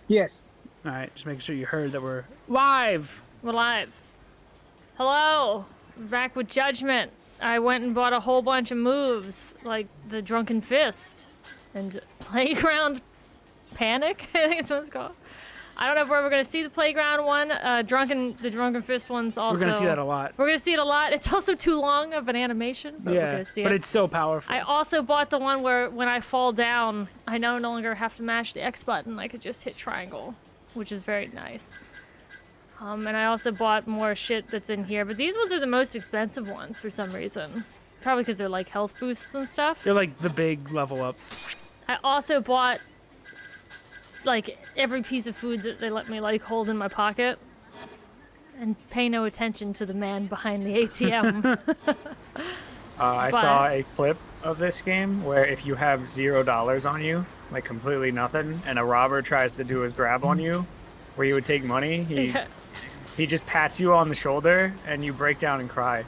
Yes. All right, just making sure you heard that we're live. We're live. Hello. We're back with Judgment. I went and bought a whole bunch of moves, like the Drunken Fist and Playground Panic, I think it's what it's called. I don't know if we're ever going to see the Playground one. The Drunken Fist one's also... We're going to see that a lot. We're going to see it a lot. It's also too long of an animation, but we're going to see it. But it's so powerful. I also bought the one where when I fall down, I no longer have to mash the X button. I could just hit triangle, which is very nice. And I also bought more shit that's in here, but these ones are the most expensive ones for some reason. Probably because they're like health boosts and stuff. They're like the big level ups. I also bought like every piece of food that they let me like hold in my pocket and pay no attention to the man behind the ATM. I saw a clip of this game where if you have $0 on you, like completely nothing, and a robber tries to do his grab on you, where you would take money, he just pats you on the shoulder and you break down and cry.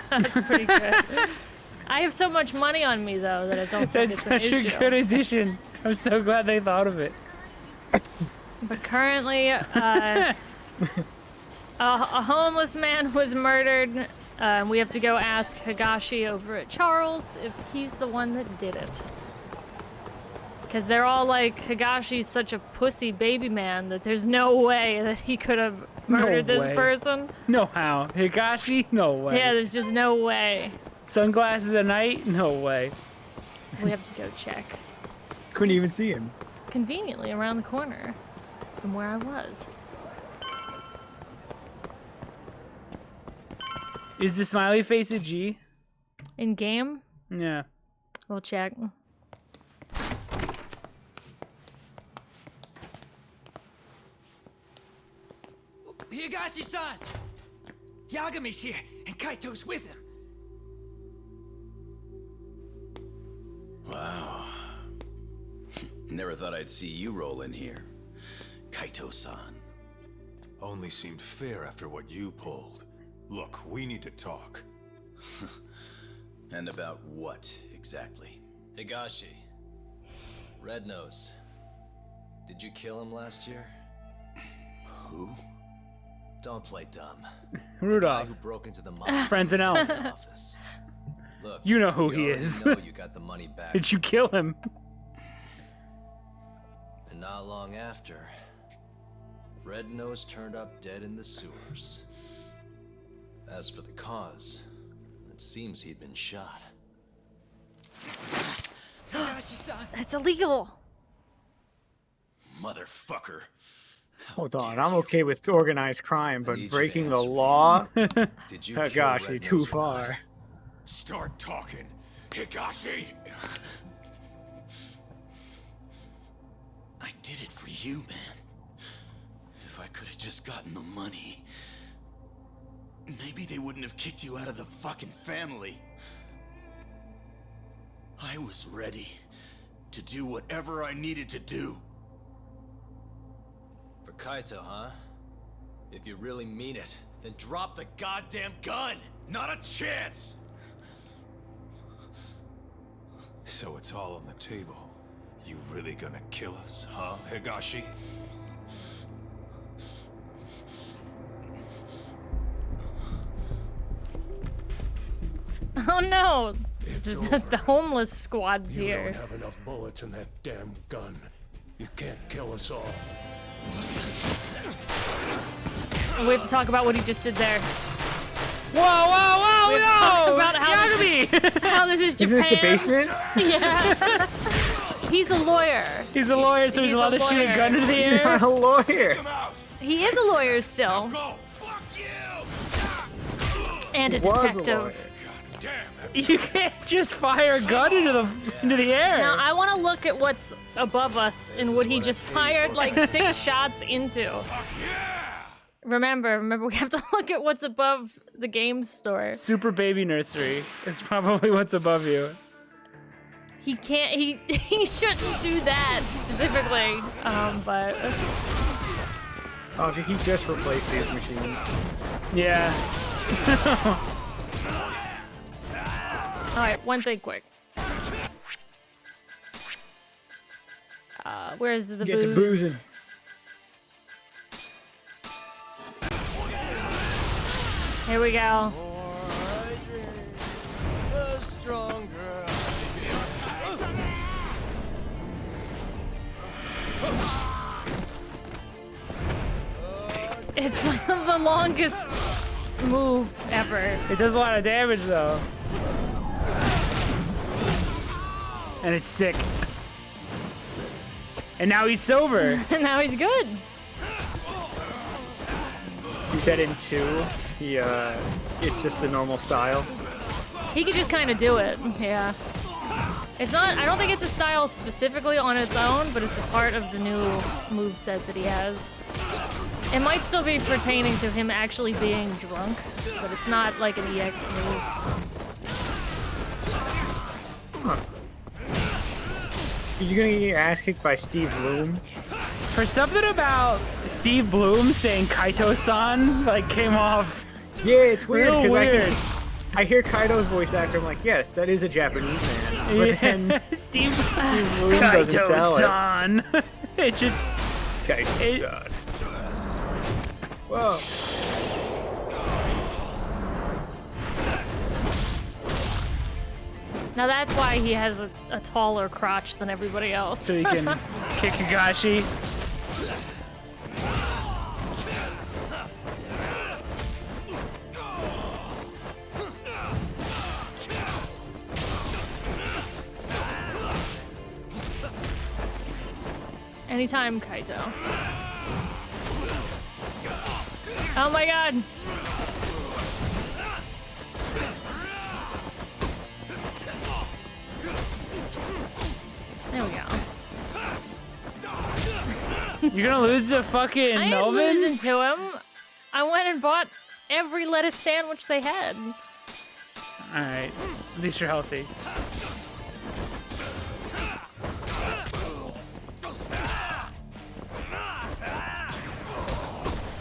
That's pretty good. I have so much money on me though that I don't think That's it's such an issue. a good addition. I'm so glad they thought of it. But currently, a homeless man was murdered. We have to go ask Higashi over at Charles if he's the one that did it. Because they're all like, Higashi's such a pussy baby man that there's no way that he could have murdered this person. No how. Higashi? No way. Yeah, there's just no way. Sunglasses at night? No way. So we have to go check. Couldn't even see him. Conveniently around the corner from where I was. Is the smiley face a G? In game? Yeah. We'll check. Higashi-san! Yagami's here, and Kaito's with him. Wow. Never thought I'd see you roll in here. Kaito-san. Only seemed fair after what you pulled. Look, we need to talk. And about what, exactly? Higashi. Red Nose. Did you kill him last year? Who? Don't play dumb. The guy Rudolph. who broke into the mafia Friends and Elf. office. Look, You know who we he already is. know you got the money back. Did you kill him? And not long after, Red Nose turned up dead in the sewers. As for the cause, it seems he'd been shot. That's illegal. Motherfucker. Hold on, I'm okay with organized crime, but need you to breaking the answer. law? Did you Gosh, kill Red too Nose or not? far. Start talking, Higashi! I did it for you, man. If I could have just gotten the money, maybe they wouldn't have kicked you out of the fucking family. I was ready to do whatever I needed to do. For Kaito, huh? If you really mean it, then drop the goddamn gun! Not a chance! So it's all on the table. You really gonna kill us, huh, Higashi? Oh no! It's The over. homeless squad's You here. don't have enough bullets in that damn gun. You can't kill us all. We have to talk about what he just did there. Whoa, whoa, whoa, We have to talk no! about how Yagami! How this is Isn't Japan. this the basement? Yeah. He's a lawyer. He's a lawyer, so he's He's allowed a to shoot a lawyer. gun into the He's air. not a lawyer. Come out! He is a lawyer still. Go! Fuck you! And a Was a detective. lawyer. God damn, that's You can't just fire a gun into the air. Now I want to look at what's above us and what he what just I paid fired for. like 6 shots into. fuck yeah! Remember, we have to look at what's above the game store. Super baby nursery is probably what's above you. He can't. He shouldn't do that specifically. But Oh, did he just replace these machines? Yeah. all right, one thing quick. Where's the Get to booze? boozing. Here we go. The stronger It's the longest move ever. It does a lot of damage though. And it's sick. And now he's sober. And now he's good. He said in 2, it's just the normal style. He could just kind of do it. Yeah. It's not, I don't think it's a style specifically on its own, but it's a part of the new moveset that he has. It might still be pertaining to him actually being drunk, but it's not like an EX move. Huh. You're gonna get your ass kicked by Steve Bloom? For something about Steve Bloom saying Kaito-san, like, came off. Yeah, it's weird real because weird. I hear Kaito's voice actor. I'm like, yes, that is a Japanese man. But then Steve Bloom doesn't sell it. Kaito-san. It just. Kaito-san. Whoa. Now that's why he has a taller crotch than everybody else. So he can kick Higashi. Anytime, Kaito. Oh my god! There we go. You're gonna lose to fucking I ain't Melvin? losing to him. I went and bought every lettuce sandwich they had. Alright. At least you're healthy.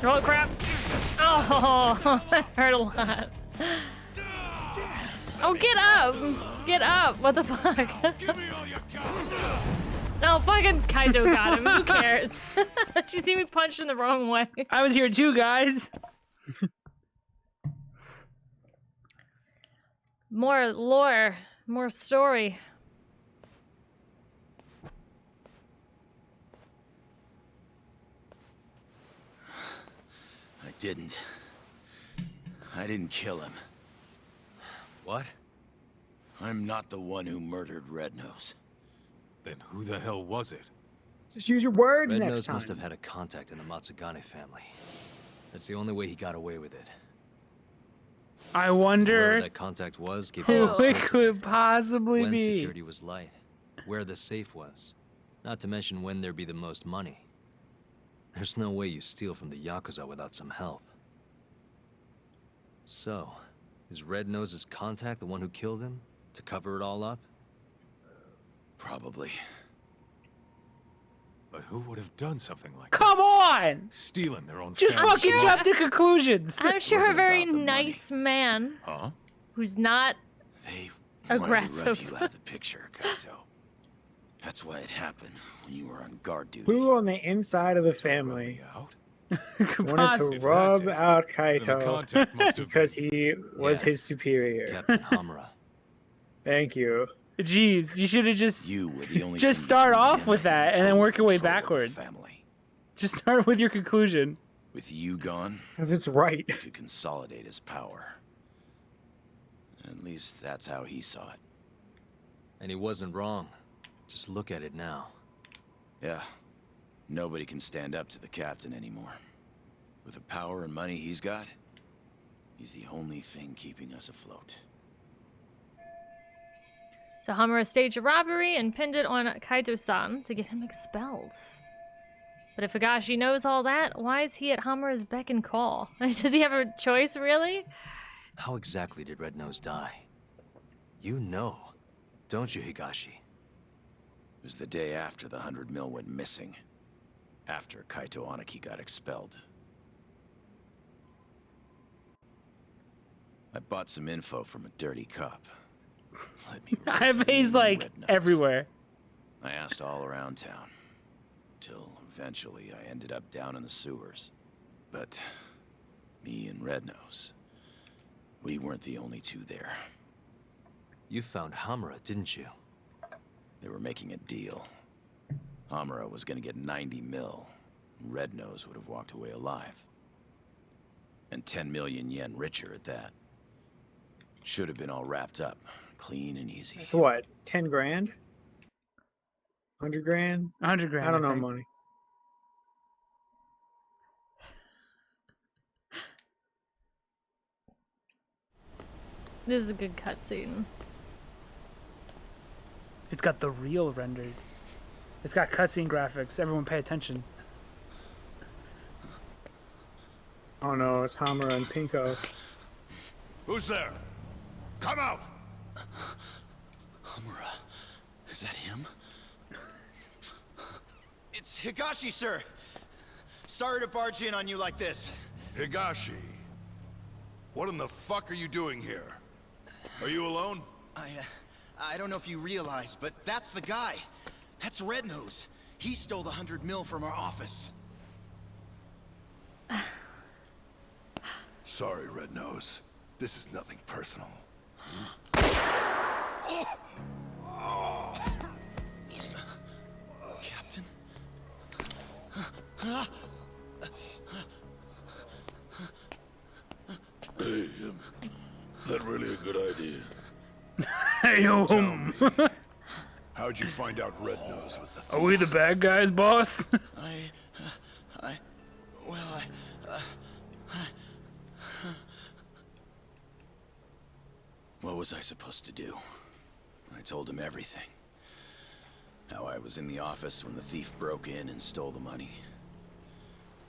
Oh crap! Oh, that hurt a lot. Oh, get up! Get up! What the fuck? No, fucking Kaito got him. Who cares? Did you see me punched in the wrong way? I was here too, guys. More lore, more story. I didn't kill him. What? I'm not the one who murdered Red Nose. Then who the hell was it? Just use your words Red next Nose time. must have had a contact in the Matsugane family. That's the only way he got away with it. I Whoever wonder that contact was, gave who him all it sorts of could info. possibly When be. security was light, where the safe was, not to mention when there'd be the most money. There's no way you steal from the Yakuza without some help. So, is Red Nose's contact the one who killed him? To cover it all up? Probably. But who would have done something like Come on! that? Stealing their own Just family's fucking money? jump to conclusions. I'm sure a wasn't very about the money. nice man Huh? who's not They wanted to aggressive. rub you out of the picture, Kaito. That's why it happened when you were on guard duty. Who on the inside of the Rub family me out? Could wanted possibly- to rub That's it. out Then the Kaito contact must have because been... he was Yeah. his superior? Captain Hamura. Thank you. Jeez, you should have just You were the only just thing start between off him with that and then total work your way control of the backwards. family. Just start with your conclusion. With you gone, Because it's right. he could consolidate his power. At least that's how he saw it. And he wasn't wrong. Just look at it now. Yeah. Nobody can stand up to the captain anymore. With the power and money he's got, he's the only thing keeping us afloat. So Hamura staged a robbery and pinned it on Kaito-san to get him expelled. But if Higashi knows all that, why is he at Hamura's beck and call? Does he have a choice, really? How exactly did Red Nose die? You know, don't you, Higashi? It was the day after the 100 mil went missing. After Kaito Aniki got expelled. I bought some info from a dirty cop. Let me I raise bet the he's name like Red Nose. everywhere. I asked all around town. Till eventually I ended up down in the sewers. But me and Red Nose, We weren't the only two there. You found Hamura, didn't you? They were making a deal. Hamura was gonna get 90 mil. Red Nose would have walked away alive. And 10 million yen richer at that. Should have been all wrapped up, clean and easy. So what? 10 grand? 100 grand? 100 grand. I don't know think. money. This is a good cutscene. It's got the real renders. It's got cutscene graphics. Everyone pay attention. Oh no, it's Hamura and Pinko. Who's there? Come out! Hamura, is that him? It's Higashi, sir. Sorry to barge in on you like this. Higashi. What in the fuck are you doing here? Are you alone? I don't know if you realize, but that's the guy. That's Red Nose. He stole the 100 mil from our office. Sorry, Red Nose. This is nothing personal. Captain? Hey, that really a good idea? Hey, How'd you find out Red Nose was the thief? are we the bad guys, boss? What was I supposed to do? I told him everything. How I was in the office when the thief broke in and stole the money.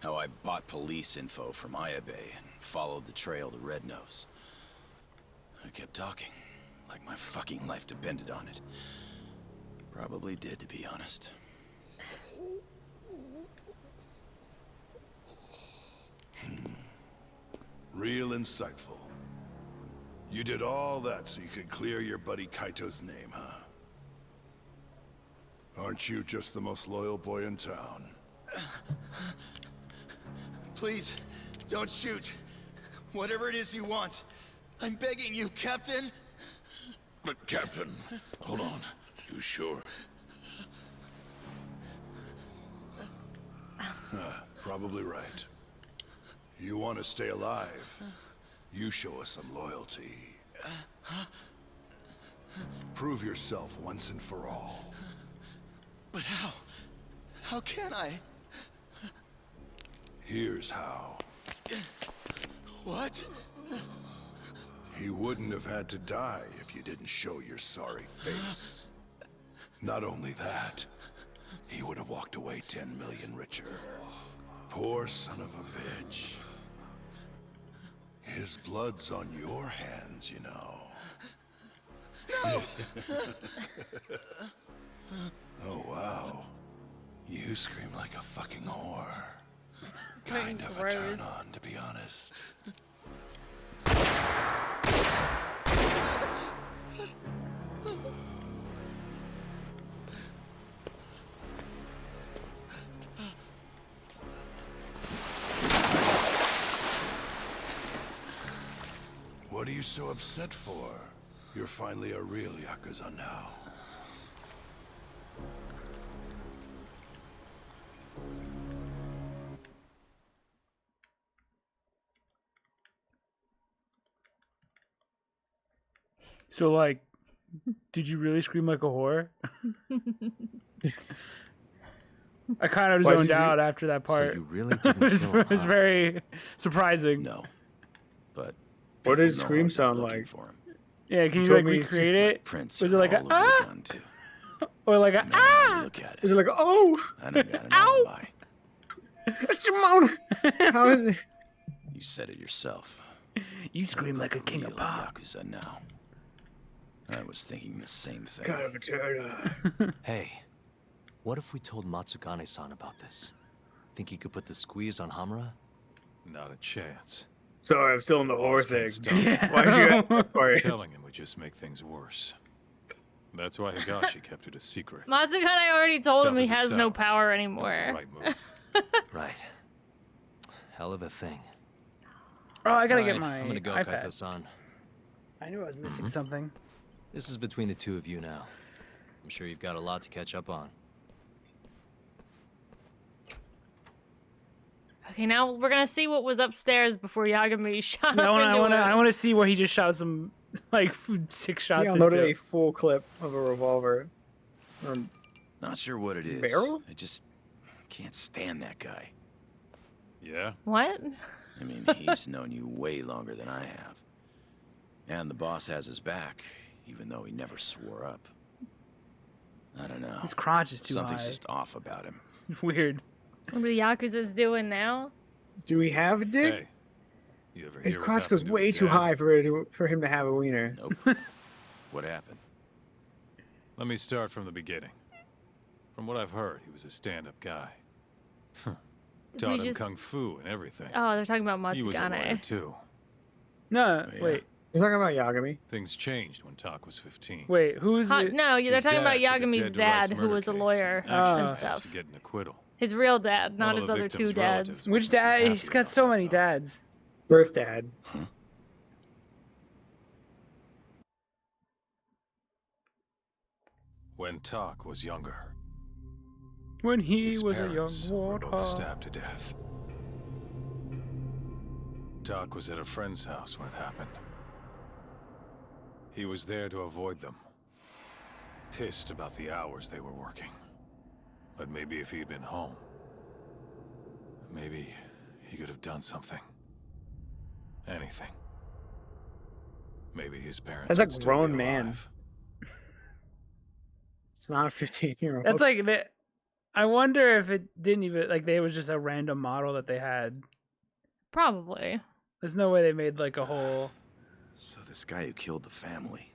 How I bought police info from Ayabe and followed the trail to Red Nose. I kept talking, like my fucking life depended on it. Probably did, to be honest. Real insightful. You did all that so you could clear your buddy Kaito's name, huh? Aren't you just the most loyal boy in town? Please, don't shoot. Whatever it is you want. I'm begging you, Captain. But Captain, hold on. You sure? Probably right. You want to stay alive, you show us some loyalty. Prove yourself once and for all. But how? How can I? Here's how. What? He wouldn't have had to die if you didn't show your sorry face. Not only that, he would have walked away 10 million richer. Poor son of a bitch. His blood's on your hands, you know. No! Oh, wow. You scream like a fucking whore. Kind Kind of a gross. turn on, to be honest. What are you so upset for? You're finally a real Yakuza now. So, like, did you really scream like a whore? I kind of Why did zoned you- out after that part. So you really it didn't was, kill it was Han? very surprising. No. But What people did know Scream I've been sound looking like? for him. Yeah, can you told like me recreate it? Prints Was it are like a all over the ah, gun, too. or like a Man, ah? look at Is it. it like, oh, I don't got an Ow! alibi. Shimon? How is it? You said it yourself. You scream like a king Real of pop. Yakuza now. I was thinking the same thing. Kind of a turn on. Hey, what if we told Matsugane-san about this? Think he could put the squeeze on Hamura? Not a chance. Sorry, I'm still in the whore thing. Stop it. Why'd you ask that for it? Telling him would just make things worse. That's why Higashi kept it a secret. Mazukane already told him Tough he as it has no sounds, power It was anymore. the right move. Right. Hell of a thing. Oh, I gotta Alright, get my I'm gonna go, iPad. Kaito-san. I knew I was missing something. This is between the two of you now. I'm sure you've got a lot to catch up on. Okay, now we're gonna see what was upstairs before Yagami shot I up into it. want to see where he just shot some like 6 shots He into. unloaded a full clip of a revolver. Not sure what it is. Barrel? I just can't stand that guy. Yeah? What? I mean, he's known you way longer than I have. And the boss has his back, even though he never swore up. I don't know. His crotch is too Something's high. just off about him. Weird. What are the Yakuza's doing now? Do we have a dick? Hey, you ever His hear what crotch goes happened to way his too dad? high for him to have a wiener. Nope. What happened? Let me start from the beginning. From what I've heard, he was a stand-up guy. Taught him just- kung fu and everything. Oh, they're talking about He was a lawyer Matsugane. too. No, Oh, yeah. wait. You're talking about Yagami. Things changed when Tak was 15. Wait, who's it? No, they're His talking about dad took a Yagami's dead to rights dad, who murder was a case lawyer and actually and managed stuff. to get an acquittal. His real dad, One not of his the other 2 victim's dads. relatives Which wasn't too dad? happy He's got about so that, many though. dads. Birth dad. When Tak was younger, When he his was a young parents were both warthog. stabbed to death. Tak was at a friend's house when it happened. He was there to avoid them. Pissed about the hours they were working. But maybe if he'd been home, maybe he could have done something. Anything. Maybe his parents That's a would still be grown man. alive. It's not a 15-year-old. That's like I wonder if it didn't even like they was just a random model that they had. Probably. There's no way they made like a whole. So this guy who killed the family,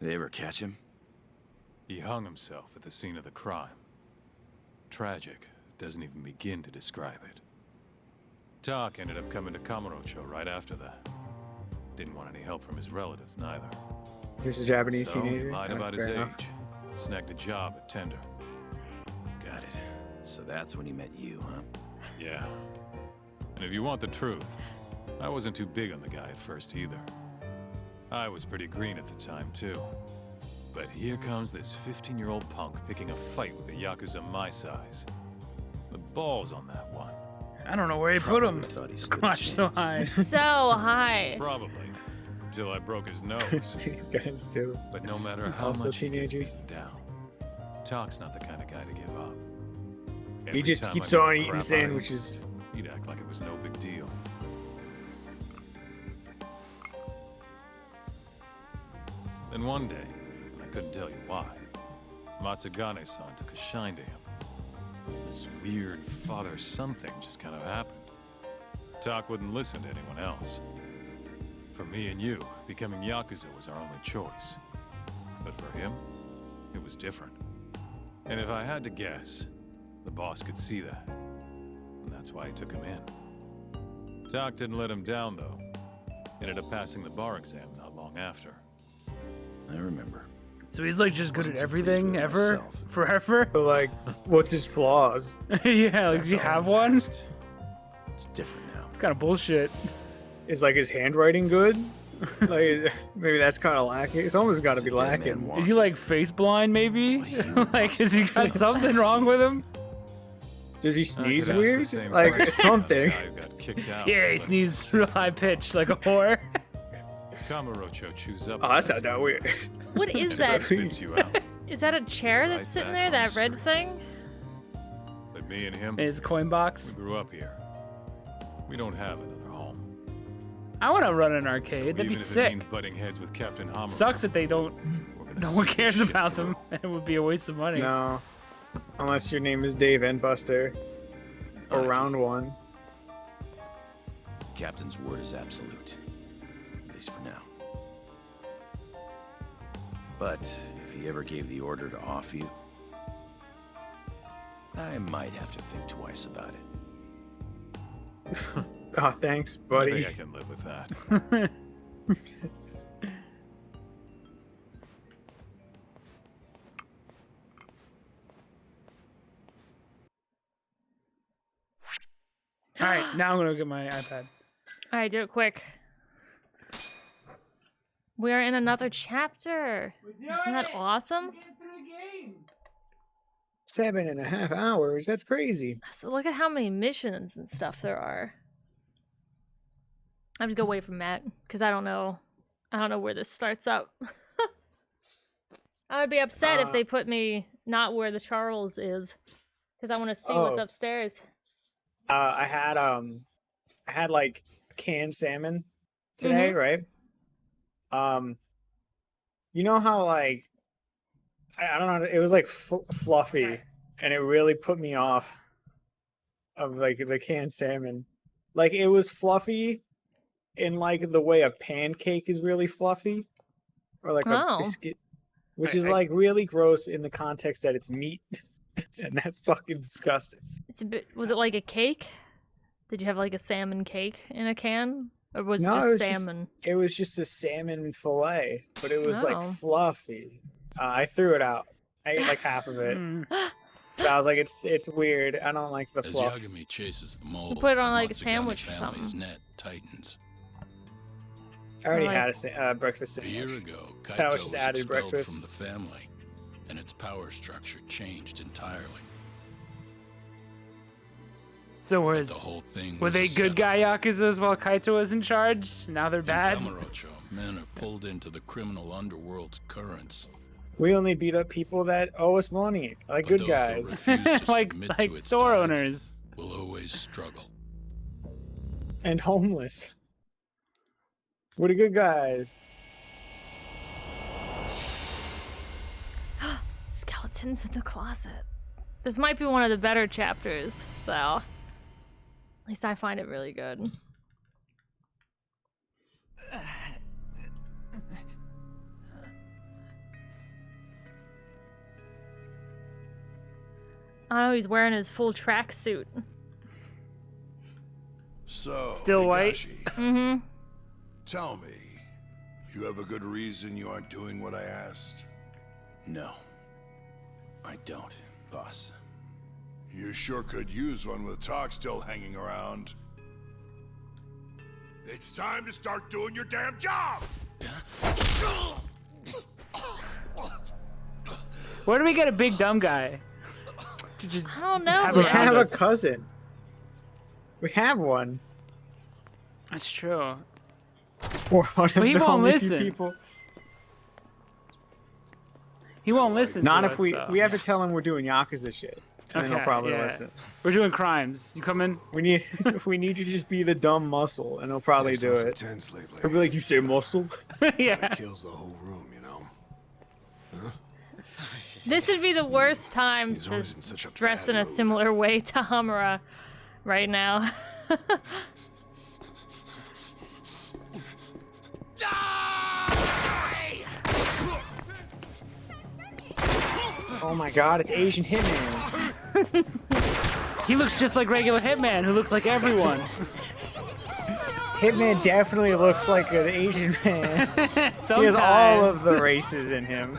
they ever catch him? He hung himself at the scene of the crime. Tragic doesn't even begin to describe it. Tak ended up coming to Kamurocho right after that. Didn't want any help from his relatives neither. Just a Japanese So he teenager. lied Yeah, about his fair age. enough. Snagged a job at Tender. Got it. So that's when he met you, huh? Yeah. And if you want the truth, I wasn't too big on the guy at first either. I was pretty green at the time too. But here comes this 15-year-old punk picking a fight with a Yakuza my size. The balls on that one. I don't know where he put him. Probably thought he His stood a crotch so chance. high. So high. Probably. Until I broke his nose. These guys too. But no matter how Also much he teenagers. gets beaten down, Tak's not the kind of guy to give up. He Every just time keeps I beat on the eating crap out of him, sandwiches. He'd act like it was no big deal. Then one day, and I couldn't tell you why, Matsugane-san took a shine to him. This weird father-son thing just kind of happened. Tak wouldn't listen to anyone else. For me and you, becoming Yakuza was our only choice. But for him, it was different. And if I had to guess, the boss could see that. And that's why he took him in. Tak didn't let him down, though. Ended up passing the bar exam not long after. I remember. So he's like just good Wasn't at too pleased everything with ever, myself. forever. But like, what's his flaws? Yeah, like That's does he all have in the one? past. It's different now. It's kind of bullshit. Is like his handwriting good? Like maybe that's kind of lacking. It's almost got to He's be a dead lacking. man Is he like face blind? Maybe. What are you Like, has he got something wrong with him? Does he I could sneeze ask the weird? same Like question on the something. guy who got kicked out, Yeah, he but sneezed real high pitched like a whore. Kamurocho chews up. Oh, that's not that weird. What is and that? spits you out. Is that a chair that's Right sitting back there? on That the red street. thing? But me and him, In his coin we box. grew up here. We don't have another home. I want to run an So arcade. That'd even be if it sick. means butting heads with Captain Hammer, Sucks that they don't. we're gonna No one see cares this shit about through. them. It would be a waste of money. No, unless your name is Dave Endbuster or Round One. Captain's word is absolute. At least for now. But if he ever gave the order to off you, I might have to think twice about it. Oh, thanks, I buddy. think I can live with that. All right, now I'm gonna get my iPad. All right, do it quick. We're in another chapter. Isn't that awesome? 7.5 hours. That's crazy. So look at how many missions and stuff there are. I have to go away from Matt because I don't know where this starts up. I would be upset if they put me not where the Charles is, because I want to see what's upstairs. I had like canned salmon today, right? You know how like I don't know, it was like fluffy, and it really put me off of like the canned salmon. Like it was fluffy in like the way a pancake is really fluffy, or like a biscuit, which is like really gross in the context that it's meat, and that's fucking disgusting. It's a bit. Was it like a cake? Did you have like a salmon cake in a can, or was it just salmon? It was just a salmon fillet, but it was like fluffy. I threw it out. I ate like half of it. So I was like, it's weird. I don't like the fluff. As Yagami chases the mold, you put it on like a sandwich or something. Net tightens. I already had a breakfast sandwich. A year ago, Kaito that was was just added expelled breakfast from the family, and its power structure changed entirely. So But the whole thing were was they a good setup. guy Yakuzas while Kaito was in charge? Now they're bad? In Kamurocho, men are pulled into the criminal underworld's currents. We only beat up people that owe us money, like But good those that guys. refuse to like submit to its store tides owners. will always struggle. And homeless. We're the good guys. Skeletons in the closet. This might be one of the better chapters, so at least I find it really good. Oh, he's wearing his full tracksuit. So, Still white? Higashi, Mm-hmm. tell me, you have a good reason you aren't doing what I asked? No, I don't, boss. You sure could use one with talk still hanging around. It's time to start doing your damn job! Where do we get a big dumb guy? To just I don't know. have We around have a us? cousin. We have one. That's true. We're one of he the won't only listen. few people. He won't listen Not to if us, we though. have to tell him we're doing Yakuza shit, and then he'll probably listen. We're doing crimes. You come in? We need you to just be the dumb muscle, and he'll probably do it. Tense lately. He'll be like, "You say muscle?" Yeah. Kills the whole room, you know. This would be the worst time He's to always in such a dress bad in a mood. similar way to Hamura right now. Oh my God, it's Asian Hitman. He looks just like regular Hitman, who looks like everyone. Hitman definitely looks like an Asian man. Sometimes. He has all of the races in him.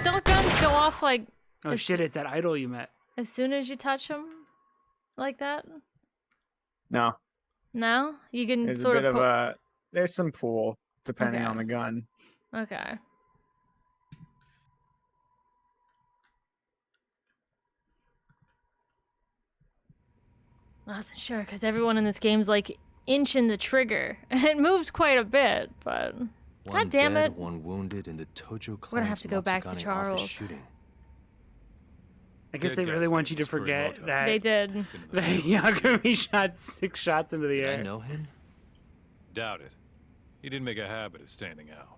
Don't guns go off like Oh shit, it's that idol you met. as soon as you touch them? Like that? No, No? You can there's a sort bit of of a. There's some pool depending Okay. on the gun. Okay. I wasn't sure because everyone in this game's like inching the trigger, and it moves quite a bit. But One God damn dead, it! one wounded in the Tojo clan's We're gonna have to go back to Matsukane office Charles. shooting. I guess Dead they really guy's want name you to is forget Kurimoto. that They did. Been in the that Yagami shot 6 shots into the Did I air. know him? Doubt it. He didn't make a habit of standing out.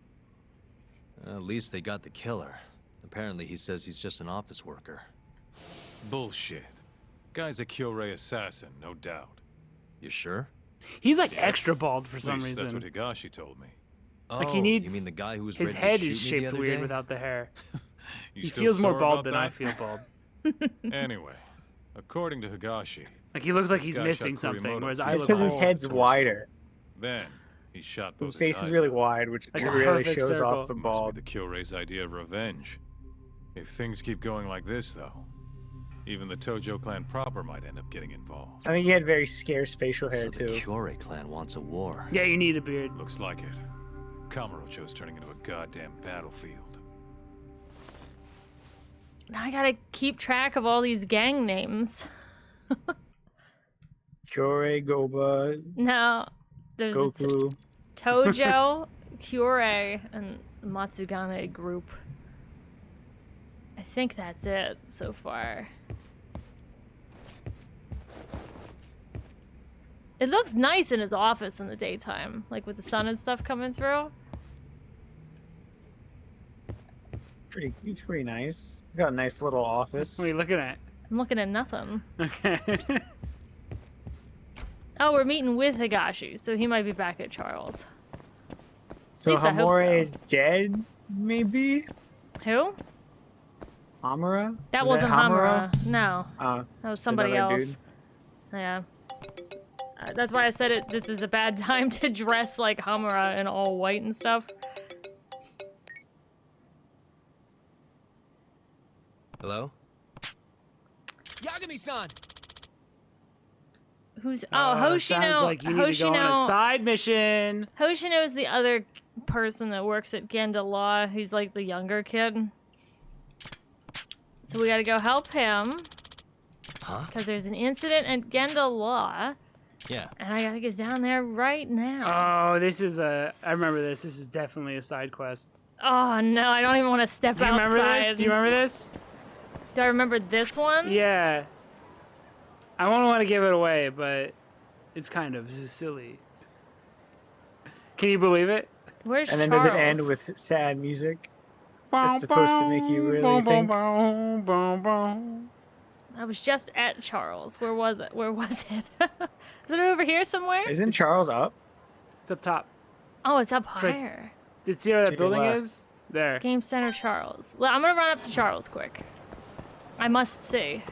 At least they got the killer. Apparently he says he's just an office worker. Bullshit. Guy's a Kyorei assassin, no doubt. You sure? He's like extra bald for At some least that's reason. what Higashi told me. Like Oh, he needs. you mean the guy who was His ready head to is shoot me the shaped other weird day? without the hair. You He still feels more sore bald about than I that? feel bald. Anyway, according to Higashi, Like he looks like This he's guy missing shot something, Kurimoto whereas through I It's look because his bald. head's wider. then he shot both His face is eyes really out. wide, which Like a really perfect shows circle. off the Must bald. be the Kyorei's idea of revenge. If things keep going like this, though, even the Tojo clan proper might end up getting involved. I think he had very scarce facial hair So the too. Kyorei clan wants a war. Yeah, you need a beard. Looks like it. Kamurocho's turning into a goddamn battlefield. Now I gotta keep track of all these gang names. Kyorei, Goba, No, there's the Goku. Tojo, Kyorei, and Matsugane group. I think that's it so far. It looks nice in his office in the daytime, like with the sun and stuff coming through. He's pretty nice. He's got a nice little office. What are you looking at? I'm looking at nothing. Okay. Oh, we're meeting with Higashi, so he might be back at Charles. So least I hope Hamura so. is dead, maybe? Who? Hamura? That Was wasn't Hamura. No, that was somebody another else. dude. Yeah. That's why I said it. This is a bad time to dress like Hamura in all white and stuff. Hello? Yagami-san! Who's? Oh, Sounds Hoshino. like you need to go on a side mission. Hoshino is the other person that works at Genda Law. He's like the younger kid. So we gotta go help him. Huh? Because there's an incident at Genda Law. Yeah. And I gotta get down there right now. Oh, this is a. I remember this. This is definitely a side quest. Oh no, I don't even want to step Do you outside. remember this? Do you remember this? Do I remember this one? Yeah. I won't want to give it away, but it's kind of silly. Can you believe it? Where's And then Charles? does it end with sad music? That's supposed to make you really think. I was just at Charles. Where was it? Where was it? Is it over here somewhere? Isn't Charles up? It's up top. Oh, it's up like- higher. Did you see where To that your building left. is? There. Game Center Charles. I'm gonna run up to Charles quick. I must see.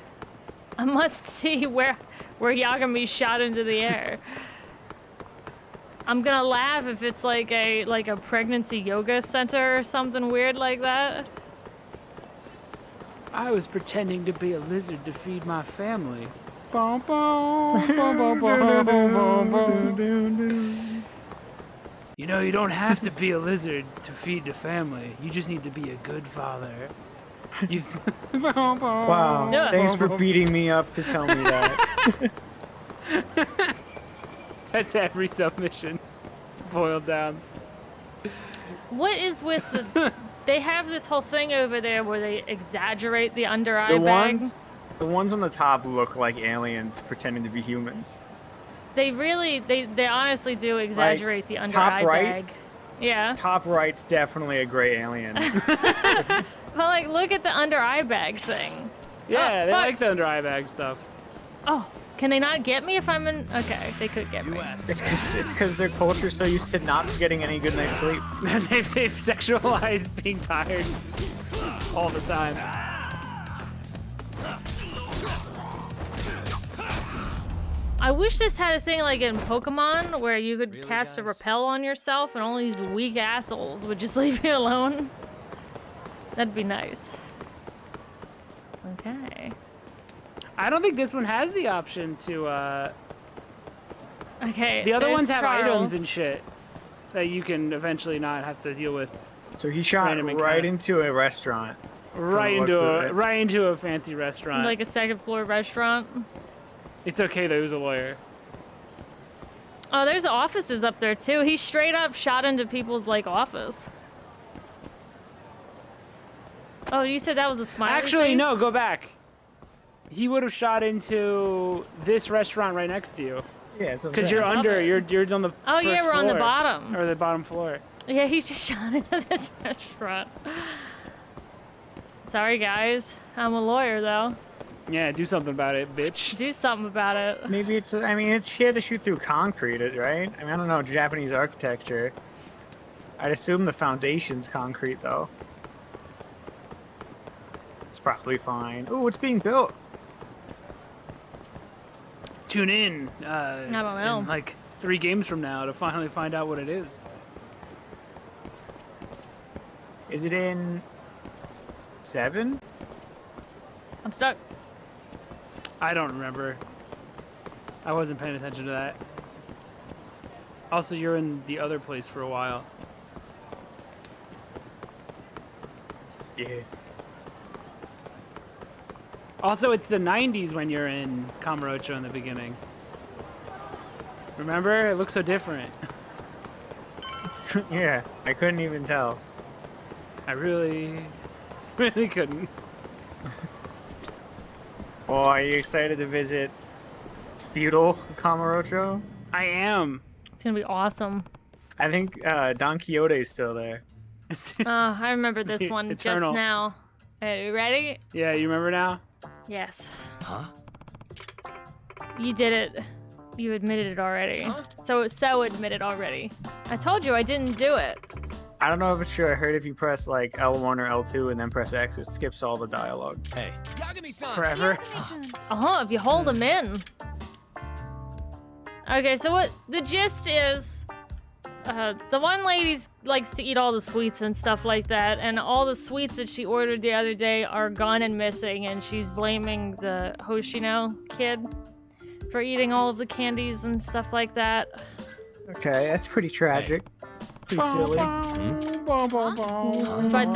I must see where Yagami shot into the air. I'm gonna laugh if it's like a pregnancy yoga center or something weird like that. I was pretending to be a lizard to feed my family. Boom, boom, boom, boom, boom, boom, boom, boom. You know, you don't have to be a lizard to feed the family. You just need to be a good father. You Wow. Yeah. Thanks for beating me up to tell me that. That's every submission boiled down. What is with the? They have this whole thing over there where they exaggerate the under eye The bag. the ones on the top look like aliens pretending to be humans. They really, they honestly do exaggerate the under top eye right? bag. Yeah. Top right's definitely a gray alien. But like, look at the under eye bag thing. Yeah, Oh, they fuck. like the under eye bag stuff. Oh, can they not get me if I'm in? Okay, they could get me. It's because their culture's so used to not getting any good night's sleep. They've sexualized being tired all the time. I wish this had a thing like in Pokemon where you could Really, cast a guys? repel on yourself and all these weak assholes would just leave you alone. That'd be nice. Okay. I don't think this one has the option to. Okay. The other there's ones have Charles. items and shit that you can eventually not have to deal with. So he shot Random right encounter. into a restaurant. Right looks into of a it. right into a fancy restaurant. Like a second floor restaurant. It's okay though. He was a lawyer. Oh, there's offices up there too. He straight up shot into people's like office. Oh, you said that was a smiley Actually, face? no. Go back. He would have shot into this restaurant right next to you. Yeah, that's what I'm Because saying. you're Love under. it. You're on the. Oh yeah, first we're on the floor. bottom. Or the bottom floor. Yeah, he's just shot into this restaurant. Sorry, guys. I'm a lawyer, though. Yeah, do something about it, bitch. Do something about it. Maybe it's. I mean, she had to shoot through concrete, right? I mean, I don't know Japanese architecture. I'd assume the foundation's concrete, though. It's probably fine. Ooh, it's being built. Tune in. I don't know. In like 3 games from now to finally find out what it is. Is it in 7? I'm stuck. I don't remember. I wasn't paying attention to that. Also, you're in the other place for a while. Yeah. Also, it's the 90s when you're in Kamurocho in the beginning. Remember? It looks so different. Yeah, I couldn't even tell. I really couldn't. Well, are you excited to visit feudal Kamurocho? I am. It's gonna be awesome. I think Don Quixote's still there. I remember this one Eternal. just now. Are you ready? Yeah, you remember now? Yes. Huh? You did it. You admitted it already. So admitted already. I told you I didn't do it. I don't know if it's true. I heard if you press like L1 or L2 and then press X, it skips all the dialogue. Hey. Forever. If you hold them in. Okay, so what the gist is, the one lady likes to eat all the sweets and stuff like that, and all the sweets that she ordered the other day are gone and missing, and she's blaming the Hoshino kid for eating all of the candies and stuff like that. Okay, that's pretty tragic. Pretty silly. But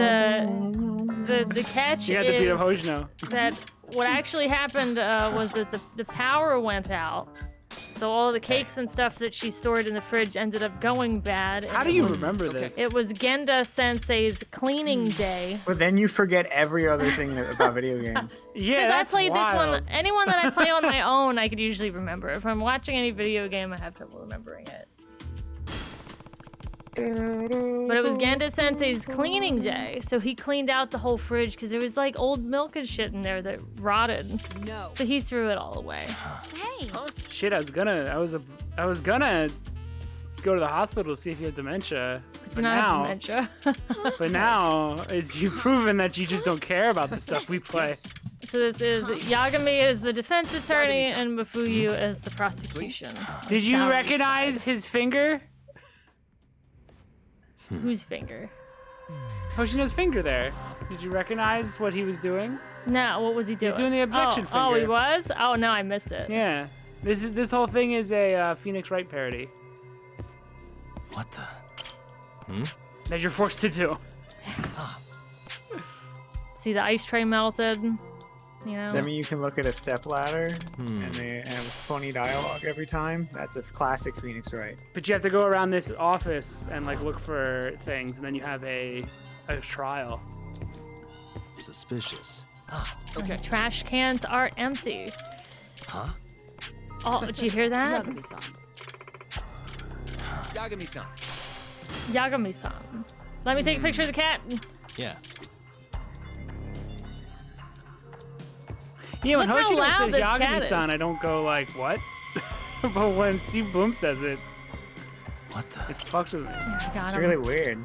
the catch You had to beat up is Hoshino. that what actually happened was that the power went out. So all of the cakes and stuff that she stored in the fridge ended up going bad. How do you remember this? It was Genda Sensei's cleaning day. But then you forget every other thing about video games. Yeah, Because I that's played this wild. one. Anyone that I play on my own, I could usually remember. If I'm watching any video game, I have trouble remembering it. But it was Genda Sensei's cleaning day, so he cleaned out the whole fridge because there was like old milk and shit in there that rotted. No. So he threw it all away. Hey. Shit, I was gonna go to the hospital to see if you had dementia. It's But not now, dementia. but now you've proven that you just don't care about the stuff we play. So this is Yagami as the defense attorney and Mafuyu as the prosecution. Did you Sounds recognize his finger? Whose finger? Hoshino's finger there. Did you recognize what he was doing? No, what was he doing? doing the objection Oh, he finger. was? Oh no, I missed it. Yeah. This whole thing is a Phoenix Wright parody What the? that you're forced to do. See the ice tray melted. You know. Does that mean you can look at a stepladder and they have funny dialogue every time? That's a classic Phoenix Wright. But you have to go around this office and like look for things, and then you have a trial. Suspicious. The trash cans are empty. Huh? Oh, did you hear that? Yagami-san. Yagami-san. Yagami-san. Let me take a picture of the cat. Yeah. Yeah, when Look how Hoshino loud says this cat Yagami-san, is. I don't go like, what? But when Steve Bloom says it, What the? it fucks with me. I got It's him. really weird.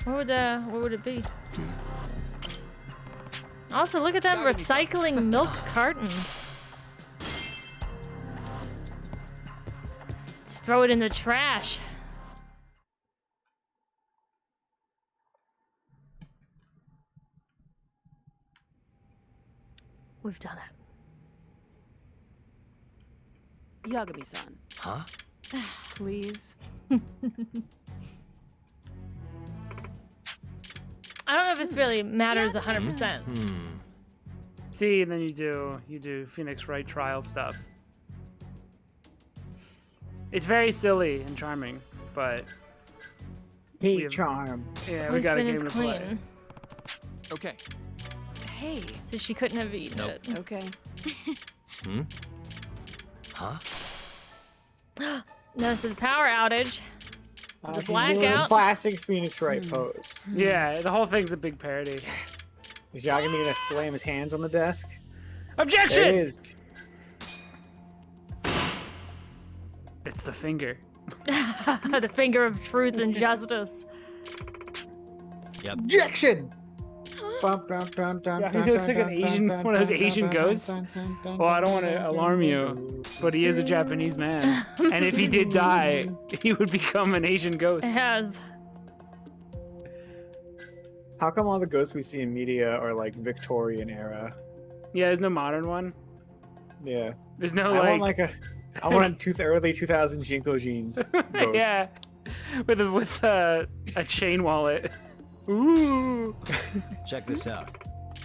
What would it be? Also, look at them recycling milk cartons. Just throw it in the trash. We've done it. Yagami-san. Huh? Please. I don't know if this really matters 100%. See, and then you do Phoenix Wright trial stuff. It's very silly and charming, but Hey, have- charm. yeah, At we least got a Ben game is to play. clean, Okay. Hey. so she couldn't have eaten Nope. it. Okay. Huh? No, so the power outage. The She's doing blackout. a classic Phoenix Wright pose. Yeah, the whole thing's a big parody. Is Yagami gonna slam his hands on the desk? There it Objection! is. It's the finger. The finger of truth and justice. Yep. Objection! Yeah, he looks like an Asian, one of those Asian ghosts. Well, I don't want to alarm you, but he is a Japanese man. And if he did die, he would become an Asian ghost. It has. How come all the ghosts we see in media are like Victorian era? Yeah, there's no modern one. Yeah. There's no I want early 2000 Jinko jeans ghost. yeah, with a chain wallet. Ooh. Check this out.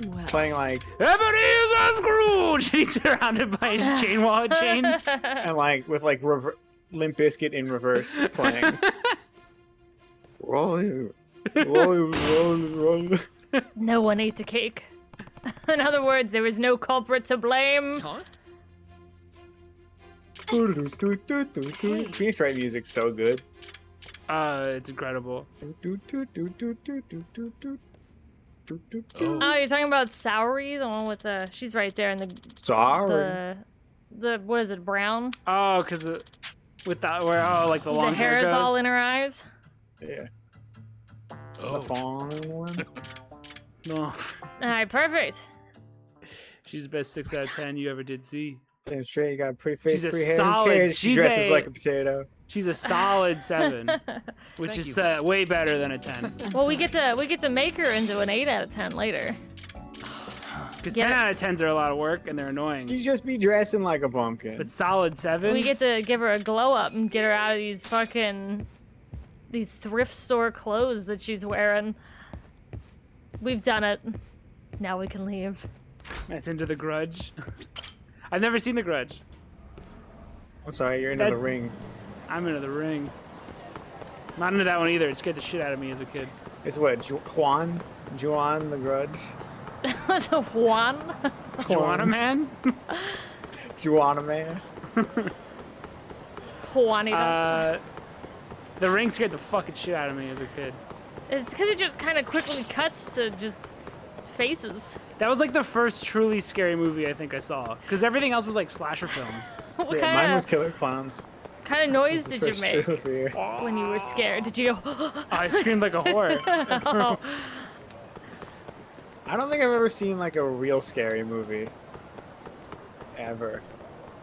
Well, Playing like Ebenezer Scrooge! And he's surrounded by his chain wallet chains. and like with like Limp Bizkit in reverse playing. Roll. No one ate the cake. In other words, there was no culprit to blame. Phoenix Wright music's so good. It's incredible. Oh, you're talking about Soury, the one with the. She's right there in the. Sorry. The what is it? Brown. Oh, cause with that where like the long The hair is goes. all in her eyes. Yeah. The fawn one. No, All right, perfect. she's the best 6 out of 10 you ever did see. Damn straight, you got a pretty face, She's a pretty hair. solid- She she's dresses a- like a potato. She's a solid 7, which is way better than a 10. Well, we get to make her into an 8 out of 10 later. Because Get 10 it. out of 10s are a lot of work and they're annoying. You just be dressing like a pumpkin. But solid 7s. We get to give her a glow up and get her out of these thrift store clothes that she's wearing. We've done it. Now we can leave. That's into The Grudge. I've never seen The Grudge. I'm sorry, you're into That's- the ring. I'm into The Ring. Not into that one either. It scared the shit out of me as a kid. It's what, Juan the Grudge? What's a Juan? Juana Man? Juana Man. Juanita. The Ring scared the fucking shit out of me as a kid. It's because it just kind of quickly cuts to just faces. That was like the first truly scary movie I think I saw. Because everything else was like slasher films. What Yeah, mine was kind Killer Clowns. of noise This is did you first make true fear. when you were scared? Did you go? I screamed like a whore. Oh, I don't think I've ever seen like a real scary movie. Ever.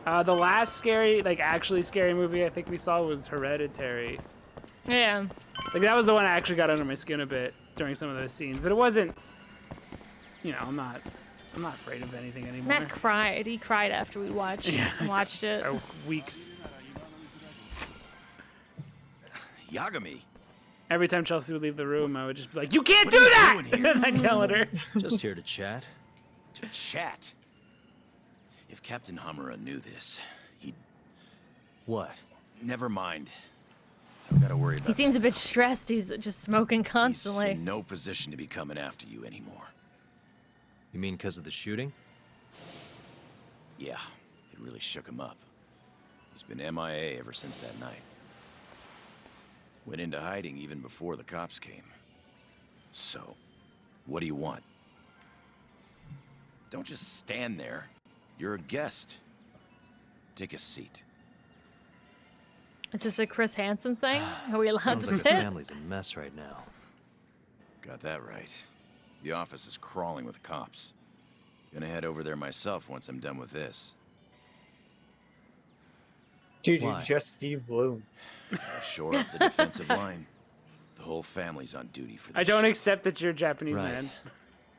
The last scary, like actually scary movie I think we saw was Hereditary. yeah. Like that was the one that actually got under my skin a bit during some of those scenes. But it wasn't, you know, I'm not afraid of anything anymore. Matt cried. He cried after we watched it. Or weeks. Yagami, Every time Chelsea would leave the room, I would just be like, "You can't What do are you that!" doing here? And I'd yell at her. Just here to chat. to chat. If Captain Hamura knew this, he'd... What? Never mind. Don't gotta worry about He seems a bit stressed. He's just smoking He's constantly. in no position to be coming after you anymore. You mean because of the shooting? Yeah, it really shook him up. He's been MIA ever since that night. Went into hiding even before the cops came. So, what do you want? Don't just stand there. You're a guest. Take a seat. Is this a Chris Hansen thing? Are we allowed Sounds to like the sit? family's a mess right now. Got that right. The office is crawling with cops. Gonna head over there myself once I'm done with this. Dude, Why? you're just Steve Bloom. I'll shore up the defensive line. The whole family's on duty for this I don't shit. accept that you're a Japanese Right. man.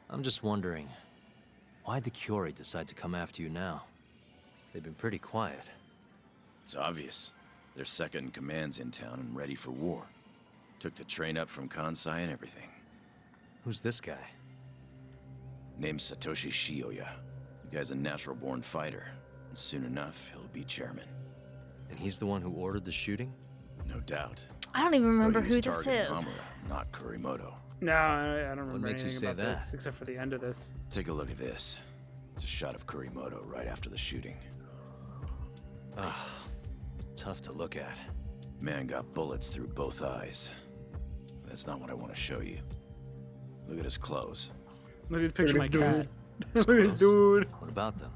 I'm just wondering, why'd the Curie decide to come after you now? They've been pretty quiet. It's obvious. Their second in command's in town and ready for war. Took the train up from Kansai and everything. Who's this guy? Name's Satoshi Shioya. The guy's a natural-born fighter. And soon enough, he'll be chairman. And he's the one who ordered the shooting? No doubt. I don't even Though remember he was who this targeting is. Hamura, not Kurimoto. No, I don't remember makes you anything say about this that? except for the end of this. Take a look at this. It's a shot of Kurimoto right after the shooting. Ugh, tough to look at. Man got bullets through both eyes. That's not what I want to show you. Look at his clothes. Look at this picture of my Look at cat. this Look at this dude. What about them?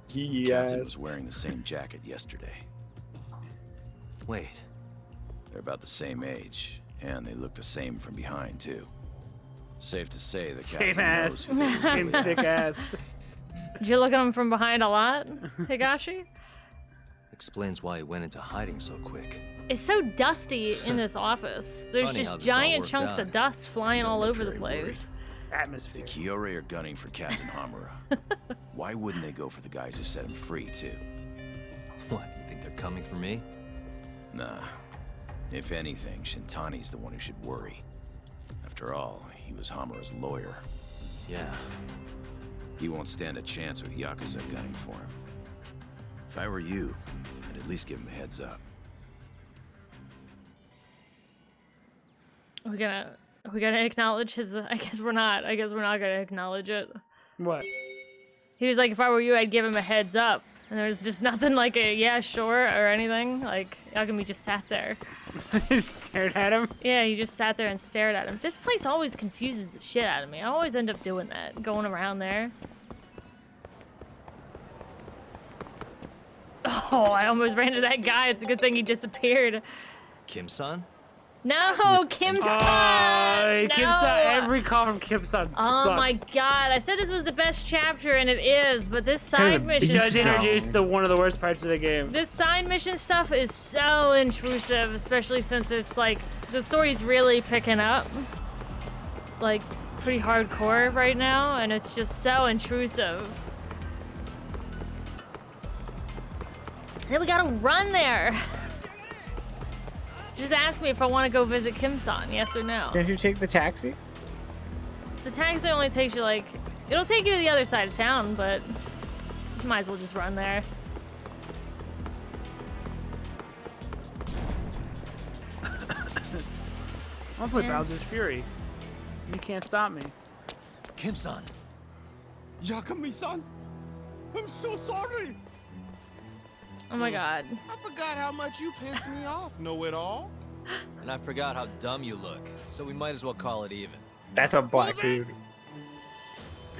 Captain Yes. was wearing the same jacket yesterday. Wait, They're about the same age, and they look the same from behind, too. Safe to say the Same captain ass. knows who Same they really thick are. ass. Did you look at him from behind a lot, Higashi? Explains why he went into hiding so quick. It's so dusty in this office. There's Funny how just this all giant worked chunks out. of dust flying Don't all look over the very place. The Atmosphere. Kiore are gunning for Captain Hamura. Why wouldn't they go for the guys who set him free, too? What, you think they're coming for me? Nah. If anything, Shintani's the one who should worry. After all, he was Hamura's lawyer. Yeah. He won't stand a chance with Yakuza gunning for him. If I were you, I'd at least give him a heads up. Are we gonna acknowledge his? I guess we're not. I guess we're not gonna acknowledge it. What? He was like, if I were you, I'd give him a heads up. And there's just nothing like a yeah, sure or anything. Like Yagami just sat there. Just stared at him. Yeah, he just sat there and stared at him. This place always confuses the shit out of me. I always end up doing that, going around there. Oh, I almost ran into that guy. It's a good thing he disappeared. Kim-san? No, Kim-san! Kim-san, No! every call from Kim-san sucks. Oh my god, I said this was the best chapter, and it is, but this side mission It does stuff... introduce one of the worst parts of the game. This side mission stuff is so intrusive, especially since it's like, the story's really picking up. Like, pretty hardcore right now, and it's just so intrusive. Then we gotta run there! Just ask me if I want to go visit Kim-san, yes or no. Can't you take the taxi? The taxi only takes you like, it'll take you to the other side of town, but you might as well just run there. I'll play Yes. Bowser's Fury. You can't stop me. Kim-san! Yakami-san, I'm so sorry. Oh my god. I forgot how much you pissed me off, know-it-all. And I forgot how dumb you look, so we might as well call it even. That's a black dude.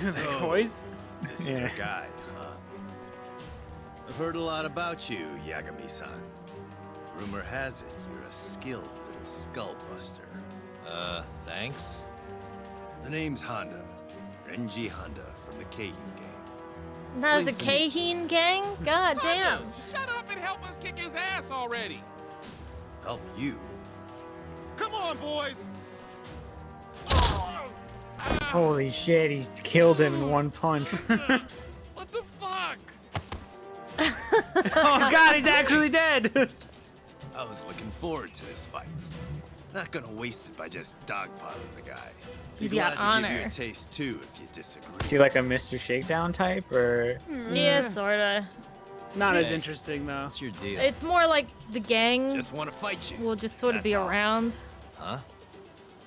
That voice? This is Yeah. our guy, huh? I've heard a lot about you, Yagami-san. Rumor has it you're a skilled little skull buster. Thanks? The name's Honda. Renji Honda from the Keihin gang. That was a Pleased to meet Keihin gang? God damn. Shut up and help us kick his ass already. Help you? Come on, boys. Holy shit, he's killed him in one punch. What the fuck? Oh god, he's actually dead! I was looking forward to this fight. Not gonna waste it by just dogpiling the guy. He's Be got glad to give you honor. a taste too if you disagree. Is he like a Mr. Shakedown type, or? Yeah, sorta. Not as Hey. interesting though. What's your deal? It's more like the gang Just want to fight you. will just sort of That's be all. around. Huh?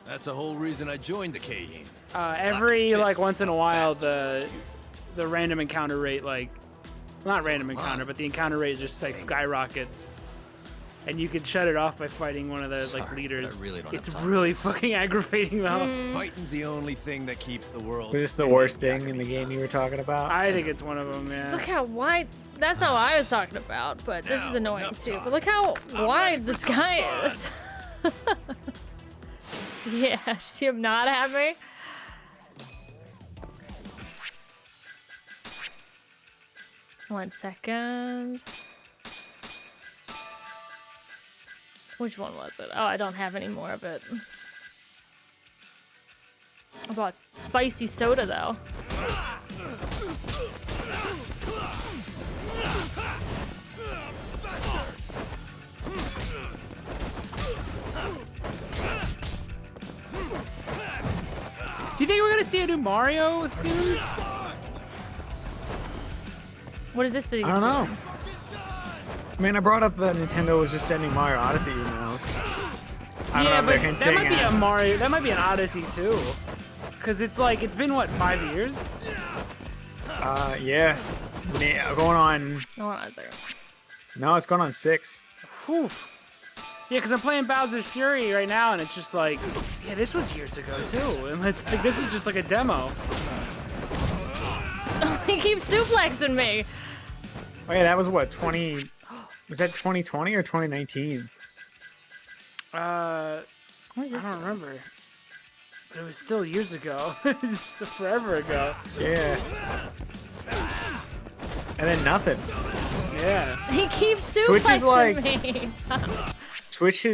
That's the whole reason I joined the Keihin. Every Lock like fist once in a with while bastards the like you. the random encounter rate not random come encounter, on. but the encounter rate just like skyrockets. And you can shut it off by fighting one of the like Sorry, leaders. but I really don't have It's time for really this. fucking aggravating though. Fighting's the only thing that keeps the world. Was this the spinning, worst thing in the Yagami-san. game you were talking about? I think it's one of them, Look yeah. how wide. That's not what I was talking about, but this is Now, annoying enough too. talk. But look how I'm wide ready the for some sky is. Yeah, see him nod at me? One second. Which one was it? Oh, I don't have any more of it. I bought spicy soda though. Do you think we're gonna see a new Mario soon? What is this that he's I don't know. doing? I mean, I brought up that Nintendo was just sending Mario Odyssey emails. I don't know Yeah, if they're but hinting that might be a at. Mario. That might be an Odyssey too. Cause it's like it's been what 5 years? Yeah. Going on. Hold on a second. No, it's going on 6. Whew. Yeah, cause I'm playing Bowser's Fury right now, and it's just like, yeah, this was years ago too, and it's like this is just like a demo. He keeps suplexing me. Oh yeah, that was what, 20? Was that 2020 or 2019? What is I this? don't remember. But it was still years ago. It's forever ago. Yeah. And then nothing. Yeah. He keeps Switch is suplexing like- me. Switch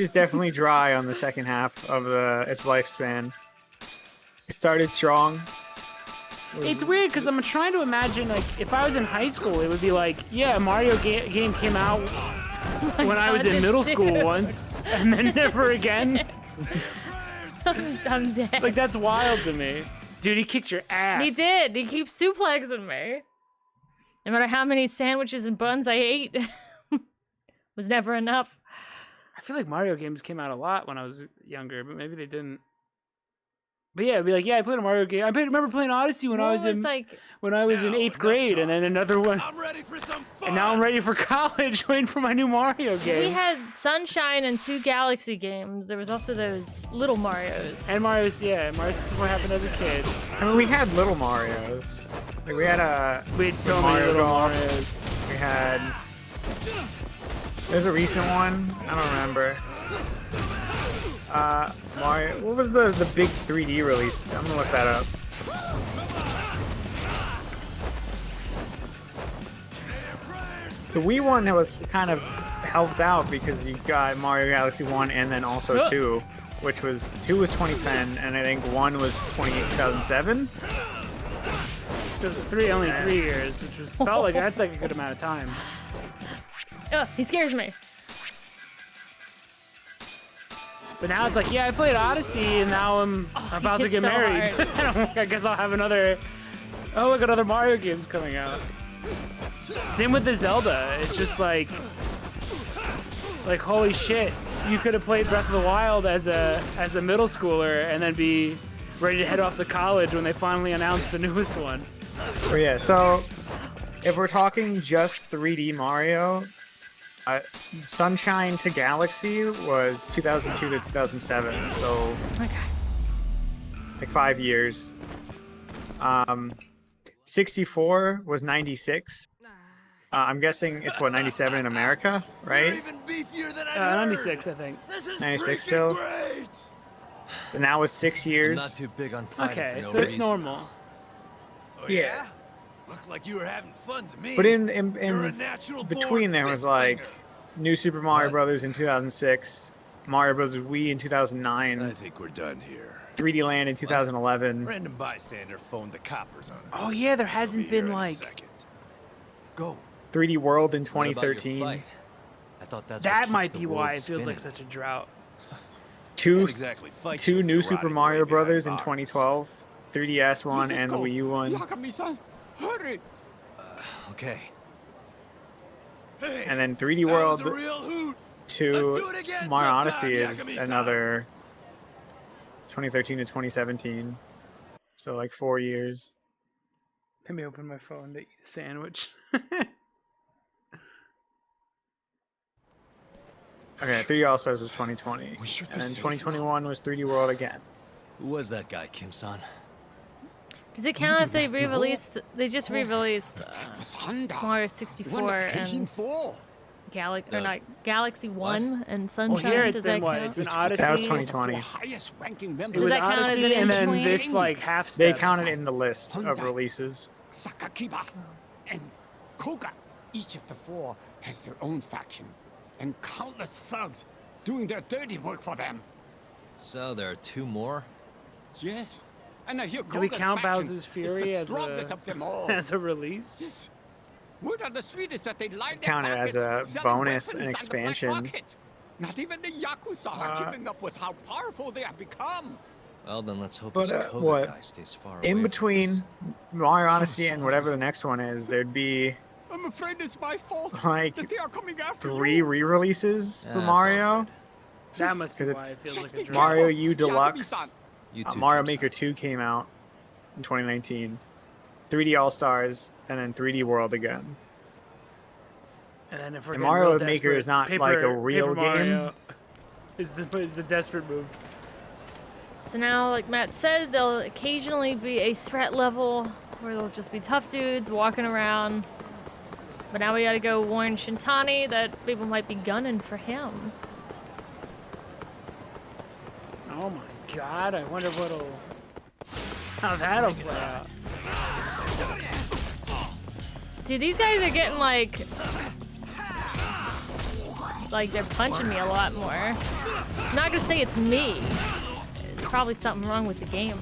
is definitely dry on the second half of its lifespan. It started strong. It's weird because I'm trying to imagine, like, if I was in high school, it would be like, yeah, a Mario game came out when I was in middle school once, and then never again. I'm dead. Like, that's wild to me. Dude, he kicked your ass. He did. He keeps suplexing me. No matter how many sandwiches and buns I ate, was never enough. I feel like Mario games came out a lot when I was younger, but maybe they didn't. But yeah, it'd be like, yeah, I played a Mario game. remember playing Odyssey when I was in eighth grade, and then another one. I'm ready for some fun. And now I'm ready for college, waiting for my new Mario game. We had Sunshine and 2 Galaxy games. There was also those little Marios. And Mario's, yeah, Mario 64 happened as a kid. I mean, we had little Marios. Like we had so many Mario little Golf. Marios. We had. There's a recent one. I don't remember. Mario. What was the big 3D release? I'm gonna look that up. The Wii one was kind of helped out because you got Mario Galaxy 1 and then also 2, which was 2 was 2010 and I think 1 was 2007. So it was only 3 years, which felt like that's like a good amount of time. He scares me. But now it's like, yeah, I played Odyssey, and now I'm about to get so married. I guess I'll have another. Oh, look at other Mario games coming out. Same with the Zelda. It's just like holy shit, you could have played Breath of the Wild as a middle schooler, and then be ready to head off to college when they finally announced the newest one. Oh yeah, so if we're talking just 3D Mario, Sunshine to Galaxy was 2002 to 2007, so like 5 years. 64 was 96. I'm guessing it's 97 in America, right? Even beefier than I 96, I think. 96 still. Great. And that was 6 I'm years. not too big on fighting Okay, for no so it's reason. normal. Oh, Yeah. Looked like you were having fun to me. But in You're a natural between born there was fist like slinger. New Super Mario Brothers in 2006, Mario Bros. Wii in I 2009, think we're done here. 3D Land in 2011. Random bystander phoned the coppers on us. Oh yeah, there I'll hasn't be here been in a like second. Go. 3D World in What about your 2013. fight? I thought that's what that keeps might the be world why it feels like spinning. such a drought. Two Can't exactly fight you two if New you're Super rotting Mario away behind Brothers in bars. 2012, 3DS one and the Wii U one, Hurry. Okay. Hey, and then 3D that World was a real hoot. 2 Let's do it again Mario sometime, Odyssey is Yakami-san. another 2013 to 2017. So like 4 years. Let me open my phone to eat a sandwich. Okay, 3D All Stars was 2020, and then 2021 was 3D World again. Who was that guy, Kim-san? Does it count if they re-released? They just re-released Mario 64 and Galaxy 1 and Sunshine. Well, here it's Does been that what? count? It's been Odyssey. That was 2020. It Does was that count as Odyssey, an and then in-between? this like half They step. counted in the list of releases. Sakakiba and Koga. Each of the 4 has their own faction, and countless thugs doing their dirty work for them. So there are 2 more? Yes, and I hear Do we Koga's count faction Bowser's is Fury the as strongest of them all. as a release? Yes. Word on the street is that they line their Count it as pockets a selling bonus weapons and on the black expansion. market. Not even the Yakuza are keeping up with how powerful they have become. Well, then let's hope But, this Koga what? guy stays far away In from between us. Mario Odyssey and whatever the next one is, there'd be I'm afraid it's my fault like that they are coming after 3 you. re-releases Yeah, for that's all Mario. good. That must be 'Cause why it's it feels like a Just drought. Mario careful. U Deluxe, Yakami-san. You too, Mario Kim-san. Maker 2 came out in 2019, 3D All Stars, and then 3D World again. And then if we're And getting Mario real Maker desperate, is not Paper- like a real Paper game. Mario is the desperate move. So now, like Matt said, there'll occasionally be a threat level where there'll just be tough dudes walking around. But now we gotta go warn Shintani that people might be gunning for him. Oh my God, I wonder how that'll play out. Dude, these guys are getting like they're punching me a lot more. I'm not gonna say it's me. It's probably something wrong with the game.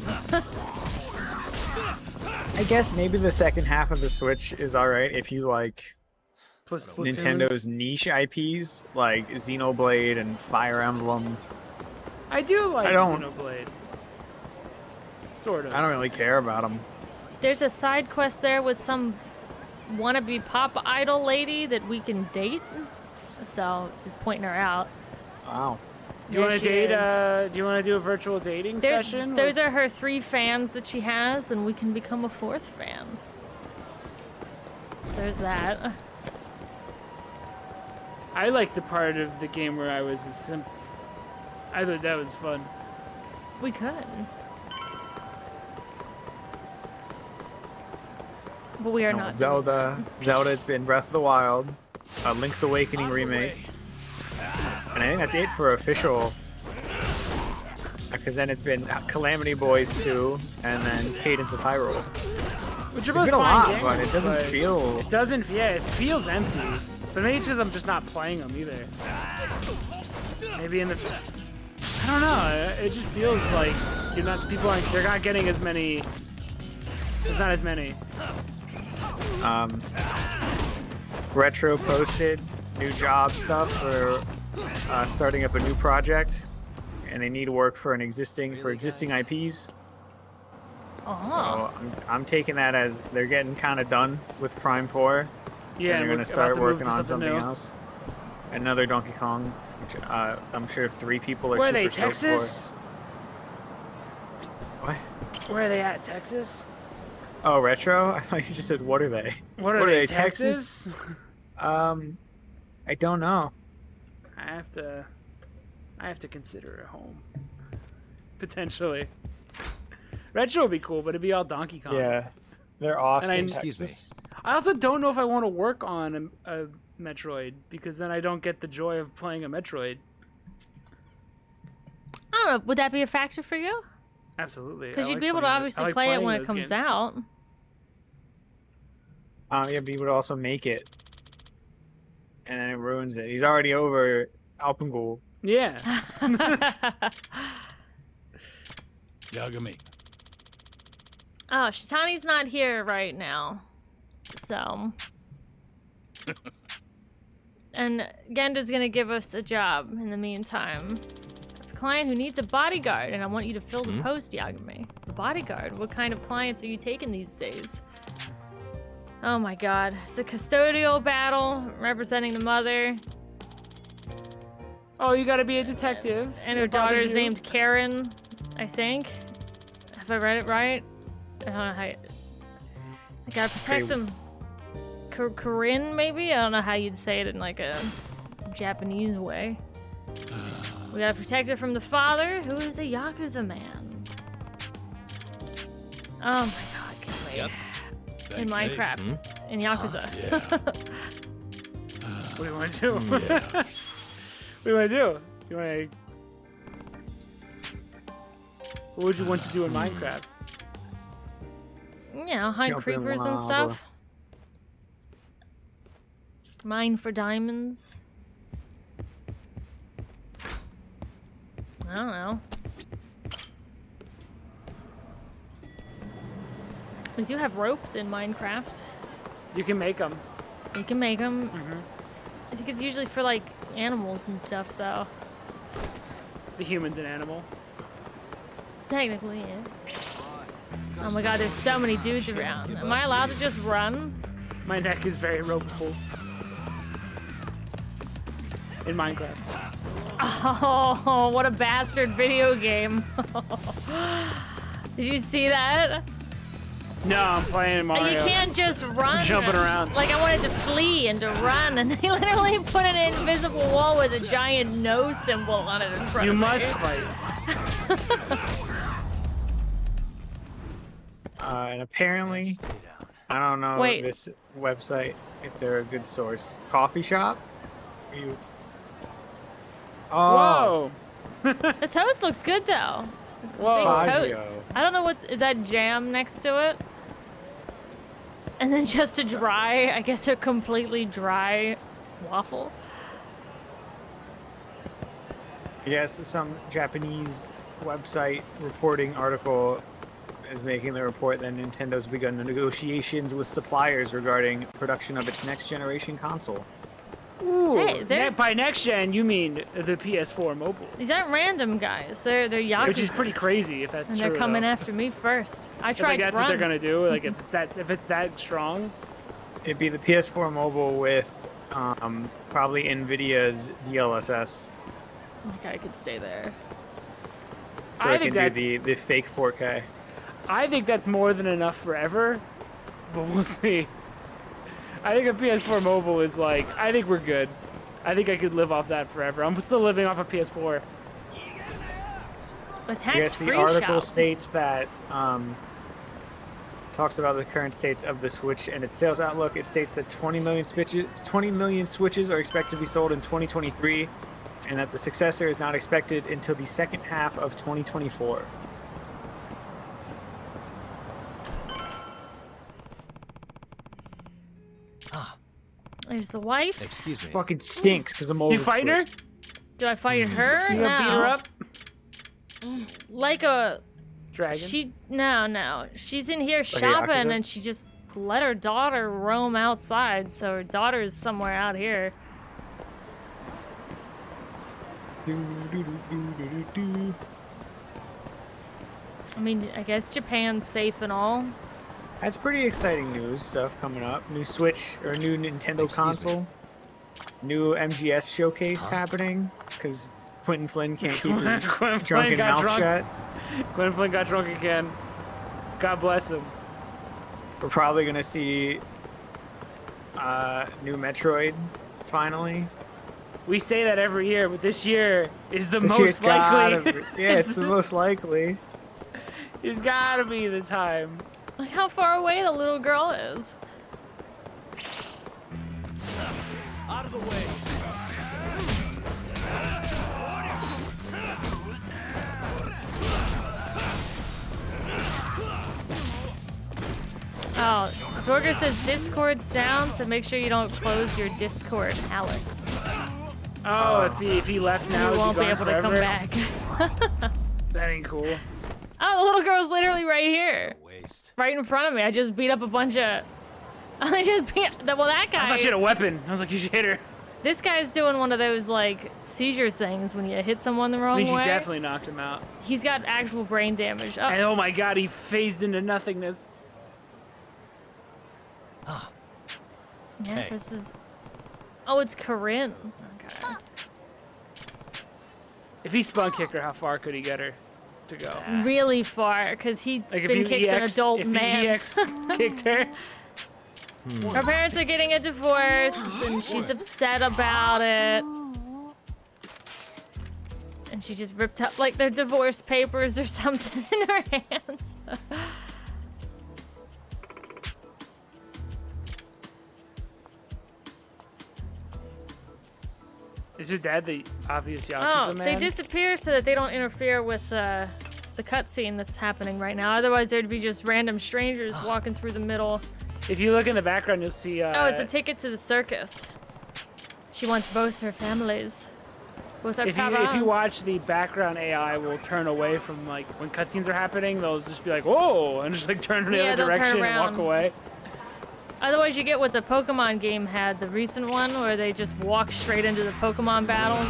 I guess maybe the second half of the Switch is alright if you like Plus Splatoon. Nintendo's niche IPs like Xenoblade and Fire Emblem. I do like I don't- Xenoblade. Sort of. I don't really care about them. There's a side quest there with some wannabe pop idol lady that we can date. So just pointing her out. Wow. Do you want There to she date? is. Do you want to do a virtual dating session? Those are her 3 fans that she has, and we can become a 4th fan. So there's that. I like the part of the game where I was a simp. I thought that was fun. We could. But we are No, not. Zelda. It's been Breath of the Wild, a Link's Awakening remake, and I think that's it for official. Because then it's been Calamity Boys 2, and then Cadence of Hyrule. Which are It's both been a fine lot, games, but it doesn't feel. It doesn't. Yeah, it feels empty. But maybe it's because I'm just not playing them either. Maybe in the. I don't know. It just feels like you're not. People aren't. They're not getting as many. There's not as many. Retro posted new job stuff for starting up a new project, and they need work for existing IPs. Oh. So I'm taking that as they're getting kind of done with Prime 4. Yeah, and they're we're going about to start to move working to on something something new. else. Another Donkey Kong, which I'm sure 3 people are Where are super they? stoked Texas? for. What? Where are they at? Texas? Oh, retro? I thought you just said, what are they? What are they? Texas? I don't know. I have to consider it home. Potentially. Retro would be cool, but it'd be all Donkey Kong. Yeah, they're Austin, Excuse me. Texas. I also don't know if I want to work on a Metroid, because then I don't get the joy of playing a Metroid. I don't know. Would that be a factor for you? Absolutely. Because I you'd like be able to playing I obviously like play it playing when it those comes games. out. Yeah, but you would also make it. And then it ruins it. He's already over Alpengul. Yeah. Yagami. Oh, Shitani's not here right now. So. And Genda's gonna give us a job in the meantime. A client who needs a bodyguard, and I want you to fill the post, Yagami. Bodyguard? What kind of clients are you taking these days? Oh my god. It's a custodial battle representing the mother. Oh, you gotta be a detective. And her It bothers daughter's you? named Karen, I think. Have I read it right? I don't know how. I gotta protect them. Corinne, maybe? I don't know how you'd say it in like a Japanese way. We gotta protect her from the father, who is a Yakuza man. Oh my god, can we? Yep. In Minecraft. In Yakuza. What do you want to do? What do you want to do? You want to? What would you want to do in Minecraft? You know, hunt Jump in creepers and lava. stuff. Mine for diamonds. I don't know. We do have ropes in Minecraft. You can make them. You can make them. I think it's usually for like animals and stuff, though. The human's an animal. Technically, yeah. Oh my god, there's so many dudes around. Am I allowed to just run? My neck is very ropeable. In Minecraft. Oh, what a bastard video game. Did you see that? No, I'm playing Mario. You can't just run. Jumping around. Like, I wanted to flee and to run, and they literally put an invisible wall with a giant no symbol on it in front You of me. must fight. And apparently, I don't know Wait. this website, if they're a good source. Coffee shop? You... Oh, Whoa! The toast looks good, though. Whoa. Big Faggio. toast. I don't know what is that jam next to it. And then just a dry, I guess a completely dry waffle. Yes, some Japanese website reporting article is making the report that Nintendo's begun negotiations with suppliers regarding production of its next generation console. Ooh, Hey, by next gen, you mean the PS4 mobile. These aren't random guys. They're Yakuza. Which is pretty crazy if that's And true. they're coming though. after me first. I If, tried like, to that's run. what they're gonna do. Like if it's that strong. It'd be the PS4 mobile with probably Nvidia's DLSS, Okay, I could stay there. so I it think can that's do the fake 4K. I think that's more than enough forever, but we'll see. I think a PS4 mobile is like, I think we're good. I think I could live off that forever. I'm still living off a PS4. A Yes, tax-free the article shop. states that talks about the current states of the Switch and its sales outlook. It states that 20 million Switches are expected to be sold in 2023, and that the successor is not expected until the second half of 2024. There's the wife. Excuse me. Fucking stinks because I'm over. You fighting her? Do I fight her? You gonna beat her No. up? Like a Dragon. No. She's in here a shopping Yakuza? and she just let her daughter roam outside, so her daughter is somewhere out here. I mean, I guess Japan's safe and all. That's pretty exciting news stuff coming up. New Switch or new Nintendo Excuse console. New MGS showcase happening because Quentin Flynn can't keep his Quentin Flynn drunken got mouth drunk. shut. Quentin Flynn got drunk again. God bless him. We're probably gonna see new Metroid finally. We say that every year, but this year is the This year's most likely. gotta be- yeah, it's the most likely. It's gotta be the time. Look how far away the little girl is. Out of the way. Oh, Dorger says Discord's down, so make sure you don't close your Discord, Alex. Oh, if he left now, You is he won't be gone able forever? to come back. That ain't cool. Oh, the little girl's literally right here. Waste. Right in front of me. I just beat up a bunch of... I just beat... Well, that I thought she guy... had a weapon. I was like, you should hit her. This guy's doing one of those, like, seizure things when you hit someone the wrong I mean, way. she definitely knocked him out. He's got actual brain damage. Oh, And oh my god, he phased into nothingness. yes, Hey. this is... Oh, it's Corinne. Okay. If he spun kicked her, how far could he get her to go? Really far, because he Like spin kicks an adult if man. he EX kicked her. Her parents are getting a divorce, and she's upset about it. And she just ripped up, like, their divorce papers or something in her hands. Is your dad the obvious Yakuza Oh, man? they disappear so that they don't interfere with the cutscene that's happening right now. Otherwise, there'd be just random strangers walking through the middle. If you look in the background, you'll see. Oh, it's a ticket to the circus. She wants both her families. Both our If you parents. watch, the background AI will turn away from, like, when cutscenes are happening, they'll just be like, whoa, and just like turn in the Yeah, other they'll turn direction and walk around. away. Otherwise, you get what the Pokemon game had, the recent one, where they just walk straight into the Pokemon battles.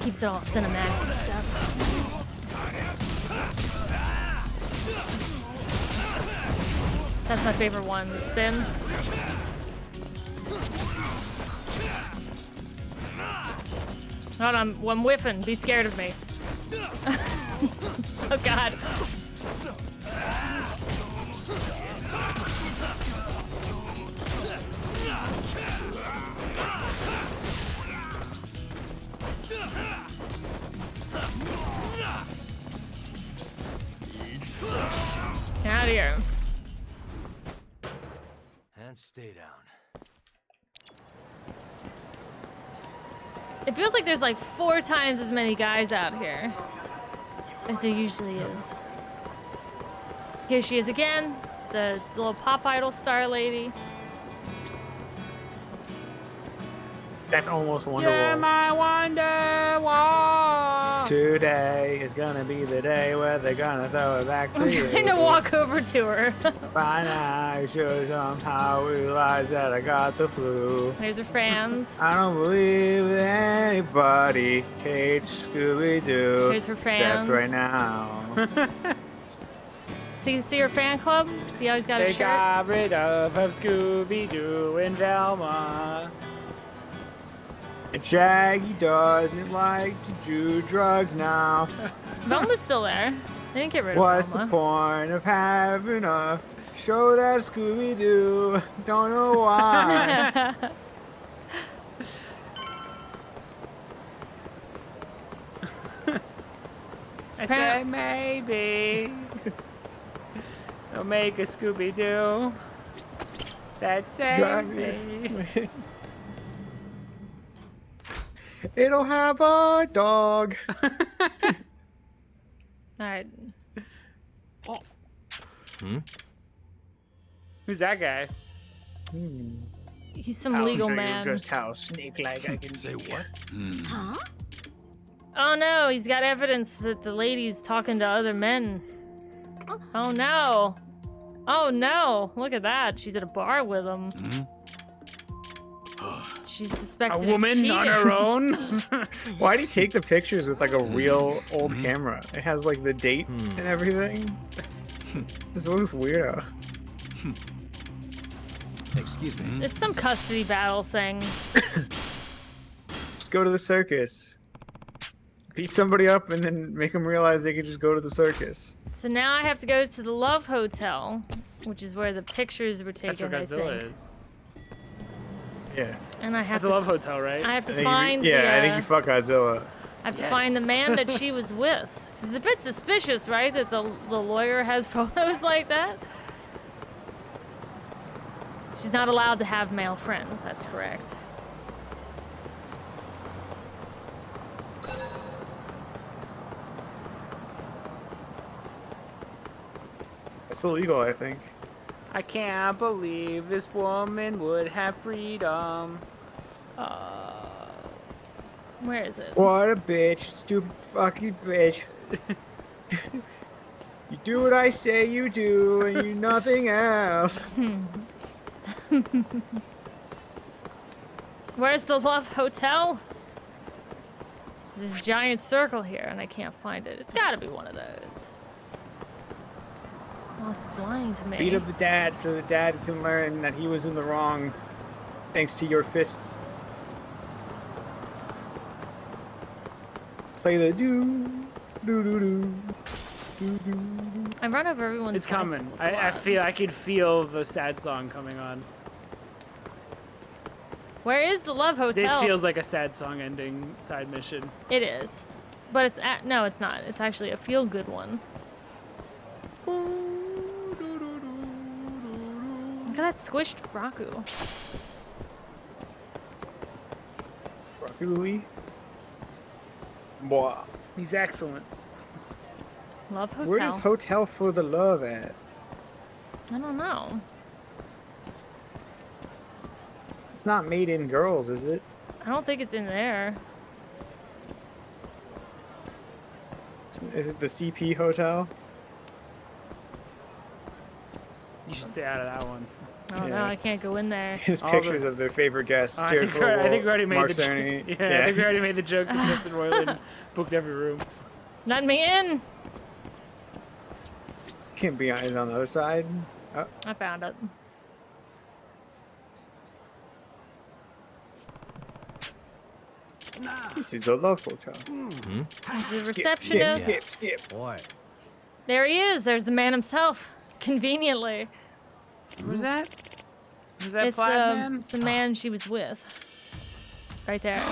Keeps it all cinematic and stuff. That's my favorite one, the spin. Hold on, I'm whiffing. Be scared of me. Oh god. Get out of here. And stay down. It feels like there's like 4 times as many guys out here as there usually is. Here she is again, the little pop idol star lady. That's almost You're Wonderwall. my Wonderwall. Today is gonna be the day where they're gonna throw it back to I'm you. trying to walk over to her. By now, you should somehow realize that I got the flu. There's her fans. I don't believe that anybody hates Scooby-Doo. Here's her Except fans. right now. See her fan club? See how he's got a They shirt? got rid of Scooby-Doo and Velma. And Shaggy doesn't like to do drugs now. Velma's still there. They didn't get rid of What's the Velma. point of having a show that Scooby-Doo? Don't know why. I say maybe they'll make a Scooby-Doo that saves me. It'll have a dog. Alright. Who's that guy? He's some I'll legal show man. you just how snake-like I can Say what? Huh? Oh no, he's got evidence that the lady's talking to other men. Oh no. Oh no, look at that. She's at a bar with him. She's A suspected woman of on cheating. her own? Why'd he take the pictures with like a real old camera? It has like the date and everything. This was weirdo. Excuse me. It's some custody battle thing. Just go to the circus. Beat somebody up and then make them realize they could just go to the circus. So now I have to go to the Love Hotel, which is where the pictures were That's taken, where I think. Godzilla is. Yeah. And I have That's a to Love Hotel, right? I have to I think find I think you fuck Godzilla. I have to find the man that she was with. 'Cause it's a bit suspicious, right? That the lawyer has photos like that. She's not allowed to have male friends. That's correct. It's illegal, I think. I can't believe this woman would have freedom. Where is it? What a bitch, stupid fucking bitch. You do what I say you do, and you nothing else. Where's the Love Hotel? There's this giant circle here, and I can't find it. It's gotta be one of those. Unless it's lying to me. Beat up the dad so the dad can learn that he was in the wrong thanks to your fists. Play the do. I run over everyone's It's coming. bicycles a lot. I could feel the sad song coming on. Where is the Love Hotel? This feels like a sad song ending side mission. It is. But it's no, it's not. It's actually a feel-good one. Look at that squished Raku. Broccoli. Boah. He's excellent. Love Hotel. Where does Hotel for the Love at? I don't know. It's not Made in Girls, is it? I don't think it's in there. Is it the CP Hotel? You should stay out of that one. Oh no, Yeah. I can't go in there. His All pictures the- of their favorite guests. I Jared think we already made Mark the joke. Cerny. Yeah, I think we already made the joke that Justin Roiland booked every room. Let me in. Can't be on the other side. Oh, I found it. this is a Love Hotel. He's the Skip, receptionist. skip. Boy, There he is. There's the man himself. Conveniently. Who's that? Who's that It's plaid man? it's the man she was with. Right there.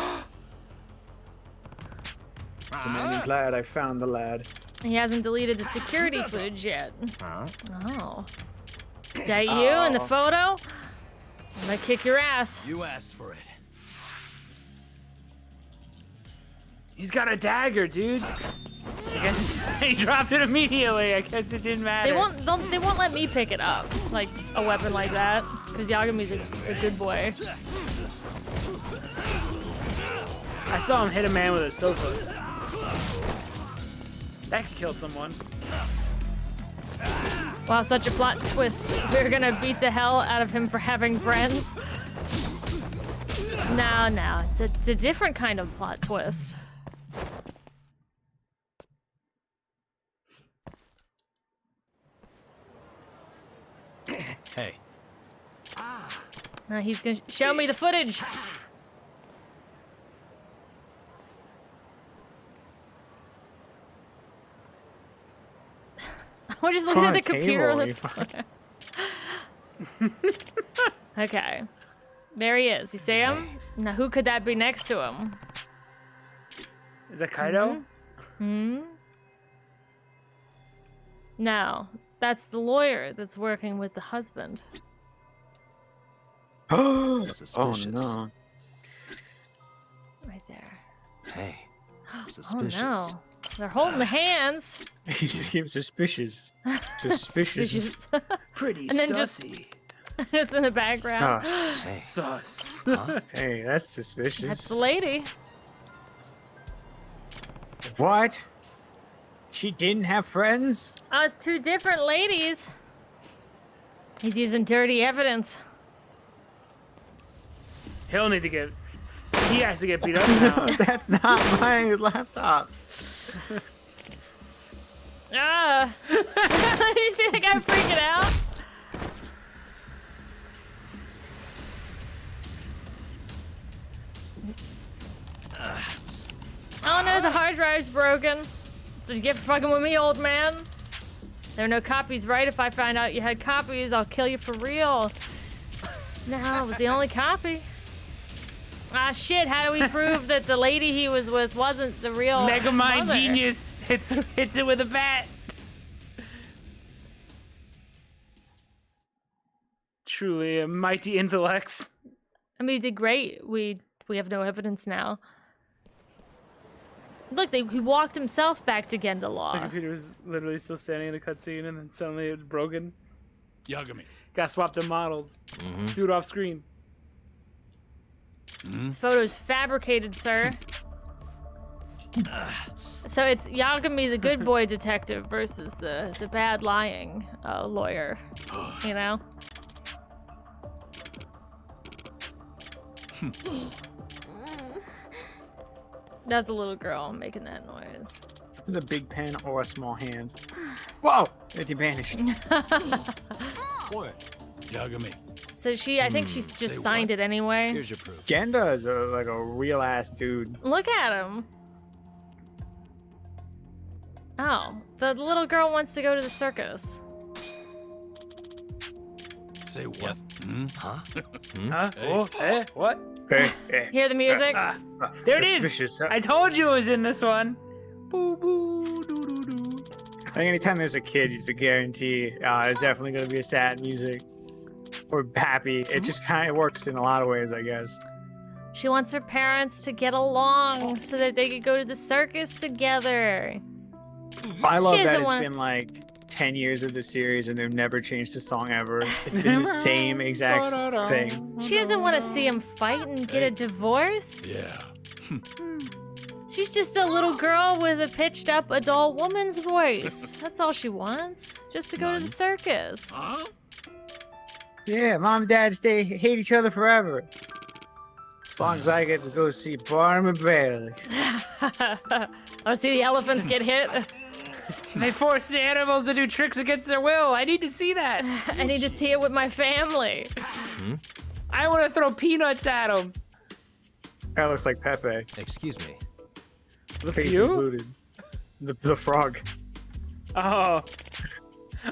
The man in plaid, I found the lad. He hasn't deleted the security footage yet. huh? Oh. Is that you in the photo? I'm gonna kick your ass. You asked for it. He's got a dagger, dude. I guess he dropped it immediately. I guess it didn't matter. They won't let me pick it up, like a weapon like that, because Yagami's a good boy. I saw him hit a man with a sofa. That could kill someone. Wow, such a plot twist. We're gonna beat the hell out of him for having friends. No, it's a different kind of plot twist. Hey. Now he's gonna show me the footage. We're just looking at the computer. Okay. There he is. You see him? Now who could that be next to him? Is that Kaido? No. That's the lawyer that's working with the husband. Oh no. Right there. Hey. Oh Suspicious. no. They're holding the hands. He just seems suspicious. Suspicious. Pretty And then sussy. Just in the background. Sus. Hey. Sus. Hey, that's suspicious. That's the lady. What? She didn't have friends? Oh, it's two different ladies. He's using dirty evidence. He'll need to get... He has to get beat up now. That's not my laptop. Ah! Did you see the guy freaking out? Oh no, the hard drive's broken. So you get for fucking with me, old man. There are no copies, right? If I find out you had copies, I'll kill you for real. No, it was the only copy. Ah, shit, how do we prove that the lady he was with wasn't the real Megamind mother? genius hits it with a bat. Truly a mighty intellect. I mean, he did great. We have no evidence now. Look, he walked himself back to The Gendalaw. computer was literally still standing in the cutscene, and then suddenly it was broken. Yagami. Got swapped the models. Do it off screen. Photos fabricated, sir. So it's Yagami, the good boy detective, versus the bad lying lawyer. You know? That's a little girl making that noise. There's a big pen or a small hand. Whoa! It vanished. What? Yagami. So I think she's just Say signed what? it anyway. Here's your proof. Genda is like a real ass dude. Look at him. Oh, the little girl wants to go to the circus. Say what? Huh? Huh? Oh, what? Hey. Hear the music? There it is! Suspicious, huh? I told you it was in this one. Boo boo doo doo doo. I think anytime there's a kid, it's a guarantee. There's definitely going to be a sad music or happy. It just kind of works in a lot of ways, I guess. She wants her parents to get along so that they could go to the circus together. I love that doesn't it's wanna- been like 10 years of the series and they've never changed a song ever. It's been the same exact thing. She doesn't want to see him fight and get a divorce. Yeah. She's just a little girl with a pitched up adult woman's voice. That's all she wants. Just to go to the circus. Yeah, mom and dad hate each other forever. As long as I get to go see Barnum and Bailey. I see the elephants get hit. They force the animals to do tricks against their will. I need to see that. I need to see it with my family. I want to throw peanuts at them. That looks like Pepe. Excuse me. The Face pew? included. The frog. Oh.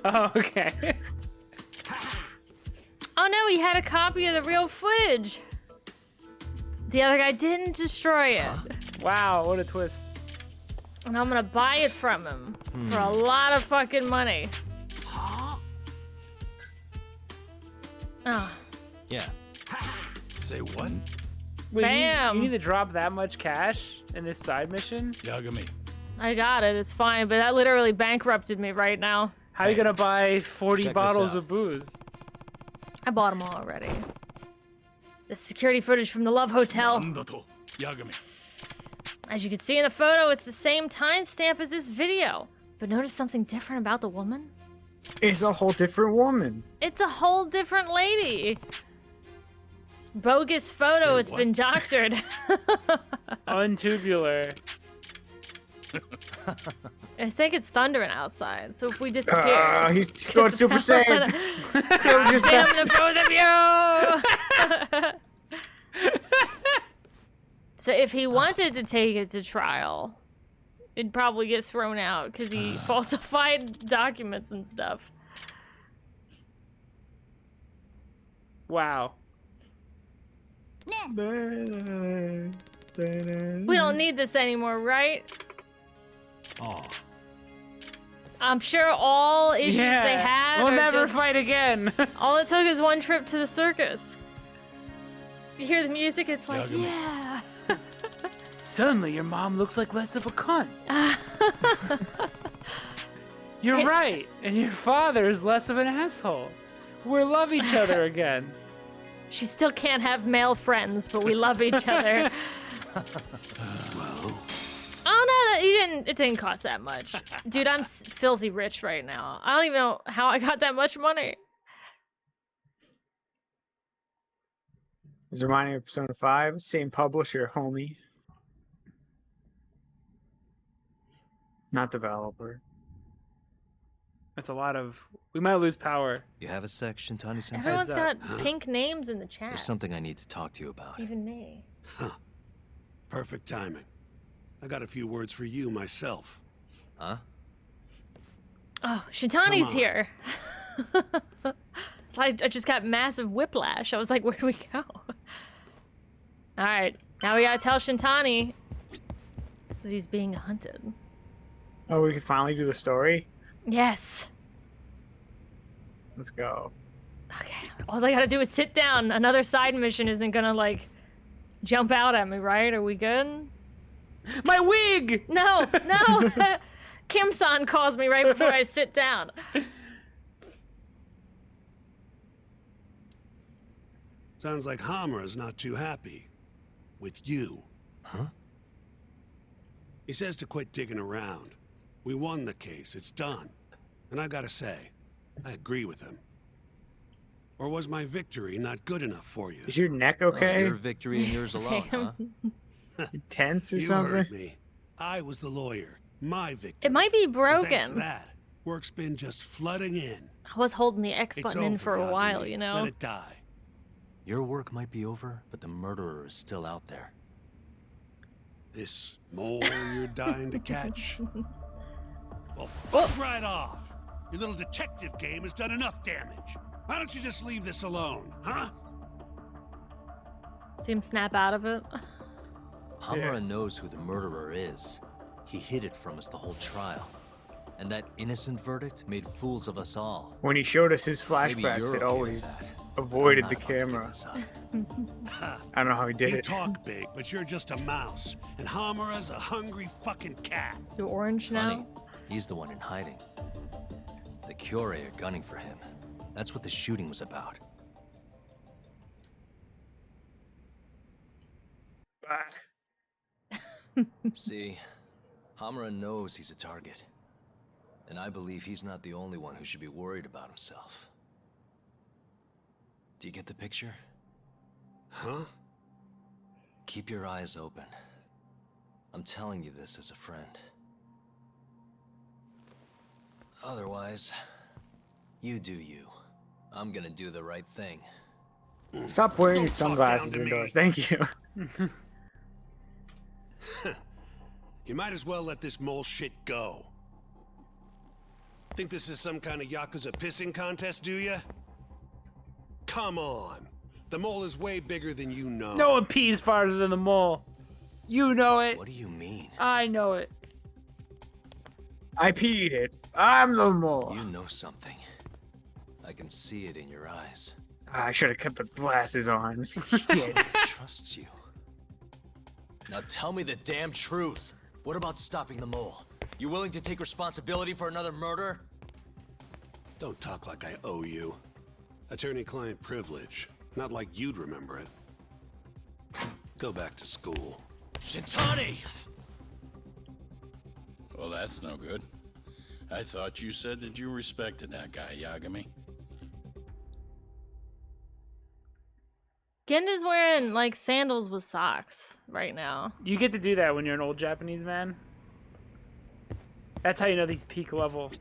Oh, okay. Oh no, he had a copy of the real footage. The other guy didn't destroy it. Wow, what a twist. And I'm gonna buy it from him for a lot of fucking money. Oh, Yeah. Say what? Wait, Bam. You need to drop that much cash? in this side mission? Yagami. I got it. It's fine, but that literally bankrupted me right now. How are you gonna buy 40 Check this bottles out. of booze? I bought them all already. The security footage from the Love Hotel. Nandato. Yagami. As you can see in the photo, it's the same timestamp as this video. But notice something different about the woman? It's a whole different woman. It's a whole different lady. This bogus photo, Say it's what? been doctored. Untubular. I think it's thundering outside, so if we disappear... He's going Super Saiyan. Kill yourself. Damn the both of you! So if he wanted to take it to trial, it'd probably get thrown out because he falsified documents and stuff. Wow. We don't need this anymore, right? Oh. I'm sure all issues they had we'll are never just- fight again. All it took is one trip to the circus. You hear the music, it's like, Yagami. yeah. Suddenly, your mom looks like less of a cunt. You're right, and your father is less of an asshole. We love each other again. She still can't have male friends, but we love each other. Oh no, it didn't cost that much. Dude, I'm filthy rich right now. I don't even know how I got that much money. It's reminding me of Persona 5. Same publisher, homie. Not developer. That's a lot of. We might lose power. You have a sec, Shintani-sensei? Everyone's up. got pink names in the chat. There's something I need to talk to you about. Even me. Huh. Perfect timing. I got a few words for you myself. Huh? Oh, Shintani's on. here. So I just got massive whiplash. I was like, where do we go? Alright, now we gotta tell Shintani that he's being hunted. Oh, we can finally do the story? Yes. Let's go. Okay, all I gotta do is sit down. Another side mission isn't gonna, like, jump out at me, right? Are we good? My wig! No, no! Kim-san calls me right before I sit down. Sounds like Hamura's not too happy. With you. Huh? He says to quit digging around. We won the case, it's done. And I gotta say, I agree with him. Or was my victory not good enough for you? Is your neck okay? Your victory and yours alone, huh? You tense or You something? heard me. I was the lawyer. My victory. It might be And thanks to broken. that, work's been just flooding in. I was holding the X It's button in over, for a while, Yagami. you know? Let it die. Your work might be over, but the murderer is still out there. This mole you're dying to catch? Well, fuck right off. Your little detective game has done enough damage. Why don't you just leave this alone, huh? See him snap out of it. Hamura knows who the murderer is. He hid it from us the whole trial. And that innocent verdict made fools of us all. When he showed us his Maybe flashbacks, you're it okay always with that. avoided I'm the not about to give camera. this up. I don't know how he did You it. talk big, but you're just a mouse. And Hamura's a hungry fucking cat. You're orange now? Funny, he's the one in hiding. The Cure are gunning for him. That's what the shooting was about. See, Hamura knows he's a target. And I believe he's not the only one who should be worried about himself. Do you get the picture? Huh? Keep your eyes open. I'm telling you this as a friend. Otherwise, you do you. I'm gonna do the right thing. Stop wearing your Don't talk sunglasses down to me. indoors. Thank you. You might as well let this mole shit go. Think this is some kind of Yakuza pissing contest, do ya? Come on. The mole is way bigger than you know. No one pees farther than the mole. You know it. What do you mean? I know it. I peed it. I'm the mole. You know something. I can see it in your eyes. I should have kept the glasses on. Shit. I trust you. Now tell me the damn truth. What about stopping the mole? You willing to take responsibility for another murder? Don't talk like I owe you. Attorney-client privilege. Not like you'd remember it. Go back to school. Shintani! Well, that's no good. I thought you said that you respected that guy, Yagami. Genda's wearing like sandals with socks right now. You get to do that when you're an old Japanese man. That's how you know he's peak level.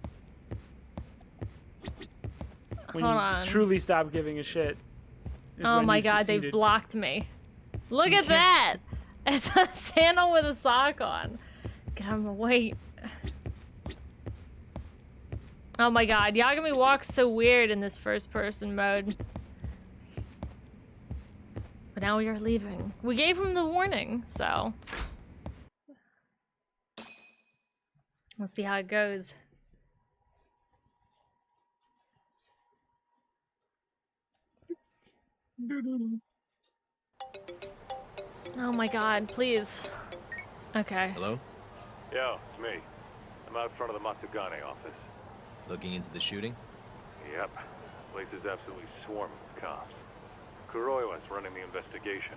When Hold you on. truly stop giving a shit. is Oh when my you've god, succeeded. they've blocked me. Look at that! It's a sandal with a sock on. Get out of my way. Oh my god, Yagami walks so weird in this first person mode. But now we are leaving. We gave him the warning, so. We'll see how it goes. Oh my god, please. Okay. Hello? Yo, it's me. I'm out front of the Matsugane office. Looking into the shooting? Yep. Place is absolutely swarming with cops. Kuroiwa's running the investigation.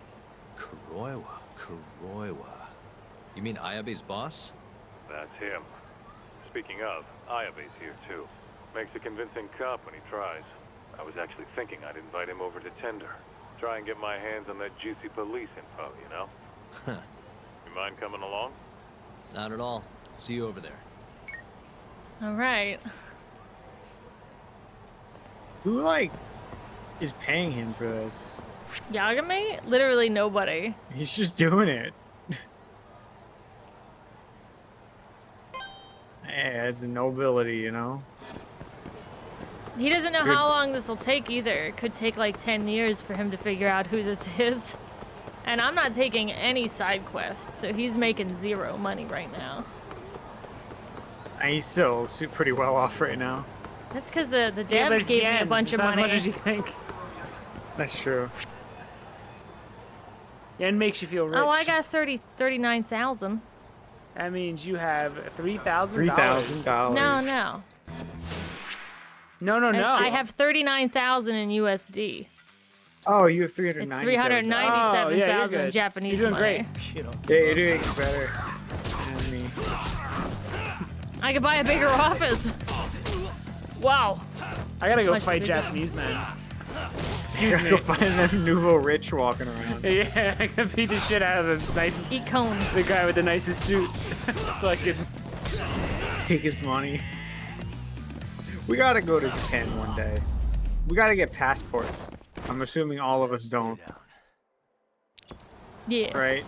Kuroiwa. You mean Ayabe's boss? That's him. Speaking of, Ayabe's here too. Makes a convincing cop when he tries. I was actually thinking I'd invite him over to Tender. Try and get my hands on that juicy police info, you know? You mind coming along? Not at all. See you over there. Alright. Who, like, is paying him for this? Yagami? Literally nobody. He's just doing it. Hey, it's a nobility, you know? He doesn't know Good. how long this will take either. It could take like 10 years for him to figure out who this is. And I'm not taking any side quests, so he's making zero money right now. And he's still pretty well off right now. That's because the Yeah, but devs it's gave me a yen. bunch It's of not money. as much as you think. That's true. Yen makes you feel rich. Oh, I got 39,000. That means you have $3,000. $3,000. No, no. No. I have 39,000 in USD. Oh, you have It's 397,000. 397,000 Oh, yeah, you're good. Japanese You're doing money. great. You know. Yeah, you're doing better than me. I could buy a bigger office. Wow. I gotta go Much fight bigger. Japanese men. You're Excuse go me. find them nouveau rich walking around. Yeah, I can beat the shit out of the nicest, Eat cone. the guy with the nicest suit, so I can. Take his money. We gotta go to Japan one day. We gotta get passports. I'm assuming all of us don't, Yeah. right?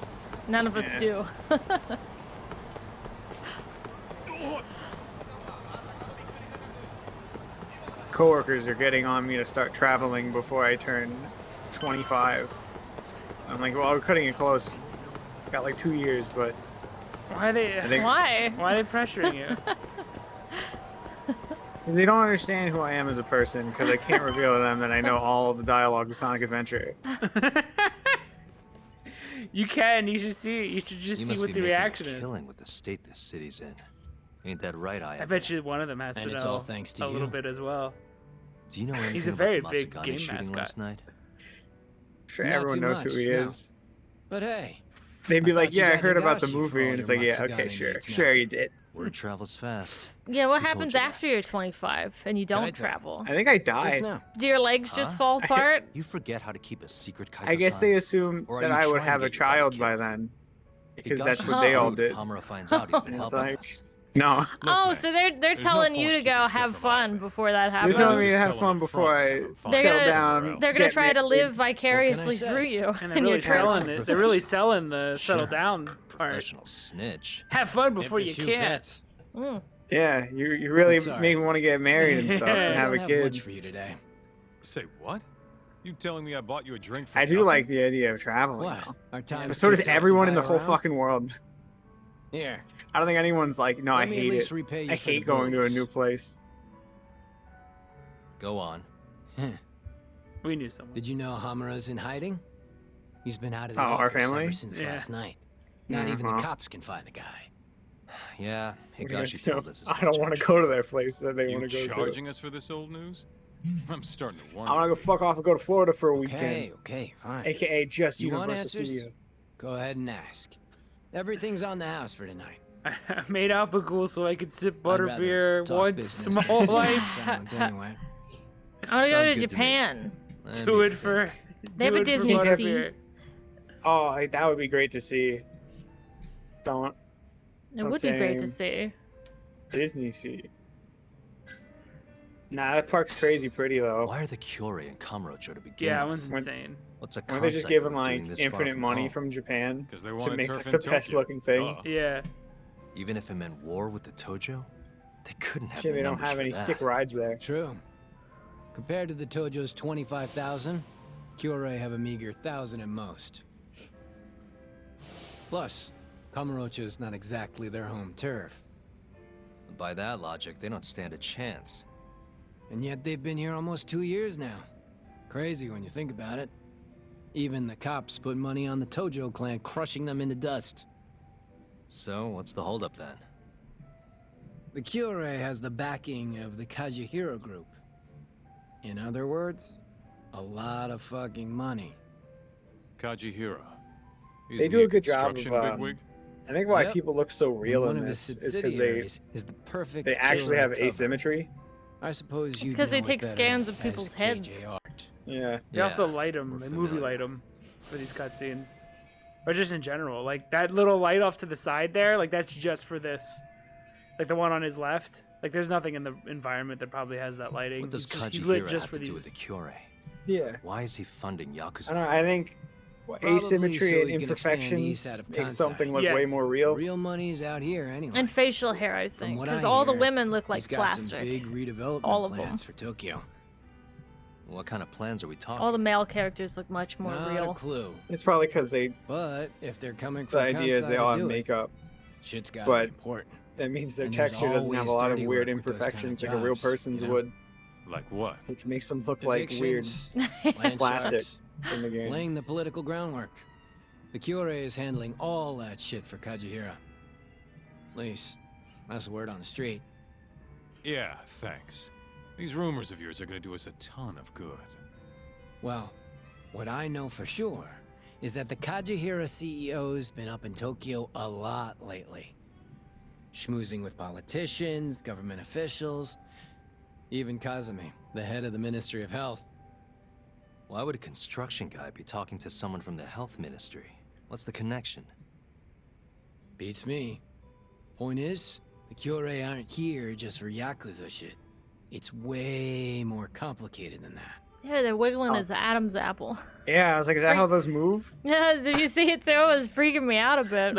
None of us Yeah. do. Coworkers are getting on me to start traveling before I turn 25. I'm like, well, we're cutting it close. Got like 2 years, but Why are they? I think Why? Why are they pressuring you? they don't understand who I am as a person because I can't reveal to them that I know all of the dialogue of Sonic Adventure. You can. You should see. You should just You see must what be the making reaction a is. killing with the state this city's in. Ain't that right, Ayabe? I bet you one of them has And to it's know all thanks to a little you. bit as well. Do you know anything He's a about very the big Matsugane game shooting mascot. last night? Sure, Not everyone too knows who much, he no. is. But hey, They'd be I like, thought you yeah, I got heard about the Nagashi for movie, all and it's your like, yeah, Matsugane okay, sure, needs now. sure, you did. Word travels fast. Yeah, what Who told happens you that? after you're 25 and you don't Kaito. travel? I think I just died. now. Do your legs just Huh? fall apart? You forget how to keep a secret, Kaito-san? I guess they assume Or are that you I would trying to have a get your buddy child by killed? then. Because Higashio's that's what they all screwed if did. Hamura finds out he's been And it's helping like, us. no. Oh, man, so they're there's no telling you point to go keeping stuff have from fun Ayabe. before that They're happens. telling me Just to tell have him fun up before front I and have him find They're settle gonna- down. They're gonna get try to married. live vicariously say? through you. And they're in your really selling trip. it. They're really selling the settle down part. Professional snitch. Have fun before If you the shoe can. fits. Yeah, you really Sorry. make me want to get married and stuff Yeah. and I have don't a have kid. much for you today. Say what? You telling me I bought you a drink for I do nothing? like the idea of traveling. What? Though. Our time. But so does everyone in the whole fucking world. Here. I don't think anyone's like, no, I Let me at hate least it. repay you I for the hate going to a booze. new place. Go on. We knew someone. Did you know Hamura's in hiding? He's been out of the Oh, our office family? ever since Yeah. last night. Not even the cops can find the guy. Yeah, What are you Higashi gonna told do? us as I don't much, want to actually. go to that place that they You want to go to. charging us for this old news? I'm starting to I wonder. want to go fuck off and go to Florida for a weekend. Okay, fine. AKA just You want Universal answers? Studios. Go ahead and ask. Everything's on the house for tonight. I made Alpagool so I could sip I'd rather butterbeer talk once business my than whole sit in life. silence anyway. I want to go Sounds to good to me. Japan. Let Do me it for. think. They have do a it for Disney Sea. butterbeer. Oh, that would be great to see. Don't It would be great to see. Disney Sea. Nah, that park's crazy pretty though. Why are the Kyori in Kamurocho to begin Yeah, that with? one's When- insane. What's a When they just concept given of like doing this far infinite from money home? from Japan Because they to want make turf like in the Tokyo. best looking thing. Duh. Yeah. Even if it meant war with the Tojo, they couldn't have Shit, the they don't numbers have for any that. sick rides there. True. Compared to the Tojo's 25,000, Kyorei have a meager 1,000 at most. Plus, Kamurocho's not exactly their home turf. By that logic, they don't stand a chance. And yet they've been here almost 2 years now. Crazy when you think about it. Even the cops put money on the Tojo clan crushing them into dust. So, what's the holdup then? The Kyorei has the backing of the Kajihiro group. In other words, a lot of fucking money. Kajihira. They do a good job of, bigwig? I think why Yep. people look so real One in of his this is because subsidiaries is the perfect they actually Kyorei have cover. asymmetry. I suppose you. It's 'cause they take scans of people's heads. Yeah. They also light them. we're They movie familiar. light them for these cutscenes, or just in general. Like that little light off to the side there, like that's just for this. Like the one on his left. Like there's nothing in the environment that probably has that lighting. What does He's lit Kajihira just have for to do with these. the Kyori? Yeah. Why is he funding Yakuza? I don't know. I think Probably asymmetry so and he can expand imperfections these out of make Kansai. something look way Yes. more real. Real money's out here anyway. And facial hair, I From think, what because I all the hear, women look like he's got some plastic. big redevelopment All of them. plans for Tokyo. What kind of plans are we talking? All the male characters look much more Not real. a clue. It's probably because But if they're coming the from idea is Kansai they to all have do it, makeup. shit's gotta but be important. That means their And there's texture doesn't have a always lot of dirty weird work with those kind of imperfections like a real jobs, person's you know? would, Like what? which makes them look like weird Evictions, land plastic sharks, in the game. laying the political groundwork. The Kyorei is handling all that shit for Kajihira. At least, that's the word on the street. Yeah, thanks. These rumors of yours are gonna do us a ton of good. Well, what I know for sure is that the Kajihira CEO's been up in Tokyo a lot lately. Schmoozing with politicians, government officials, even Kazumi, the head of the Ministry of Health. Why would a construction guy be talking to someone from the health ministry? What's the connection? Beats me. Point is, the Kyorei aren't here just for Yakuza shit. It's way more complicated than that. Yeah, they're wiggling Oh. as Adam's apple. Yeah, I was like, is that how those move? Yeah, did you see it too? It was freaking me out a bit.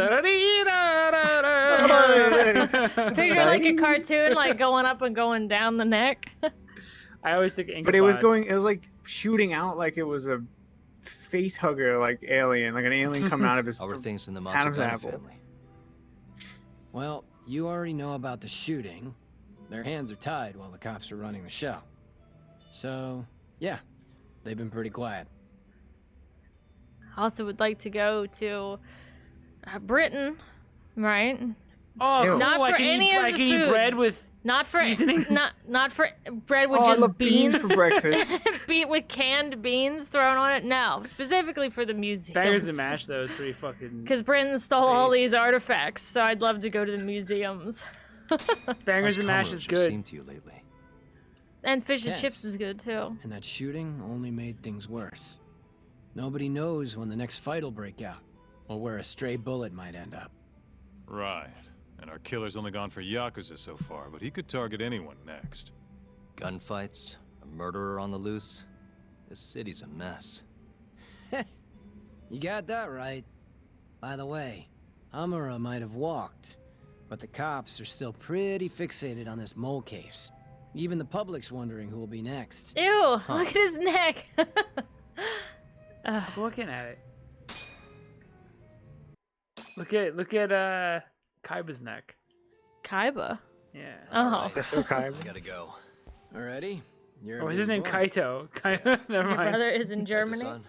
Picture like a cartoon, like going up and going down the neck. I always think But it was going, it was like shooting out like it was a face hugger, like alien, like an alien coming out of his How are things in the Adam's Matsubara apple. family? Well, you already know about the shooting. Their hands are tied while the cops are running the show. So, yeah, they've been pretty quiet. I also would like to go to Britain, right? Oh, cool. Not I for can any eat, of I the can eat food. bread with Not for seasoning. not for bread with Oh, I just love beans for breakfast. Beat with canned beans thrown on it. No, specifically for the museum. Bangers and mash though is pretty fucking. Because Britain stole all Base. these artifacts, so I'd love to go to the museums. Bangers How's and mash is Kamurocho good. seem to you lately? And fish and Tense. chips is good too. And that shooting only made things worse. Nobody knows when the next fight'll break out, or where a stray bullet might end up. Right. And our killer's only gone for Yakuza so far, but he could target anyone next. Gunfights, a murderer on the loose. This city's a mess. You got that right. By the way, Amura might have walked, but the cops are still pretty fixated on this mole case. Even the public's wondering who will be next. Ew! Look at his neck. Stop looking at it. Look at Kaiba's neck. Kaiba. Yeah. Oh. That's okay. I gotta go. Alrighty. You're a Oh, is his big name boy. Kaito? Kaito. Never Your mind. brother is in Germany. Kaito-san?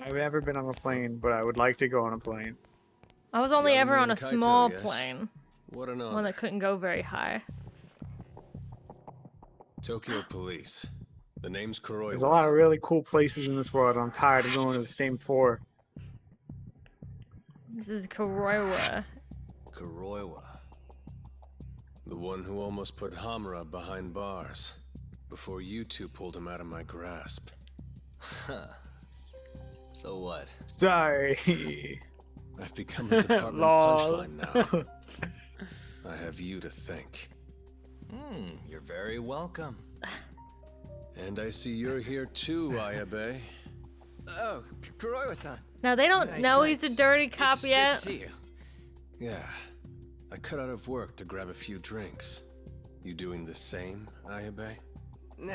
I've never been on a plane, but I would like to go on a plane. I was only ever Yagami on a and Kaito, small yes. plane, What an one honor. that couldn't go very high. Tokyo Police. The name's Kuroiwa. There's a lot of really cool places in this world. I'm tired of going to the same 4. This is Kuroiwa. Kuroiwa. The one who almost put Hamura behind bars. Before you two pulled him out of my grasp. Huh. So what? Sorry. I've become a department Lol. punchline now. I have you to thank. You're very welcome. And I see you're here too, Ayabe. Oh, Kuroiwa-san. Now they don't Nice know he's a sights. dirty cop It's good yet. to see you. Yeah. I cut out of work to grab a few drinks. You doing the same, Ayabe? Nah,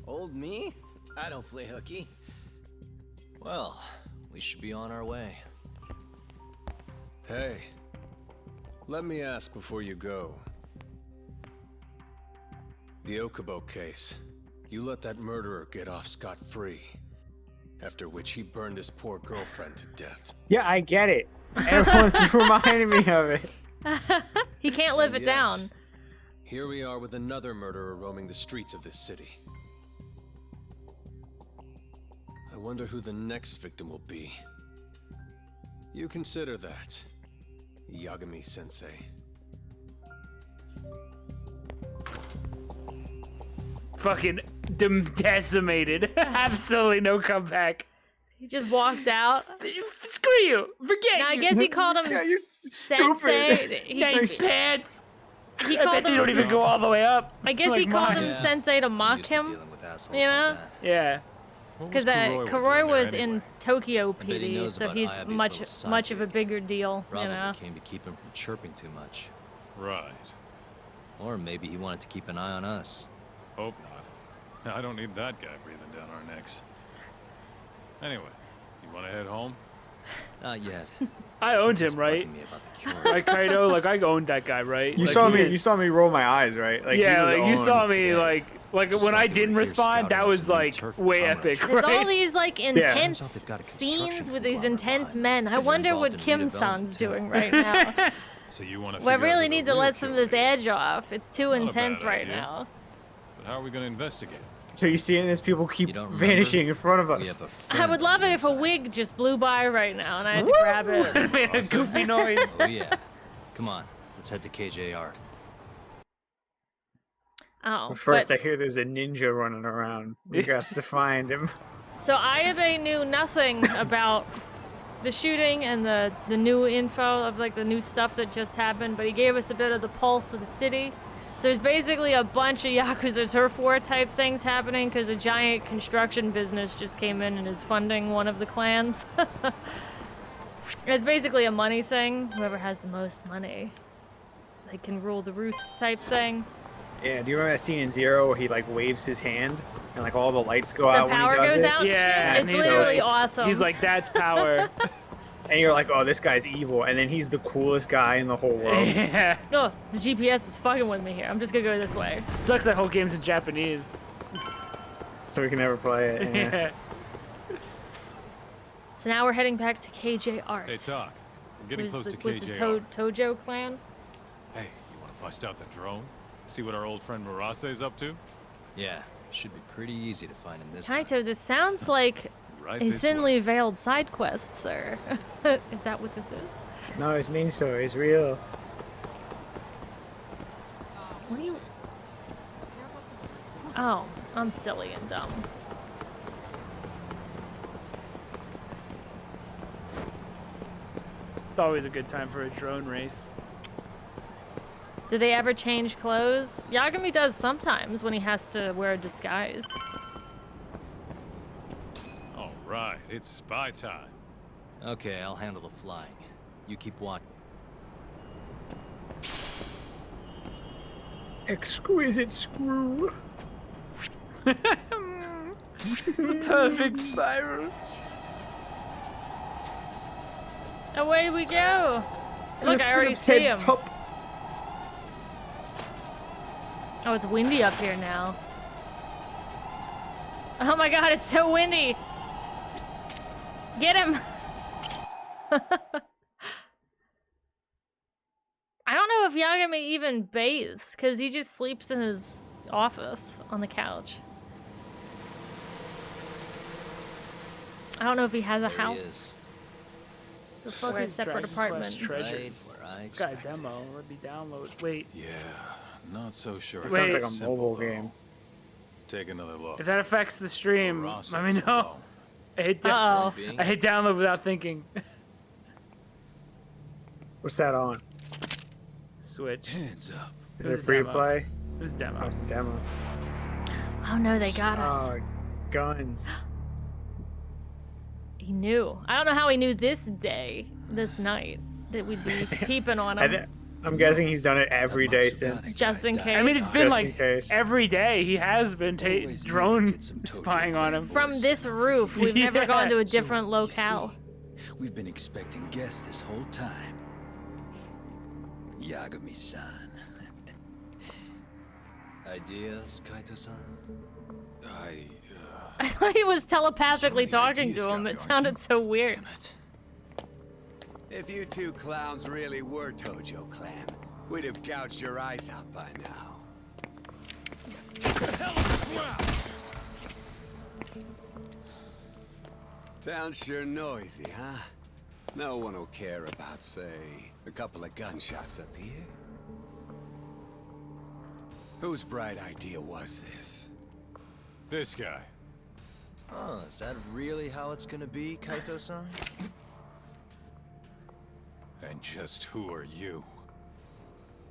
old me? I don't play hooky. Well, we should be on our way. Hey. Let me ask before you go. The Okubo case. You let that murderer get off scot-free. After which he burned his poor girlfriend to death. Yeah, I get it. Everyone's reminding me of it. He can't live And it yet, down. Here we are with another murderer roaming the streets of this city. I wonder who the next victim will be. You consider that, Yagami-sensei. Fucking decimated. Absolutely no comeback. He just walked out. Screw you. Forget Now I you. guess he called him Yeah, you sensei. stupid. Nice pants. He I called bet they don't him. even go all the way up. I guess he like called mine. him sensei to mock Used to him. dealing with assholes You like know? that. Yeah. Because Kuroiwa Koroi doing was there in anyway? Tokyo bet he PD, knows so about he's Ayabe's little much of a sidekick. bigger deal. Probably You know. came to keep him from chirping too much. Right. Or maybe he wanted to keep an eye on us. Hope not. I don't need that guy breathing down our necks. Anyway, you want to head home? Not yet. I owned him, Something's right? bugging me about the cure. Like Kaido, like I owned that guy, right? You Like, saw he me. didn't- You saw me roll my eyes, right? Like, yeah, he was like you owned saw me, today. like Just when like I they didn't were here respond, scouting that out was some new like turf way comrades. epic, There's all right? these like Yeah. intense Turns out they've got a scenes construction with these conglomerate intense behind men. them. I They're wonder involved what in Kim redevelopment, Sun's too. doing right now. So you want to We figure out really who the need to real let some of this killer edge is. off. It's too Not a intense bad right idea. now. But how are we going to investigate? So you seeing this? People keep You don't remember? vanishing in front of We us. have a I friend would on love the it if a inside. wig just blew by right now and I had to grab it. It made a goofy noise. Oh yeah. Come on, let's head to KJR. Oh, But first, but, I hear there's a ninja running around. We got to find him. so Ayabe knew nothing about the shooting and the new info of like the new stuff that just happened, but he gave us a bit of the pulse of the city. So there's basically a bunch of Yakuza Turf War type things happening because a giant construction business just came in and is funding one of the clans. It's basically a money thing. Whoever has the most money, they can rule the roost type thing. Yeah, do you remember that scene in Zero where he like waves his hand and like all the lights go The out when power he does goes it? out. Yeah, It's and he's literally like- awesome. He's like, that's power. And you're like, oh, this guy's evil, and then he's the coolest guy in the whole world. Yeah. oh, the GPS was fucking with me here. I'm just gonna go this way. Sucks that whole game's in Japanese. So we can never play it. Yeah. Yeah. So now we're heading back to KJ Art. Hey, Talk. We're getting Who's close the, to with the KJR. Tojo clan. Hey, you want to bust out the drone? See what our old friend Murase's up to? Yeah, should be pretty easy to find him this time. Kaito, this sounds like Right a this thinly way. veiled side quest, sir. Is that what this is? No, it's main story. It's real. What do you... Oh, I'm silly and dumb. It's always a good time for a drone race. Do they ever change clothes? Yagami does sometimes when he has to wear a disguise. All right, it's spy time. Okay, I'll handle the flying. You keep watching. Exquisite screw. The perfect spiral. Away we go! Look, I already Phillips see head him. top. Oh, it's windy up here now. Oh my god, it's so windy! Get him! I don't know if Yagami even bathes, because he just sleeps in his office on the couch. I don't know if he has a house. The fuck is separate apartment? Treasures. It's got a demo. Let me download. Wait. Yeah, not so sure. It sounds like a mobile game. Take another look. If that affects the stream, let me know. Alone. I hit download without thinking. What's that on? Switch. Hands up. Is it free to play? It was demo. Oh, it's a demo. Oh no, they got us. Oh, guns. He knew. I don't know how he knew this night, that we'd be peeping on him. I'm guessing he's done it every day since. Just in case. I mean, it's been Just in like case. every day. He has been drone spying on him. From this roof, we've never gone to a different locale. We've been expecting guests this whole time. Yagami-san. Ideas, Kaito-san? I thought he was telepathically Sure, the talking idea's to him. got It me, sounded so weird. Damn it. If you two clowns really were Tojo clan, we'd have gouged your eyes out by now. Town's sure noisy, huh? No one will care about, say, a couple of gunshots up here. Whose bright idea was this? This guy. Oh, is that really how it's gonna be, Kaito-san? And just who are you?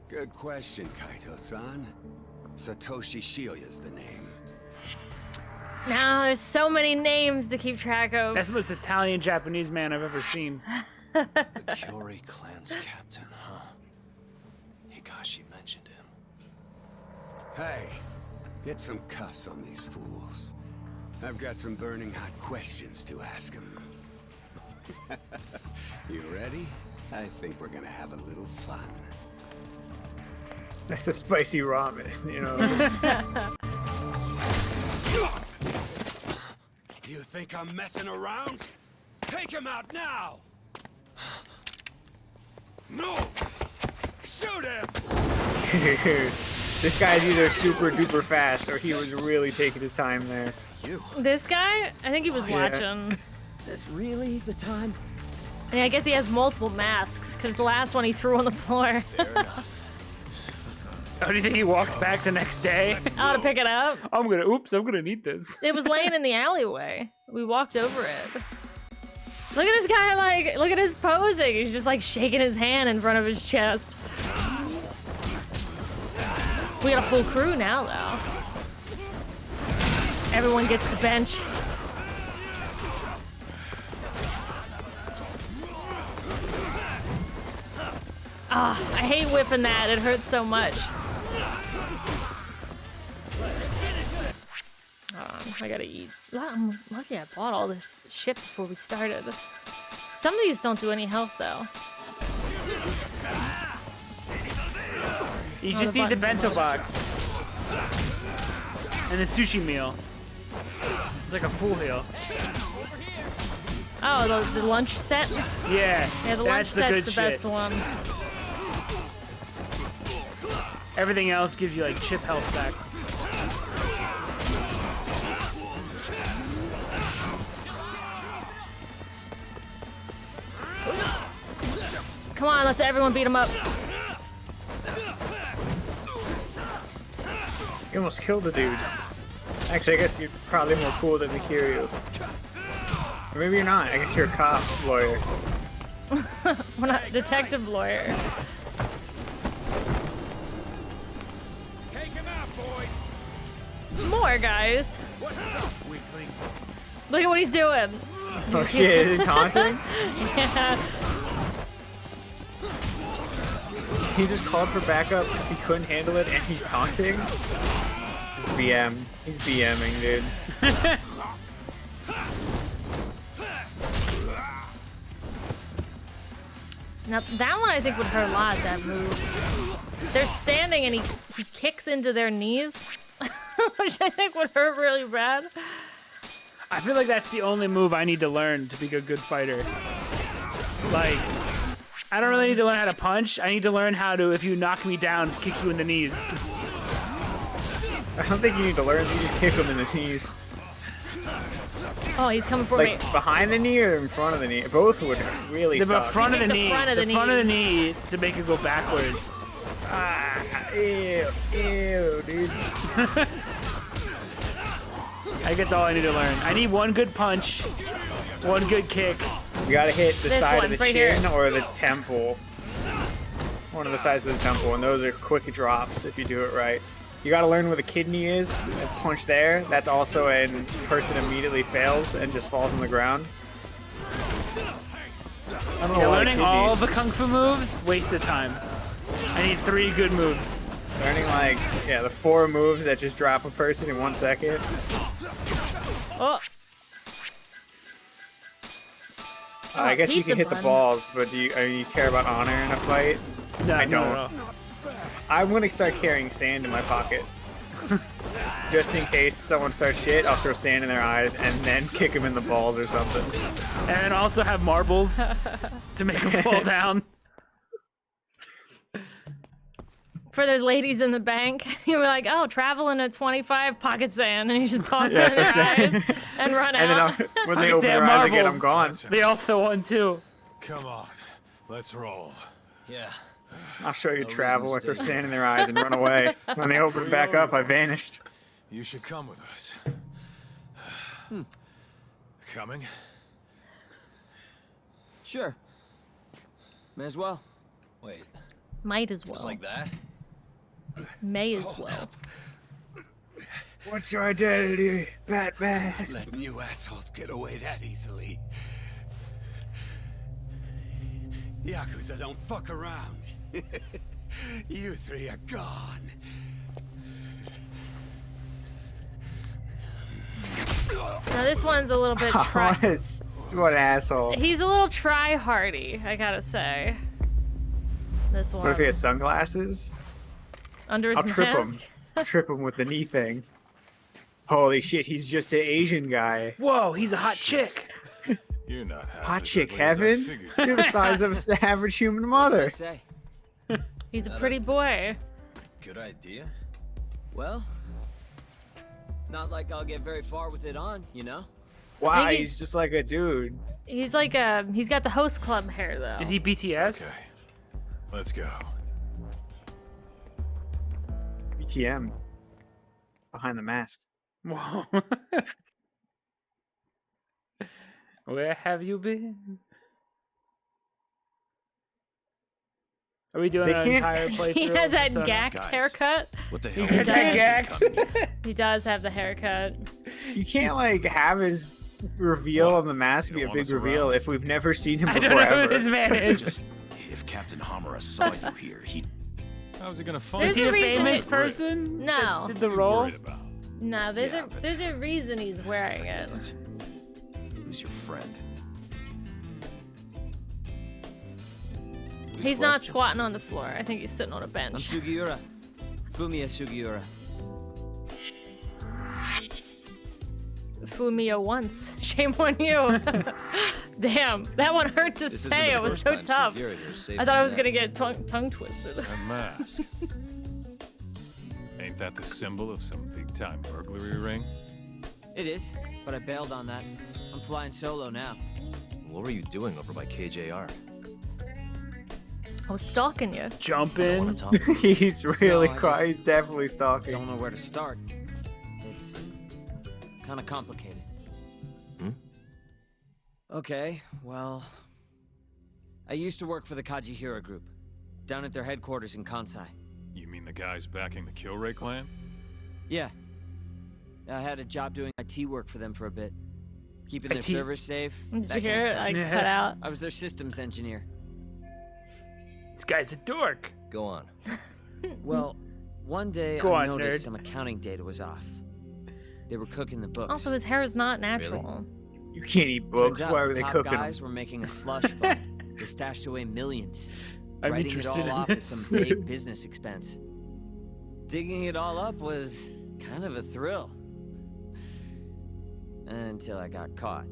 Good question, Kaito-san. Satoshi Shioya's the name. Now there's so many names to keep track of. That's the most Italian Japanese man I've ever seen. The Kyori clan's captain, huh? Higashi mentioned him. Hey, get some cuffs on these fools. I've got some burning hot questions to ask them. You ready? I think we're gonna have a little fun. That's a spicy ramen, you know. You think I'm messing around? Take him out now! No! Shoot him! This guy's either super duper fast or he was really taking his time there. This guy? I think he was watching. Is this really the time? I mean, I guess he has multiple masks, because the last one he threw on the floor. Fair enough. Oh, do you think he walked back the next day? Oh, to pick it up? I'm gonna need this. It was laying in the alleyway. We walked over it. Look at this guy, like, look at his posing. He's just like shaking his hand in front of his chest. We got a full crew now, though. Everyone gets the bench. Ah, I hate whipping that. It hurts so much. I gotta eat. I'm lucky I bought all this shit before we started. Some of these don't do any health, though. You just need the bento box. And the sushi meal. It's like a full heal. Oh, the lunch set? Yeah, Yeah, the lunch set's the best one. Everything else gives you like chip health back. Come on, let's everyone beat him up. You almost killed the dude. Actually, I guess you're probably more cool than the Kiryu. Or maybe you're not. I guess you're a cop lawyer. We're not detective lawyer. Take him out, boys! More guys. Look at what he's doing. Oh shit, is he taunting? Yeah. He just called for backup because he couldn't handle it and he's taunting? He's BM. He's BMing, dude. Now that one I think would hurt a lot, that move. They're standing and he kicks into their knees, which I think would hurt really bad. I feel like that's the only move I need to learn to be a good fighter. Like, I don't really need to learn how to punch. I need to learn how to, if you knock me down, kick you in the knees. I don't think you need to learn. You just kick him in the knees. Oh, he's coming for me. Like behind the knee or in front of the knee? Both would really The suck. front of the knee. front of the front of the knees. knee to make it go backwards. Ew, dude. I think that's all I need to learn. I need one good punch, one good kick. You gotta hit the This side of one's the right chin here. or the temple. One of the sides of the temple, and those are quick drops if you do it right. You gotta learn where the kidney is, and punch there. That's also a person immediately fails and just falls on the ground. I don't know why Learning kidney- all the kung fu moves, waste of time. I need 3 good moves. Learning like, yeah, the 4 moves that just drop a person in 1 second. Oh. I guess you pizza can hit the bun. balls, but do you care about honor in a fight? No, I no, don't. no. I'm gonna start carrying sand in my pocket. Just in case someone starts shit, I'll throw sand in their eyes and then kick them in the balls or something. And also have marbles to make them fall down. For those ladies in the bank, you were like, oh, traveling at 25, pocket sand, and you just toss Yeah, it in their for sure. eyes and run And then out. when they Pocket open sand their eyes again, I'm marbles. gone. They all throw one too. Come on, let's roll. Yeah. I'll show you No travel reason with to their stay sand in their eyes and run away. When they open back up, I vanished. You should come with us. Coming? Sure. May as well. Wait, Might as well. just like that? May as well. What's your identity, Batman? Letting you assholes get away that easily. Yakuza don't fuck around. You 3 are gone. Now this one's a little bit try. What an asshole. He's a little try-hardy, I gotta say. This one. What if he has sunglasses? Under his I'll trip mask. him. Trip him with the knee thing. Holy shit, he's just an Asian guy. Whoa, he's a hot chick. You're not half Hot as chick ugly as I heaven? figured. You're the size of an average human mother. Say, He's a pretty boy. good idea. Well, not like I'll get very far with it on, you know? Wow, think he's just like a dude. He's like he's got the host club hair though. Is he BTS? Okay, let's go. BTM. Behind the mask. Whoa. Where have you been? Are we doing They an can't- entire playthrough? He has that Persona? gacked Guys. haircut. What the He hell? got that gacked. He does have the haircut. You can't like have his reveal on the mask You be a don't want big us reveal around? if we've never seen him I before don't know ever. who this man is. If Captain Hamura saw you here, he'd How's he gonna find There's Is he a a reason famous it- person? No. Did the What are you role? worried about? No, there's Yeah, a but- there's a reason he's wearing it. who's your friend? He's not squatting on the floor. I think he's sitting on a I'm bench. Sugiura. Fumiya Sugiura. Fumio once. Shame on you. Damn, that one hurt to This say. It was so tough. I thought I was gonna get tongue twisted. A mask. Ain't that the symbol of some big-time burglary ring? It is, but I bailed on that. I'm flying solo now. What were you doing over by KJR? I was stalking you. Don't Jumping. want to talk. He's really No, I quiet. just He's definitely stalking. Don't know where to start. It's kind of complicated. Okay, well, I used to work for the Kajihira Group, down at their headquarters in Kansai. You mean the guys backing the Kilray clan? Yeah. I had a job doing IT work for them for a bit. Keeping their IT? servers safe. Did that you hear kind of it? stuff. Like Yeah. cut out. I was their systems engineer. This guy's a dork. Go on. Well, one day Go I on, noticed nerd. some accounting data was off. They were cooking the books. Also, his hair is not natural. You can't eat books. Turns out Why the were they top cooking guys them? were making a slush fund. They stashed away millions, I'm writing it interested all in off as this. some big business expense. Digging it all up was kind of a thrill. Until I got caught.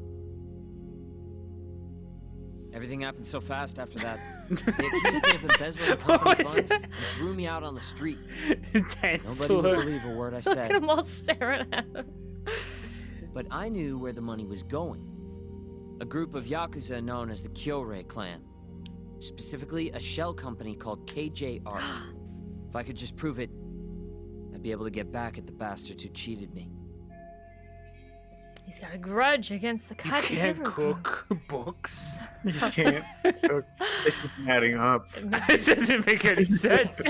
Everything happened so fast after that. They accused me of embezzling company funds and threw me out on the street. Intense. Nobody would believe a word I Look at said. them all staring at him. But I knew where the money was going. A group of Yakuza known as the Kyorei clan. Specifically, a shell company called KJ Art. If I could just prove it, I'd be able to get back at the bastards who cheated me. He's got a grudge against the You Kaji can't Hero. cook books. You can't cook. This is adding up. This doesn't make any sense.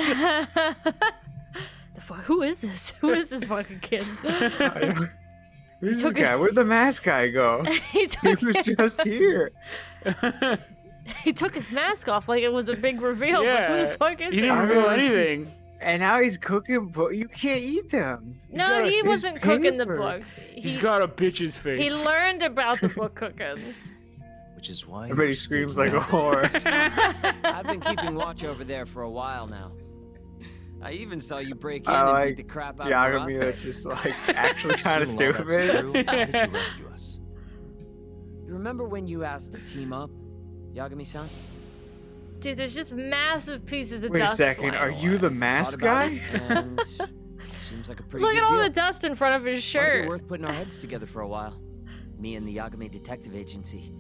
Who is this? Who is this fucking kid? Who's this guy? Where'd the mask guy go? he was just here. He took his mask off like it was a big reveal. Like, who the fuck is he it? didn't reveal anything. And now he's cooking, but you can't eat them. No, he wasn't cooking the paper. books. He's got a bitch's face. He learned about the book cooking. Which is why Everybody screams like a whore. I've been keeping watch over there for a while now. I even saw you break in I and like beat the crap out Yagami of Marase. that's just like actually kind of Assuming all that's true, stupid. how did you rescue us? You remember when you asked to team up, Yagami-san? Dude, there's just massive pieces of Wait a dust. second, flying are you the mask guy? And seems like a pretty Look good at all deal. the dust in front of his Might shirt. be worth putting our heads together for a while. Me and the Yagami Detective Agency.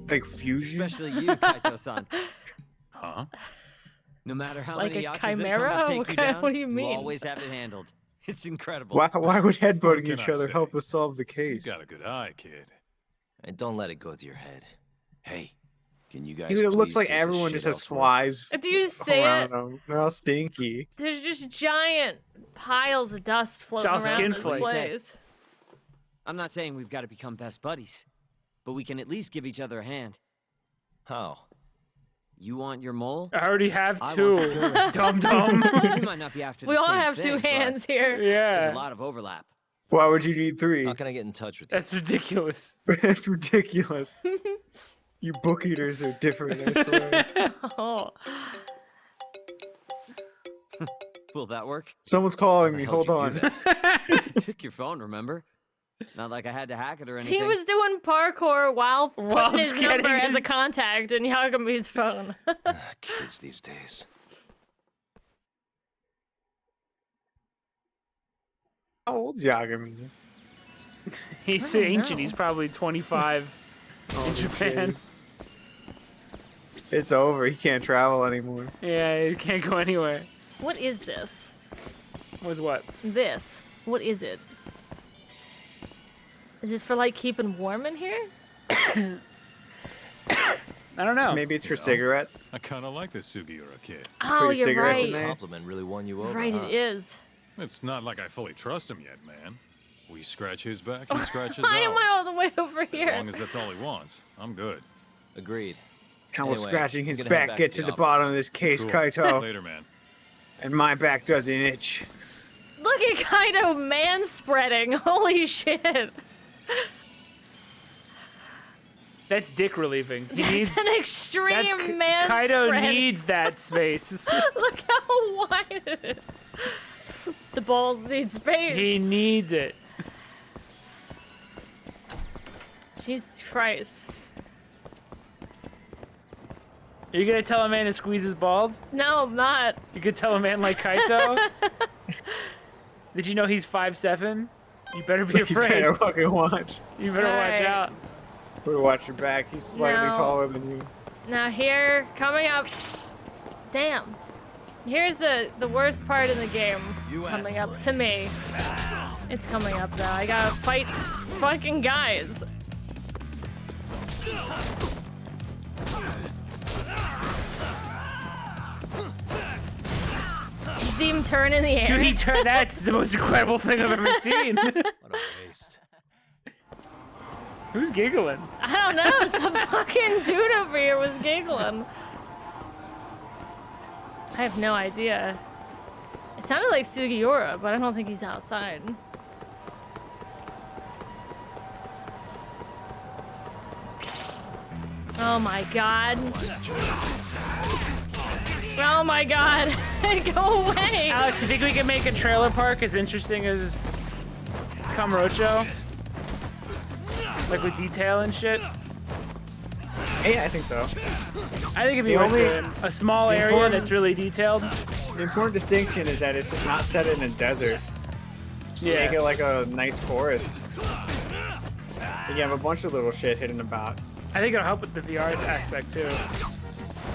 Like fusion? Especially you, Kaito-san. Huh? No matter how Like many a Yakuza chimera? come to take What you kind- down, what do you mean? always have it handled. It's incredible. Why would headbutting can each I other say? help us solve the You case? got a good eye, kid. And don't let it go to your head. Hey, can you guys Dude, it looks please like take this everyone shit just has elsewhere? flies Do you say around it? them. They're all stinky. There's just giant piles of dust floating all around skin this flakes. place. I'm not saying we've got to become best buddies, but we can at least give each other a hand. How? You want your mole? I already have I two. want the killer. Dum dum. We might not be after We the all same have thing, two hands but here. There's a Yeah. lot of overlap. Why would you need three? How can I get in touch with you? That's ridiculous. That's ridiculous. You book eaters are different, I swear. Oh. Will that work? Someone's calling me. How'd Hold you on. do that? I took your phone, remember? Not like I had to hack it or anything. He was doing parkour while While putting his getting number as his- a contact in Yagami's phone. Kids these days. How old's Yagami? He's I don't ancient. know. He's probably 25 in Japan. It's over. He can't travel anymore. Yeah, he can't go anywhere. What is this? Was what? This. What is it? Is this for like keeping warm in here? I don't know. Maybe it's for cigarettes. I kind of like this Sugiura kid. Oh, Pretty you're cigarettes in right. there. Compliment really won you over. Right, huh? it is. It's not like I fully trust him yet, man. We scratch his back, he scratches Why am I ours. all the way over As here? long as that's all he wants, I'm good. Agreed. How will Anyway, scratching I'm his gonna head back back get to to the the bottom office. of this case, Cool. Kaito? Later, man. And my back doesn't itch. Look at Kaido man-spreading. Holy shit. That's dick relieving. He That's needs. an extreme That's man Kaido spread. needs that space. Look how wide it is. The balls need space. He needs it. Jesus Christ. Are you gonna tell a man to squeeze his balls? No, I'm not. You could tell a man like Kaito? Did you know he's 5'7"? You better be You afraid. better fucking watch. You better watch Alright. out. Better watch your back. He's slightly No. taller than you. Now here, coming up. Damn. Here's the worst part in the game coming up to me. It's coming up though. I gotta fight these fucking guys. Did you see him turn in the air? Dude, he turned. That's the most incredible thing I've ever seen. What a waste. Who's giggling? I don't know. Some fucking dude over here was giggling. I have no idea. It sounded like Sugiura, but I don't think he's outside. Oh my god. Oh my god. Go away. Alex, you think we can make a trailer park as interesting as Kamurocho? Like with detail and shit. Yeah, I think so. I think it'd be The like only- a small the area important- that's really detailed. The important distinction is that it's just not set in a desert. Yeah. Make it like a nice forest. You have a bunch of little shit hidden about. I think it'll help with the VR aspect too.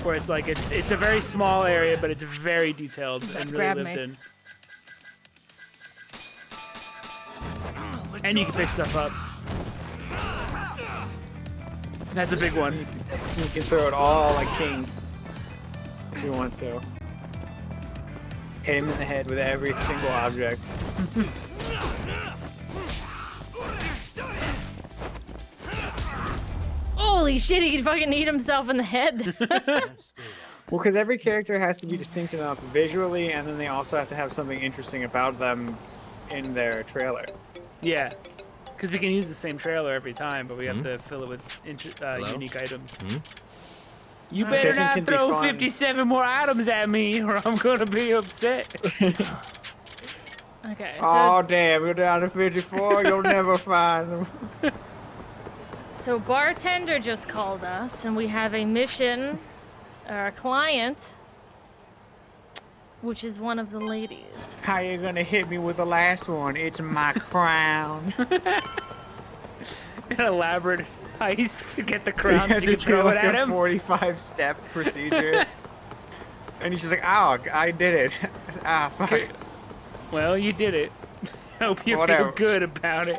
Where it's like it's a very small area, but it's very detailed and really Grab lived me. in. And you can pick stuff up. That's a big one. You can throw it all like King if you want to. Hit him in the head with every single object. Holy shit, he can fucking eat himself in the head. Well, because every character has to be distinct enough visually, and then they also have to have something interesting about them in their trailer. Yeah. Because we can use the same trailer every time, but we have to fill it with unique items. You Which I better think can not be throw fun. 57 more items at me, or I'm gonna be upset. Okay, so Oh, damn, you're down to 54, you'll never find them. So bartender just called us, and we have a mission, or a client, which is one of the ladies. How you gonna hit me with the last one? It's my crown. An elaborate heist to get the You crown so have you to can do throw it like at a him. 45-step procedure. And he's just like, oh, I did it. Ah, fuck. Well, you did it. Hope you Whatever. feel good about it.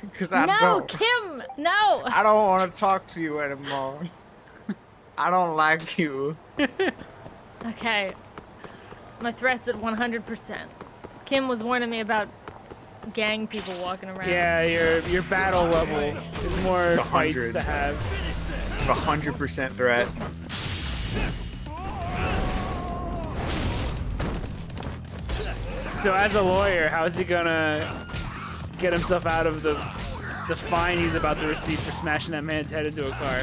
Because I No, don't. Kim, no. I don't want to talk to you anymore. I don't like you. Okay, my threat's at 100%. Kim was warning me about gang people walking around. Yeah, your battle level is more It's fights 100. to have. It's a 100% threat. So as a lawyer, how is he gonna get himself out of the fine he's about to receive for smashing that man's head into a car?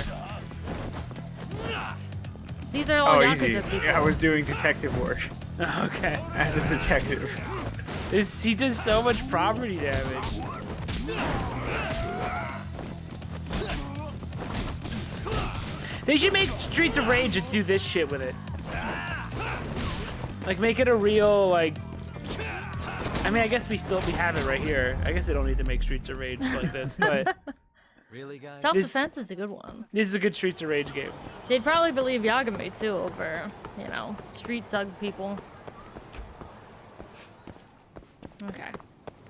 These are all Oh, Yakuza easy. people. I was doing detective work Okay. as a detective. He does so much property damage. They should make Streets of Rage and do this shit with it. Like make it a real like. I mean, I guess we have it right here. I guess they don't need to make Streets of Rage like this, but Really, guys? Self-defense is a good one. this is a good Streets of Rage game. They'd probably believe Yagami too over, you know, street thug people. Okay.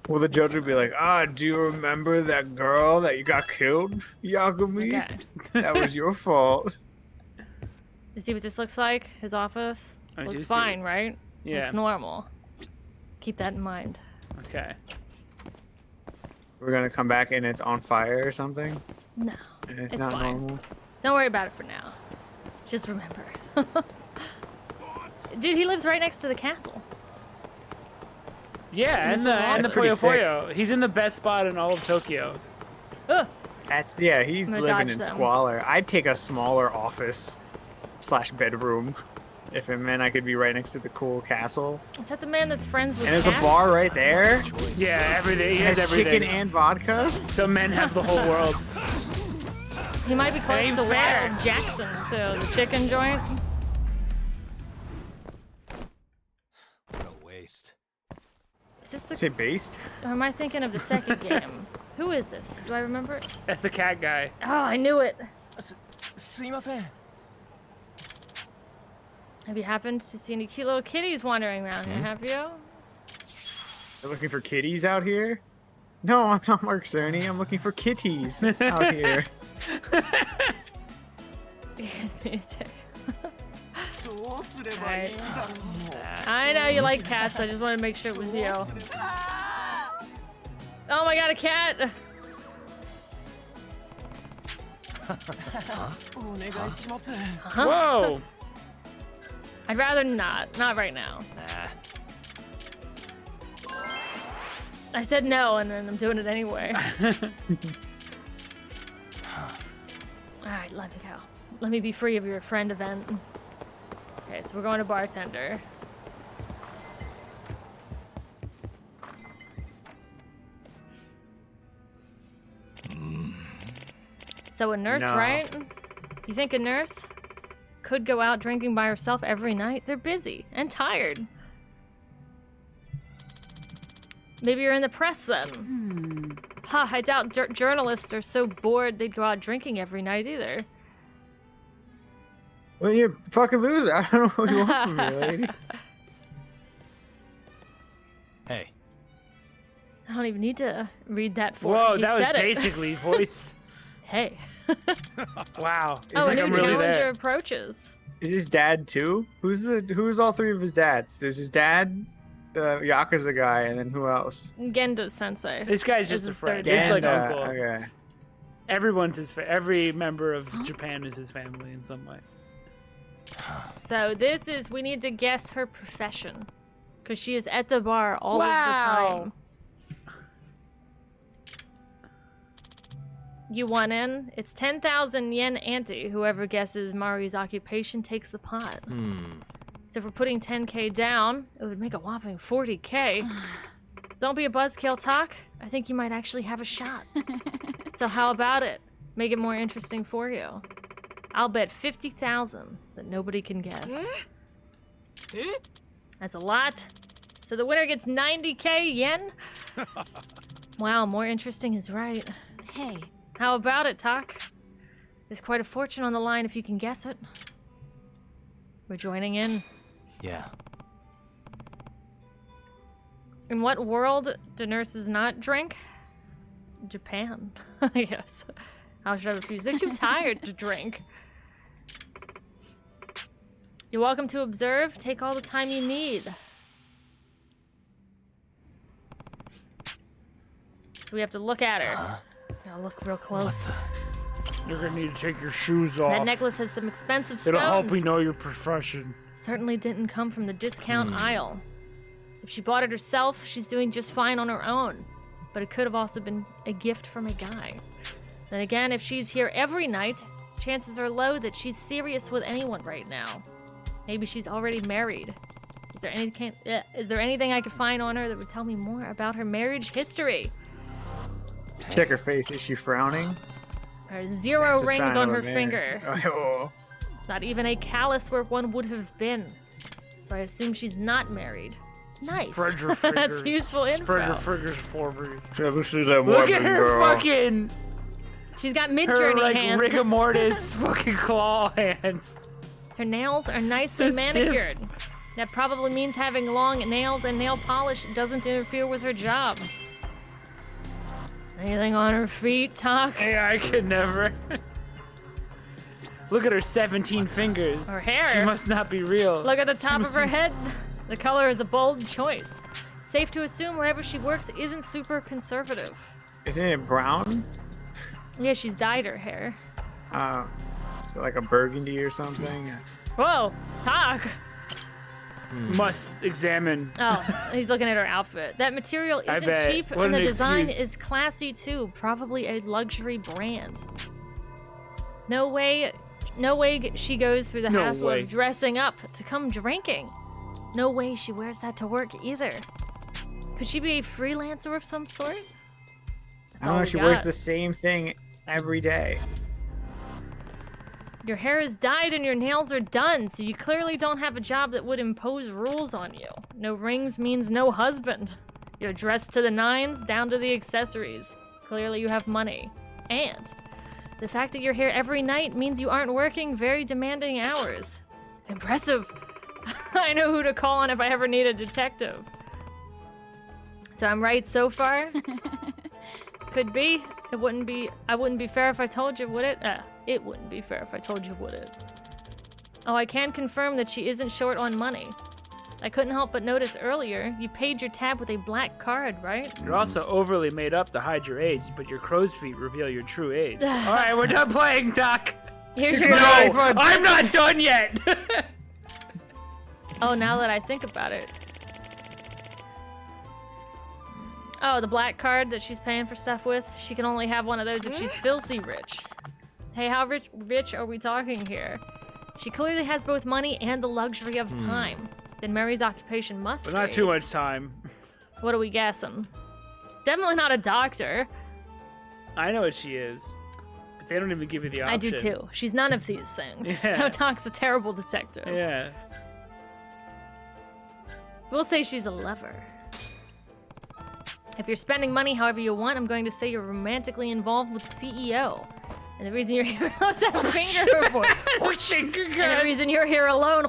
Well, the judge would be like, ah, do you remember that girl that you got killed, Yagami? Okay. That was your fault. You see what this looks like? His office? I do Looks see fine, it. right? Yeah. It's normal. Keep that in mind. Okay. We're gonna come back and it's on fire or something? No. And it's It's not fine. normal? Don't worry about it for now. Just remember. Dude, he lives right next to the castle. Yeah, and the That's pretty Puyo sick. Puyo. He's in the best spot in all of Tokyo. Ugh. Yeah, he's I'm gonna living dodge in them. squalor. I'd take a smaller office / bedroom if it meant I could be right next to the cool castle. Is that the man that's friends with And there's cats? a bar right there. Yeah, everything. He It has has everything. chicken and vodka. Some men have the whole world. He might be close Ain't to fair. Wild Jackson, too. The chicken joint. What a waste. Is this the... Is it based? Or am I thinking of the second game? Who is this? Do I remember it? That's the cat guy. Oh, I knew it. すいません。 Have you happened to see any cute little kitties wandering around here, have you? They're looking for kitties out here? No, I'm not Mark Cerny. I'm looking for kitties out here. Music. Alright. I know you like cats, I just wanted to make sure it was you. Oh my god, a cat! Huh? Whoa! I'd rather not. Not right now. I said no, and then I'm doing it anyway. Alright, let me go. Let me be free of your friend event. Okay, so we're going to bartender. So a nurse, No. right? You think a nurse could go out drinking by herself every night? They're busy and tired. Maybe you're in the press then. Ha, I doubt journalists are so bored they'd go out drinking every night either. Well, you're a fucking loser. I don't know what you want from me, lady. Hey. I don't even need to read that for Whoa, you. that was Said it. basically voiced. Hey. Wow. Oh, like a I'm new really challenger there. approaches. Is his dad too? Who's all three of his dads? There's his dad, the Yakuza guy, and then who else? Gendo Sensei. This guy's is just a his friend. third It's dad. like uncle. Okay. Everyone's his every member of Japan is his family in some way. So this is, we need to guess her profession. Because she is at the bar all Wow. of the time. You want in? It's 10,000 yen ante. Whoever guesses Mari's occupation takes the pot. So if we're putting 10k down, it would make a whopping 40k. Don't be a buzzkill, Talk. I think you might actually have a shot. So how about it? Make it more interesting for you. I'll bet 50,000 that nobody can guess. That's a lot. So the winner gets 90k yen? Wow, more interesting is right. Hey. How about it, Talk? There's quite a fortune on the line if you can guess it. We're joining in. Yeah. In what world do nurses not drink? Japan, I guess. How should I refuse? They're too tired to drink. You're welcome to observe. Take all the time you need. So we have to look at her. Gotta look real close. You're gonna need to take your shoes off. That necklace has some expensive stones. It'll help we know your profession. Certainly didn't come from the discount aisle. If she bought it herself, she's doing just fine on her own. But it could have also been a gift from a guy. Then again, if she's here every night, chances are low that she's serious with anyone right now. Maybe she's already married. Is there anything I could find on her that would tell me more about her marriage history? Check her face. Is she frowning? There are 0 That's a rings sign on of her a man. finger. Oh. Not even a callus where one would have been. So I assume she's not married. Nice. Spread your fingers. That's useful info. Spread your fingers for me. Look Look at her fucking. She's got Her mid-journey like hands. rigor mortis fucking claw hands. Her nails are nice So and stiff. manicured. That probably means having long nails and nail polish doesn't interfere with her job. Anything on her feet, Talk? Hey, I could never. Look at her 17 fingers. Her hair. She must not be real. Look at the top of must her be- head. The color is a bold choice. Safe to assume wherever she works isn't super conservative. Isn't it brown? Yeah, she's dyed her hair. Is it like a burgundy or something? Whoa, Talk. Must examine. Oh, he's looking at her outfit. That material I isn't bet. cheap, What and an the design excuse. is classy too. Probably a luxury brand. No way she goes through the No hassle way. of dressing up to come drinking. No way she wears that to work either. Could she be a freelancer of some sort? That's I don't all know. we She wears got. the same thing every day. Your hair is dyed and your nails are done, so you clearly don't have a job that would impose rules on you. No rings means no husband. You're dressed to the nines, down to the accessories. Clearly you have money. And the fact that you're here every night means you aren't working very demanding hours. Impressive. I know who to call on if I ever need a detective. So I'm right so far? Could be. I wouldn't be fair if I told you, would it? It wouldn't be fair if I told you, would it? Oh, I can confirm that she isn't short on money. I couldn't help but notice earlier, you paid your tab with a black card, right? You're also overly made up to hide your age, but your crow's feet reveal your true age. All right, we're done playing, Doc. Here's your No, I'm not done yet. Oh, now that I think about it. Oh, the black card that she's paying for stuff with, she can only have one of those if she's filthy rich. Hey, how rich are we talking here? She clearly has both money and the luxury of time. Then Mary's occupation must But not be. too much time. What are we guessing? Definitely not a doctor. I know what she is. They don't even give you the option. I do too. She's none of these things. Yeah. So Talk's a terrible detective. Yeah. We'll say she's a lover. If you're spending money however you want, I'm going to say you're romantically involved with the CEO. And the reason you're here is that finger report. And the reason you're here alone.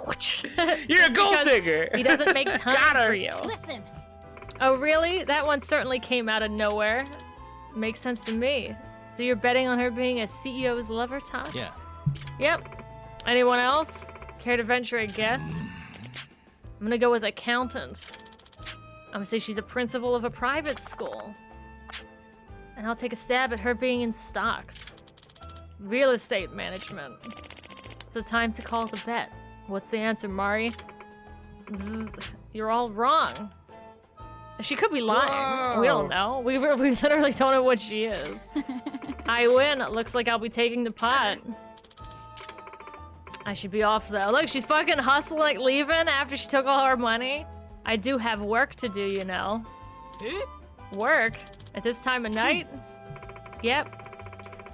You're a gold digger. He doesn't make time Got her. for you. Listen. Oh, really? That one certainly came out of nowhere. Makes sense to me. So you're betting on her being a CEO's lover, Todd? Yeah. Yep. Anyone else? Care to venture a guess? I'm gonna go with accountant. I'm gonna say she's a principal of a private school. And I'll take a stab at her being in stocks. Real estate management. So time to call the bet. What's the answer, Mari? Bzzzt. You're all wrong. She could be lying. Whoa. We don't know. We literally don't know what she is. I win. Looks like I'll be taking the pot. I should be off though. Look, she's fucking hustling, leaving after she took all our money. I do have work to do, you know. Work? At this time of night? Yep.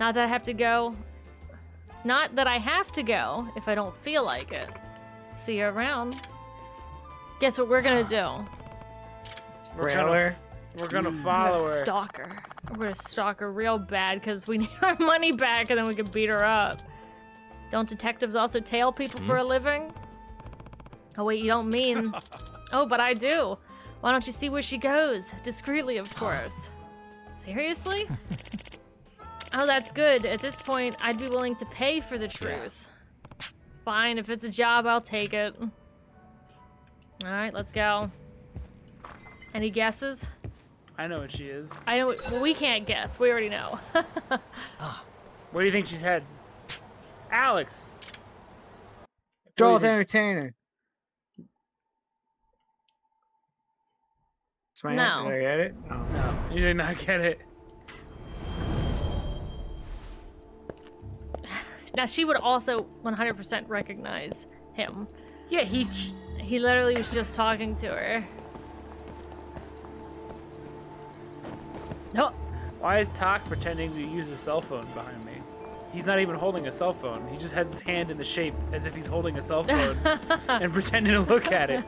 Not that I have to go. Not that I have to go if I don't feel like it. See you around. Guess what we're gonna do? Trailer. We're gonna We're follow gonna her. stalk her. We're gonna stalk her real bad because we need our money back and then we can beat her up. Don't detectives also tail people for a living? Oh wait, you don't mean... Oh, but I do. Why don't you see where she goes? Discreetly, of course. Seriously? Oh, that's good. At this point, I'd be willing to pay for the truth. Fine, if it's a job, I'll take it. Alright, let's go. Any guesses? I know what she is. I know. Well, we can't guess. We already know. Where do you think she's headed? Alex. Joel the Entertainer. It's my No. Did I get it? Oh. No, you did not get it. Now, she would also 100% recognize him. Yeah, He literally was just talking to her. No. Why is Talk pretending to use a cell phone behind me? He's not even holding a cell phone. He just has his hand in the shape as if he's holding a cell phone and pretending to look at it.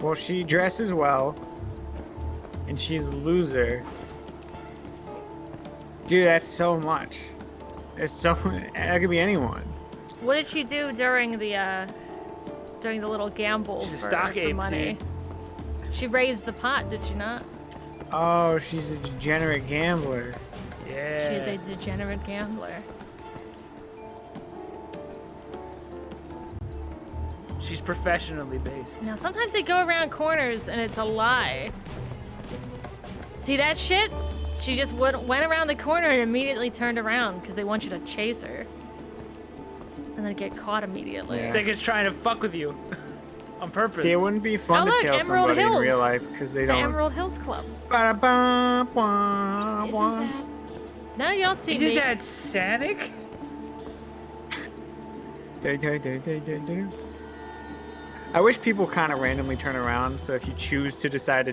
Well, she dresses well, and she's a loser. Dude, that's so much. There's so that could be anyone. What did she do during the little gamble She's a for, stock for ape, money? dude. She raised the pot, did she not? Oh, she's a degenerate gambler. Yeah. She's a degenerate gambler. She's professionally based. Now, sometimes they go around corners and it's a lie. See that shit? She just went around the corner and immediately turned around because they want you to chase her. And then get caught immediately. It's like it's trying to fuck with you on purpose. See, it wouldn't be fun Oh, to look, tail Emerald somebody in Hills. real life because they The don't. Emerald Hills Club. Ba-da-bum, Isn't wah, that... No, you don't see Isn't me. that Sonic? wah. I wish people kind of randomly turn around, so if you choose to decide to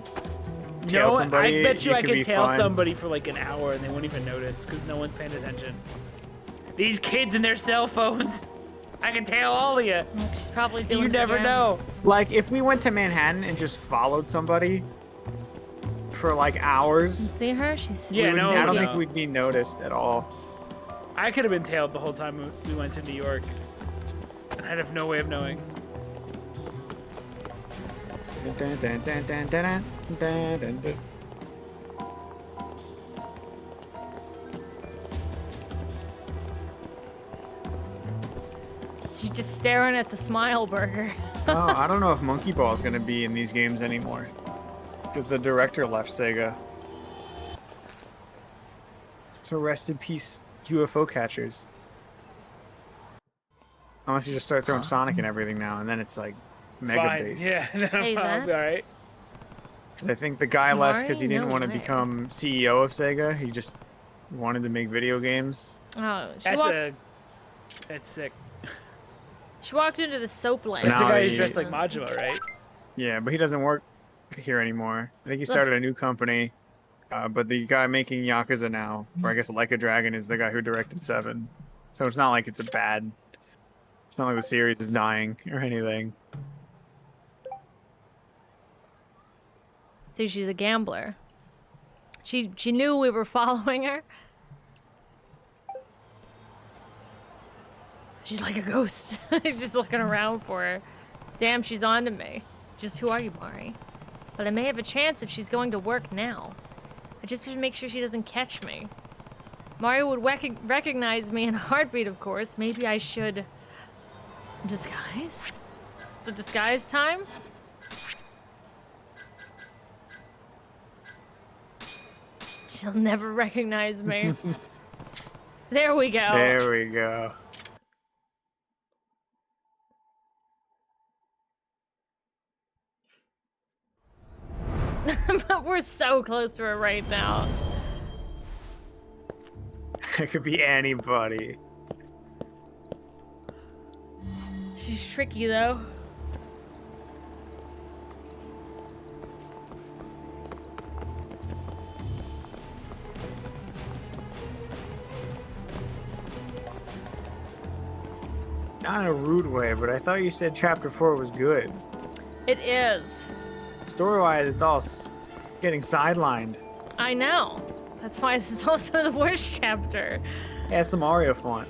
tail No, somebody, I bet you I could could be tail fun. somebody for like an hour and they won't even notice because no one's paying attention. These kids and their cell phones. I can tail all of you. Look, she's probably doing You it never again. know. Like, if we went to Manhattan and just followed somebody for like hours, See her? She's Yeah, we no, wouldn't- I don't no. think we'd be noticed at all. I could have been tailed the whole time we went to New York. I'd have no way of knowing. Dun, dun, dun, dun, dun, dun, dun, dun. She's just staring at the smile burger. Oh, I don't know if Monkey Ball is going to be in these games anymore. Because the director left Sega. So rest in peace, UFO catchers. Unless you just start throwing Sonic and everything now, and then it's like mega Fine. based. Yeah, then Hey, I'll be that's- alright. Because I think the guy left because he Mari? didn't No want to way. become CEO of Sega. He just wanted to make video games. Oh, That's sick. she walked into the soap lamp. That's the now guy who's he- dressed like Majima, right? Yeah, but he doesn't work here anymore. I think he started a new company. But the guy making Yakuza now, or I guess Like a Dragon, is the guy who directed 7. So it's not like it's it's not like the series is dying or anything. See, she's a gambler. She knew we were following her. She's like a ghost. She's just looking around for her. Damn, she's on to me. Just who are you, Mari? But I may have a chance if she's going to work now. I just have to make sure she doesn't catch me. Mario would recognize me in a heartbeat, of course. Maybe I should... disguise? Is it disguise time? She'll never recognize me. There we go. There we go. But we're so close to her right now. It could be anybody. She's tricky, though. Not in a rude way, but I thought you said Chapter 4 was good. It is. Story-wise, it's all getting sidelined. I know. That's why this is also the worst chapter. It has some Mario font.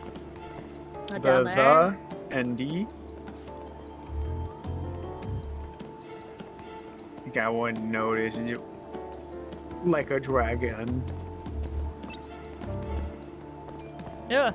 Down there. The and D. I think I wouldn't notice you like a dragon. Yeah.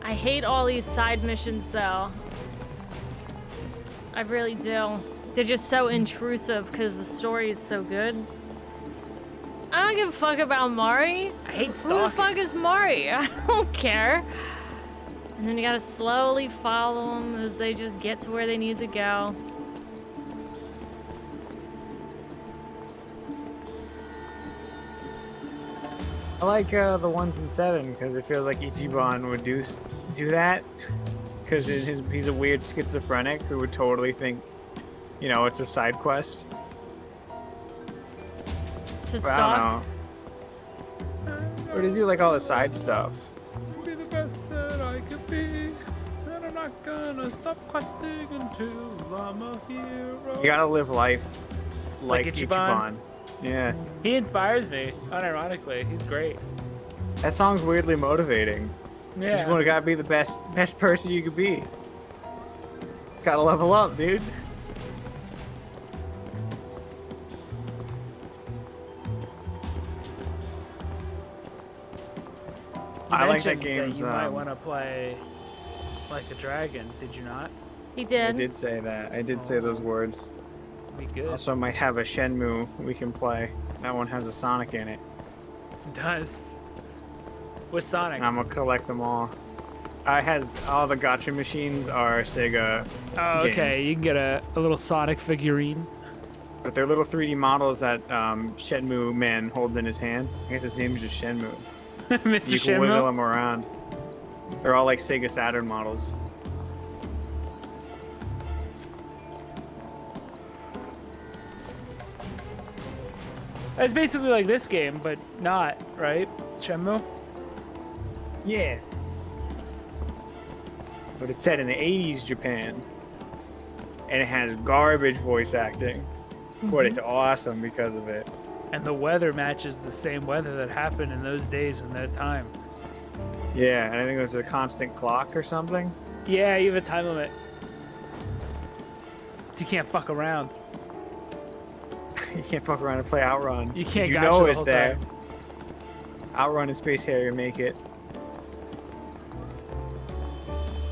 I hate all these side missions, though. I really do. They're just so intrusive because the story is so good. I don't give a fuck about Mari. I hate stalking. Who the fuck is Mari? I don't care. And then you gotta slowly follow them as they just get to where they need to go. I like the ones in 7 because it feels like Ichiban would do that. Because he's a weird schizophrenic who would totally think, you know, it's a side quest. To But stalk? I don't know. Or to do like all the side stuff. Be the best that I could be. And I'm not gonna stop questing until I'm a hero. You gotta live life like Ichiban? Ichiban. Yeah. He inspires me, unironically. He's great. That song's weirdly motivating. You just Yeah. gotta be the best person you could be. Gotta level up, dude. I like that mentioned game's. you might want to play like a dragon. Did you not? He I did. did say that. I did say those words. Be good. Also, might have a Shenmue we can play. That one has a Sonic in it. It does. What Sonic? And I'm gonna collect them all. It has all the gacha machines are Sega. Oh, okay. games. You can get a little Sonic figurine. But they're little 3D models that Shenmue man holds in his hand. I guess his name's just Shenmue. Mr. You can wiggle Shenmue. them around. They're all like Sega Saturn models. It's basically like this game, but not, right? Shenmue? Yeah. But it's set in the 80s Japan. And it has garbage voice acting. But it's awesome because of it. And the weather matches the same weather that happened in those days in that time. Yeah, and I think there's a constant clock or something. Yeah, you have a time limit. So you can't fuck around. You can't fuck around and play Outrun. You can't You gacha know the it's whole there. time. Outrun and Space Harrier make it.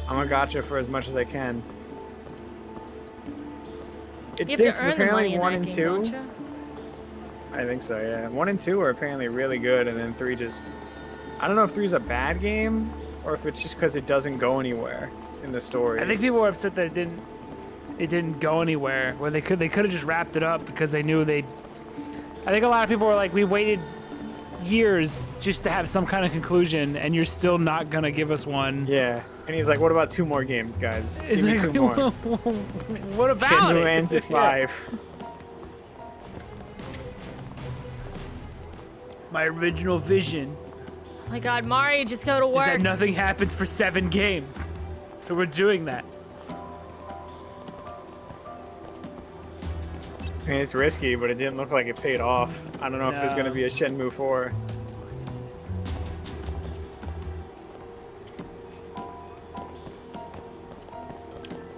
I'm a gotcha for as much as I can. It You have to stinks. earn the Apparently money in 1 that and game, 2. don't you? I think so, yeah. 1 and 2 are apparently really good, and then 3 just... I don't know if 3's a bad game, or if it's just because it doesn't go anywhere in the story. I think people were upset that it didn't go anywhere. Where they could have just wrapped it up because they knew I think a lot of people were like, we waited years just to have some kind of conclusion, and you're still not gonna give us one. Yeah. And he's like, what about 2 more games, guys? It's Give me like, 2 more. What about Shenmue it? ends at Yeah. 5. My original vision Oh my God, Mari, just go to is work. that nothing happens for 7 games. So we're doing that. I mean, it's risky, but it didn't look like it paid off. I don't know if there's No. going to be a Shenmue 4.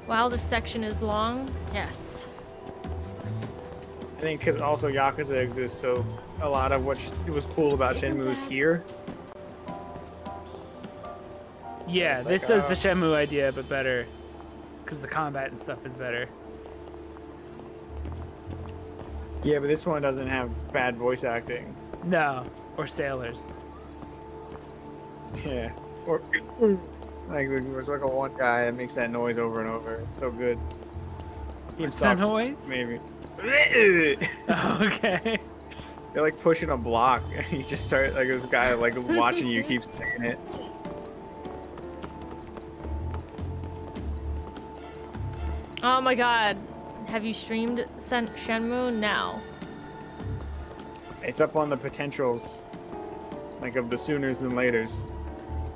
Wow, this section is long. Yes. I think because also Yakuza exists, so a lot of what was cool about Shenmue is here. Yeah, it's this like, is the Shenmue idea, but better. Because the combat and stuff is better. Yeah, but this one doesn't have bad voice acting. No, or sailors. Yeah. Or like there's like a one guy that makes that noise over and over. It's so good. He What's that sucks, noise? Maybe. Oh, okay. They're like pushing a block, and he just started like this guy like watching you keeps saying it. Oh my God. Have you streamed Shenmue? No. It's up on the potentials, like of the sooners and laters.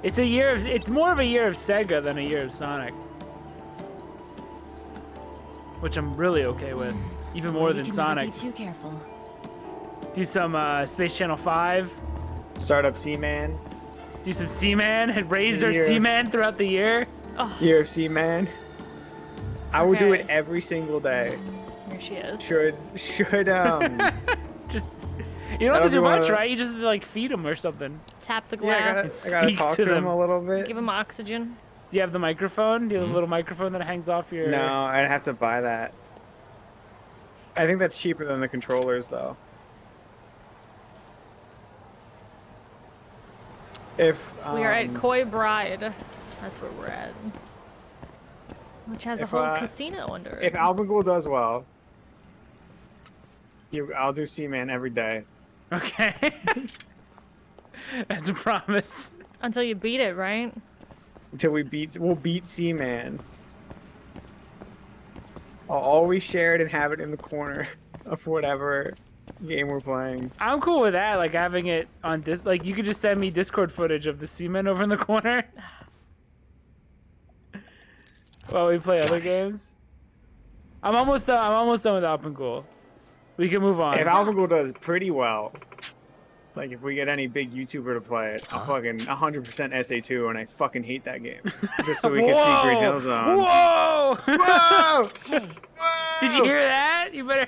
It's a year of. It's more of a year of Sega than a year of Sonic, which I'm really okay with, even more than Sonic. Be too careful. Do some Space Channel 5. Startup Seaman. Do some Seaman and raise our Year of- Seaman throughout the year. Year of Seaman. I would do Okay. it every single day. Here she is. Should Just you don't have That'll to do be one much, of the- right? You just like feed them or something. Tap the yeah, I glass. gotta Speak talk to to him them. a little bit. Give him oxygen. Do you have the microphone? Do you have a little microphone that hangs off your? No, I'd have to buy that. I think that's cheaper than the controllers, though. If We are at Koi Bride. That's where we're at. Which has a If, whole uh, casino under it. if Albagul does well, I'll do Seaman every day. Okay. That's a promise. Until you beat it, right? Until we'll beat Seaman. I'll always share it and have it in the corner of whatever game we're playing. I'm cool with that. Like having it on like you could just send me Discord footage of the Seaman over in the corner while we play other games. I'm almost done. I'm almost done with Alpengul. We can move on. If Albagul does pretty well, like if we get any big YouTuber to play it, I'll fucking 100% SA2, and I fucking hate that game. Just so we can see Green Hill Zone. Whoa! Whoa! Did you hear that? You better.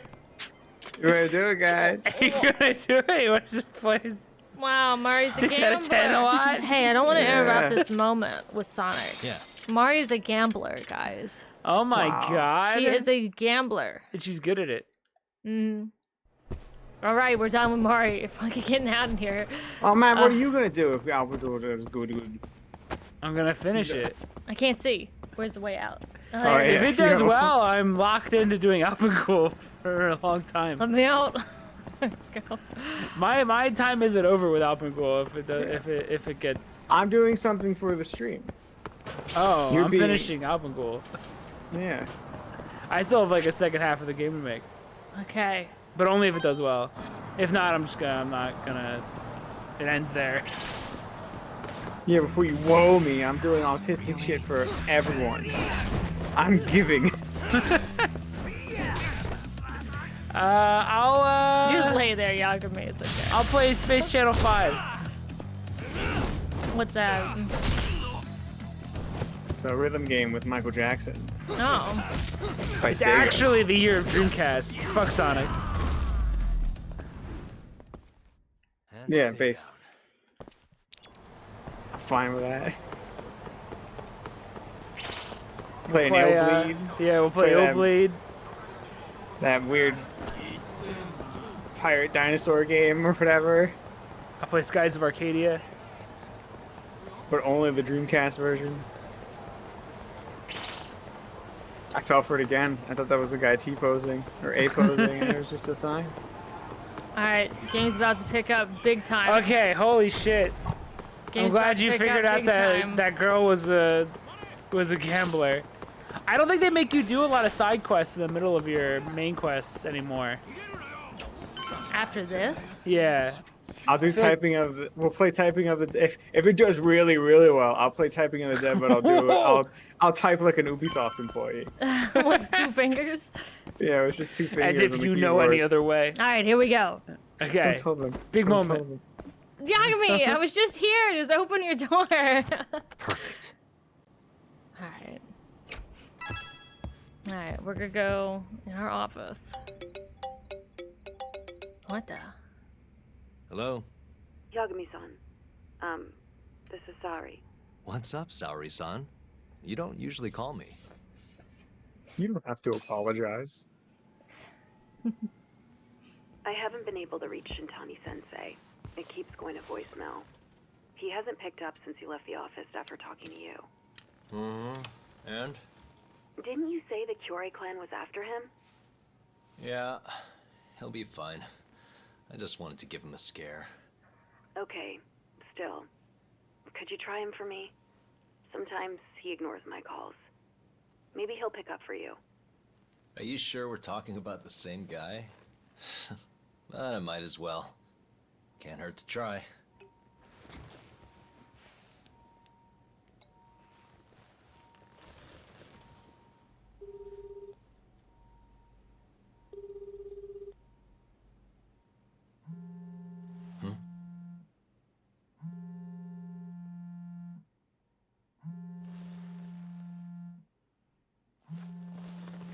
You ready to do it, guys? You gonna do it? What's the place? Wow, Mari's a 6 gambler. out of 10 a lot? Hey, I don't want to Yeah. interrupt this moment with Sonic. Yeah. Mari's a gambler, guys. Oh my Wow. god. She is a gambler. And she's good at it. All right, we're done with Mari. Fucking getting out of here. Oh man, what are you gonna do if Albagul does good? I'm gonna finish it. I can't see. Where's the way out? Oh, Oh, there it yeah. If is. it does Yeah. well, I'm locked into doing Alpengul for a long time. Let me out. Go. My time isn't over with Alpengul if it does, if it gets. I'm doing something for the stream. Oh, You're I'm being- finishing Alpengul. Yeah. I still have like a second half of the game to make, Okay. but only if it does well. If not, I'm not gonna. It ends there. Yeah, before you woe me, I'm doing autistic shit for everyone. I'm giving. I'll You just lay there, Yagami. It's okay. I'll play Space Channel 5. What's that? It's a rhythm game with Michael Jackson. Oh. By It's Sega. actually the year of Dreamcast. Fuck Sonic. And Yeah, stay based. down. I'm fine with that. Play Play, Nail Bleed. yeah, we'll play Play that- Bleed. That weird pirate dinosaur game or whatever. I'll play Skies of Arcadia. But only the Dreamcast version. I fell for it again. I thought that was the guy T-posing or A-posing and it was just a sign. right, game's about to pick up big time. Okay, holy shit. Game's I'm glad about to you pick figured up out big that time. that girl was a gambler. I don't think they make you do a lot of side quests in the middle of your main quests anymore. After this? Yeah. I'll do typing of the. We'll play typing of the. If it does really well, I'll play typing of the dead. But I'll type like an Ubisoft employee. With 2 fingers? Yeah, it's just 2 fingers. As if on the you know keyboard. any other way. All right, here we go. Okay. Don't tell them. Big Don't moment. tell them. Yagami, I was just here. Just open your door. Perfect. All right. All right, we're gonna go in our office. What the? Hello? Yagami-san. This is Sari. What's up, Saori-san? You don't usually call me. You don't have to apologize. I haven't been able to reach Shintani-sensei. It keeps going to voicemail. He hasn't picked up since he left the office after talking to you. Mm-hmm. And? Didn't you say the Kyorei clan was after him? Yeah, he'll be fine. I just wanted to give him a scare. Okay, still. Could you try him for me? Sometimes he ignores my calls. Maybe he'll pick up for you. Are you sure we're talking about the same guy? But I might as well. Can't hurt to try.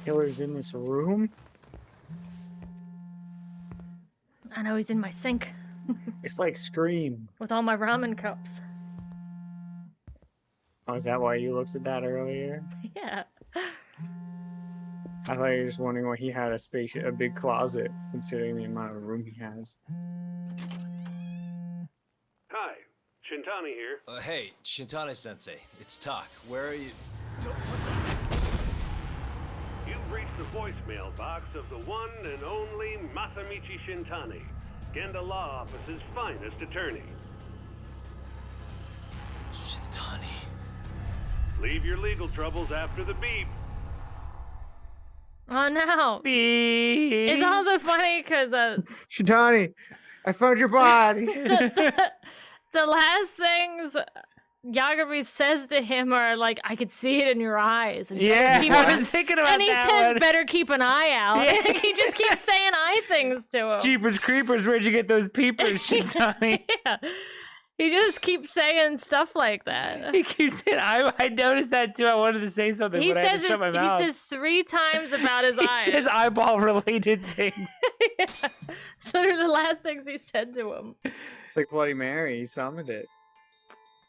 Killer's in this room? I know he's in my sink It's like Scream. with all my ramen cups. Oh, is that why you looked at that earlier? Yeah. I thought you were just wondering why he had a big closet, considering the amount of room he has. Hi, Shintani here. Hey, Shintani-sensei, it's Tak. Where are you? You've reached the voicemail box of the one and only Masamichi Shintani, Genda Law Office's finest attorney. Shintani. Leave your legal troubles after the beep. Oh no. Beep. It's also funny because Shintani, I found your body. the last things Yagami says to him are like, I could see it in your eyes. And Yeah, keep I was thinking about And he that says, one. better keep an eye out. Yeah. He just keeps saying eye things to him. Jeepers creepers, where'd you get those peepers, Shintani? Yeah. He just keeps saying stuff like that. He keeps saying, I noticed that too. I wanted to say something, He but I had says to shut my mouth. he says 3 times about his eyes. He says eyeball-related things. Yeah. So they're the last things he said to him. It's like Bloody Mary. He summoned it.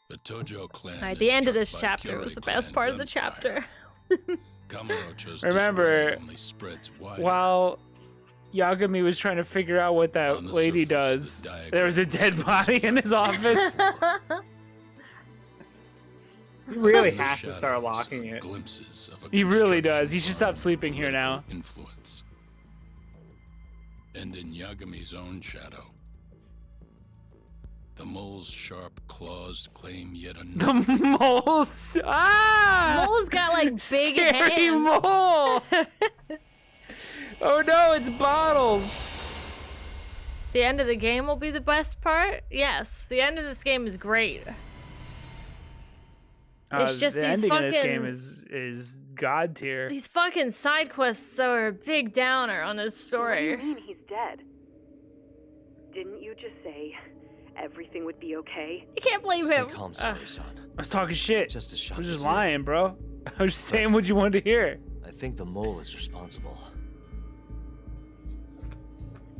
The Tojo clan. All right, is the end of struck this by chapter was Kyorei the best clan part of the gunfire. chapter. Kamurocho's Remember, disarray only spreads wider. while Yagami was trying to figure out what that On the lady surface, does, the there was a dead body in his office. He really From the has to start shadows locking are it. Glimpses of a He really construction does. He should stop firm sleeping here now. political Influence. And in Yagami's own shadow, the mole's sharp claws claim yet another. The moles. Ah! Mole's got like big Scary hands. mole. Oh no, it's bottles. The end of the game will be the best part? Yes, the end of this game is great. It's just the these ending of this fucking- game is god tier. These fucking side quests are a big downer on this What do you story. mean he's dead? Didn't you just say everything would be okay? You can't blame Stay him. calm, Saori-san. I was talking shit. Just as I shocked was as just you. lying, bro. I was just saying what you wanted to hear. I think the mole is responsible.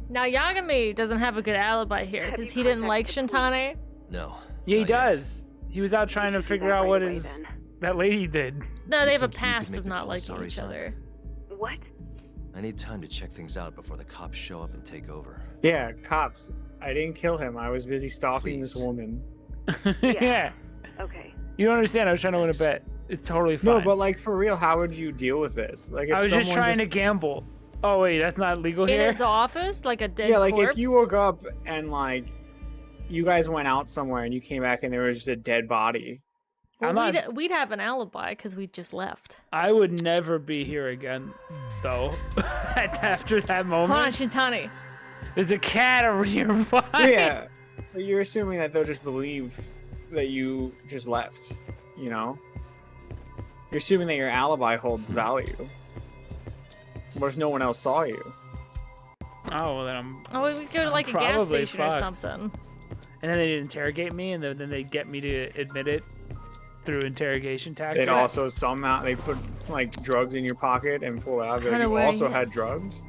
Now Yagami doesn't have a good alibi here Have because you he didn't like contacted Shintani. No. Yeah, he not yet. does. He was out trying to You should do figure that out right what away, his then. that lady did. No, Do they you have a think you could past make of the not call, liking each Saori-san? other. What? I need time to check things out before the cops show up and take over. Yeah, cops. I didn't kill him. I was busy stalking this Please. woman. Yeah. Okay. You don't understand. I was trying to win a Thanks. bet. It's totally fine. No, but like for real, how would you deal with this? Like, if I was just someone trying to gamble. Oh wait, that's not legal In here. his office, like a dead Yeah, like corpse? if you woke up and like you guys went out somewhere and you came back and there was just a dead body. Well, we'd have an alibi because we just left. I would never be here again, though. After that moment. Hold on, Shintani. There's a cat over nearby. Yeah, but you're assuming that they'll just believe that you just left. You know, you're assuming that your alibi holds value. What if no one else saw you? Oh, well then I'm. Oh, we go to like a gas probably station or fucked. something. And then they'd interrogate me, and then they'd get me to admit it through interrogation tactics. They'd also somehow they put like drugs in your pocket and pull it out. Like, Kinda you wearing also had hats. drugs.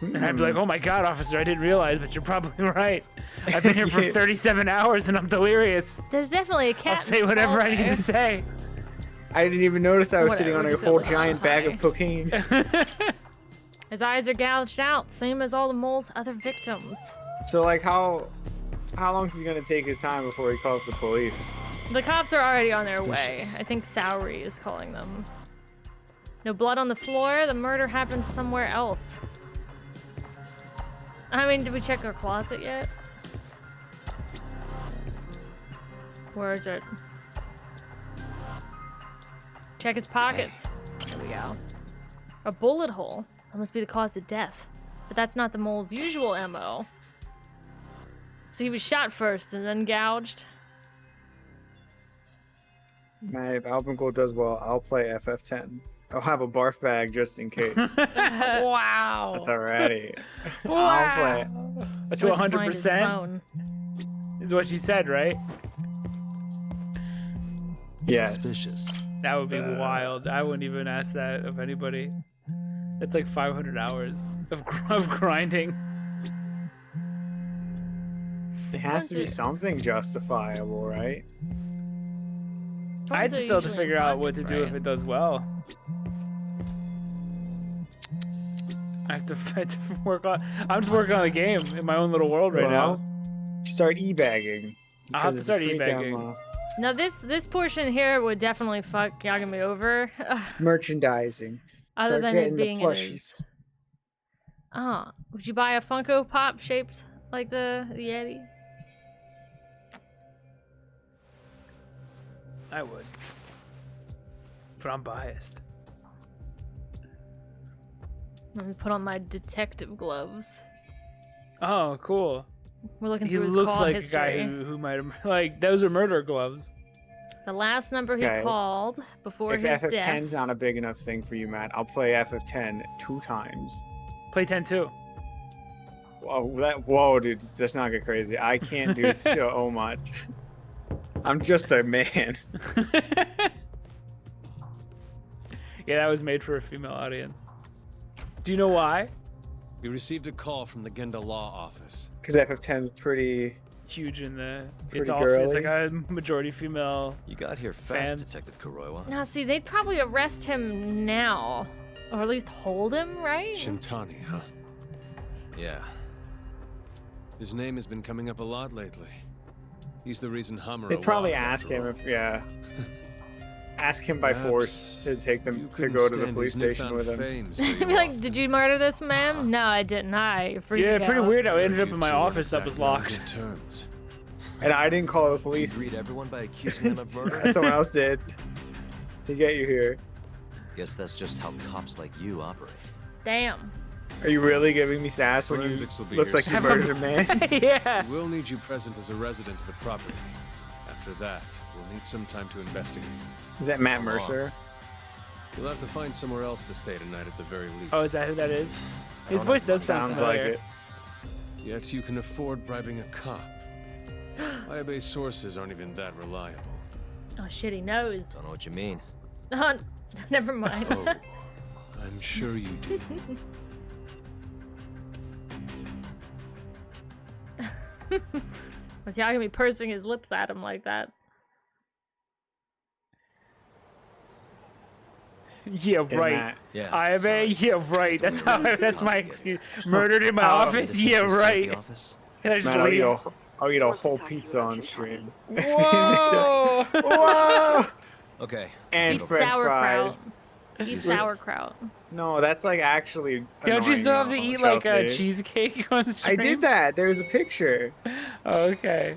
And I'd be like, "Oh my god, officer, I didn't realize, but you're probably right. I've been here for 37 hours and I'm delirious. There's definitely a cat. I'll say whatever I need to say." I didn't even notice I was sitting on Whatever, a just whole go giant with bag Shintani. of cocaine. His eyes are gouged out, same as all the mole's other victims. So like how long is he gonna take his time before he calls the police? The cops are already on their way. I think Sowery is calling them. No blood on the floor. The murder happened somewhere else. I mean, did we check our closet yet? Where is it? Check his pockets. There we go. A bullet hole. That must be the cause of death. But that's not the mole's usual MO. So he was shot first and then gouged. Man, if Alpengold does well, I'll play FF10. I'll have a barf bag just in case. Wow. That's alrighty. Wow. I'll play. That's Where'd you find his 100%. phone? Is what she said, right? Yes. Suspicious. That would be wild. I wouldn't even ask that of anybody. That's like 500 hours of grinding. It has to be something justifiable, right? I Phones are just still have to usually in figure out what to pockets, do right? if it does well. I have to work on. I'm just working on the game in my own little world right now. Start e-bagging. I'll have to because it's a start free e-bagging. demo. Now this portion here would definitely fuck Yagami over. Merchandising. Other Start than getting it the being plushies. Would you buy a Funko Pop shaped like the Yeti? I would. But I'm biased. Let me put on my detective gloves. Oh, cool. We're looking He through his looks call like history. a guy who might have, like, those are murder gloves. The last number he Okay. called before If his FF10's death. not a big enough thing for you, Matt, I'll play FF10 2 times. Play 10 too. Whoa, dude, let's not get crazy. I can't do so much. I'm just a man. Yeah, that was made for a female audience. Do you know why? We received a call from the Genda Law office. Because FF10's pretty Huge in the. Pretty It's all. girly. It's like a majority female. You got here Fans. fast, Detective Kuroiwa. Now, see, they'd probably arrest him now, or at least hold him, right? Shintani, huh? Yeah. His name has been coming up a lot lately. He's the reason Hamura. They'd probably walked ask after him all. if, yeah. Ask him by Perhaps force to take them you to couldn't go to the stand police his station newfound with him. fame, so He'd you be like, offered. did you murder this man? No, I didn't. I freaked Yeah, pretty out. weird how I ended up You in my two are office that was exactly on locked. good terms. And I didn't call the You police. greet everyone by accusing them of murder? Someone else did. To get you here. Guess that's just how cops like you operate. Damn. Are you really giving me sass when you Forensics will be looks here like you soon. murdered a man? Yeah. We'll need you present as a resident of the property. After that, we'll need some time to investigate. Is that Matt Mercer? You'll have to find somewhere else to stay tonight at the very least. Oh, is that who that is? His voice does sound Sounds like familiar. it. Yet you can afford bribing a cop. Ayabe's sources aren't even that reliable. Oh shit, he knows. Don't know what you mean. Oh, never mind. Oh, I'm sure you do. Was Yagami pursing his lips at him like that? Yeah, And right. Matt. Yeah. I sorry. Yeah, right. That's how. That's my excuse. Murdered in my Oh, office. Yeah, Inside right. the office? Can I just Man, leave? I'll eat a whole pizza on stream. Whoa! Whoa! Okay. And Eat French sauerkraut. fries. Eat sauerkraut. No, that's like actually. Don't you still have to annoying, eat like a Chelsea. cheesecake on stream? I did that. There's a picture. Oh, okay.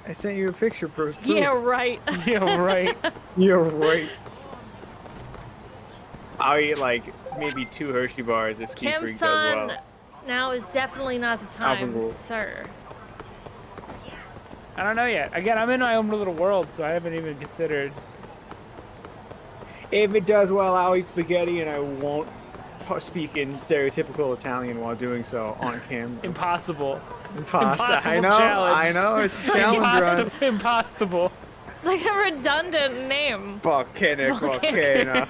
I sent you a picture, proof. Yeah, right. Yeah, right. You're right. I'll eat like maybe 2 Hershey bars if Keith does Kim-san, well. now is definitely not the time, Alpha sir. I don't know yet. Again, I'm in my own little world, so I haven't even considered. If it does well, I'll eat spaghetti and I won't speak in stereotypical Italian while doing so on camera. Impossible. Impossible. I know. Challenge. I know. It's a challenge. Impossible. Like a redundant name. Volcanic volcano.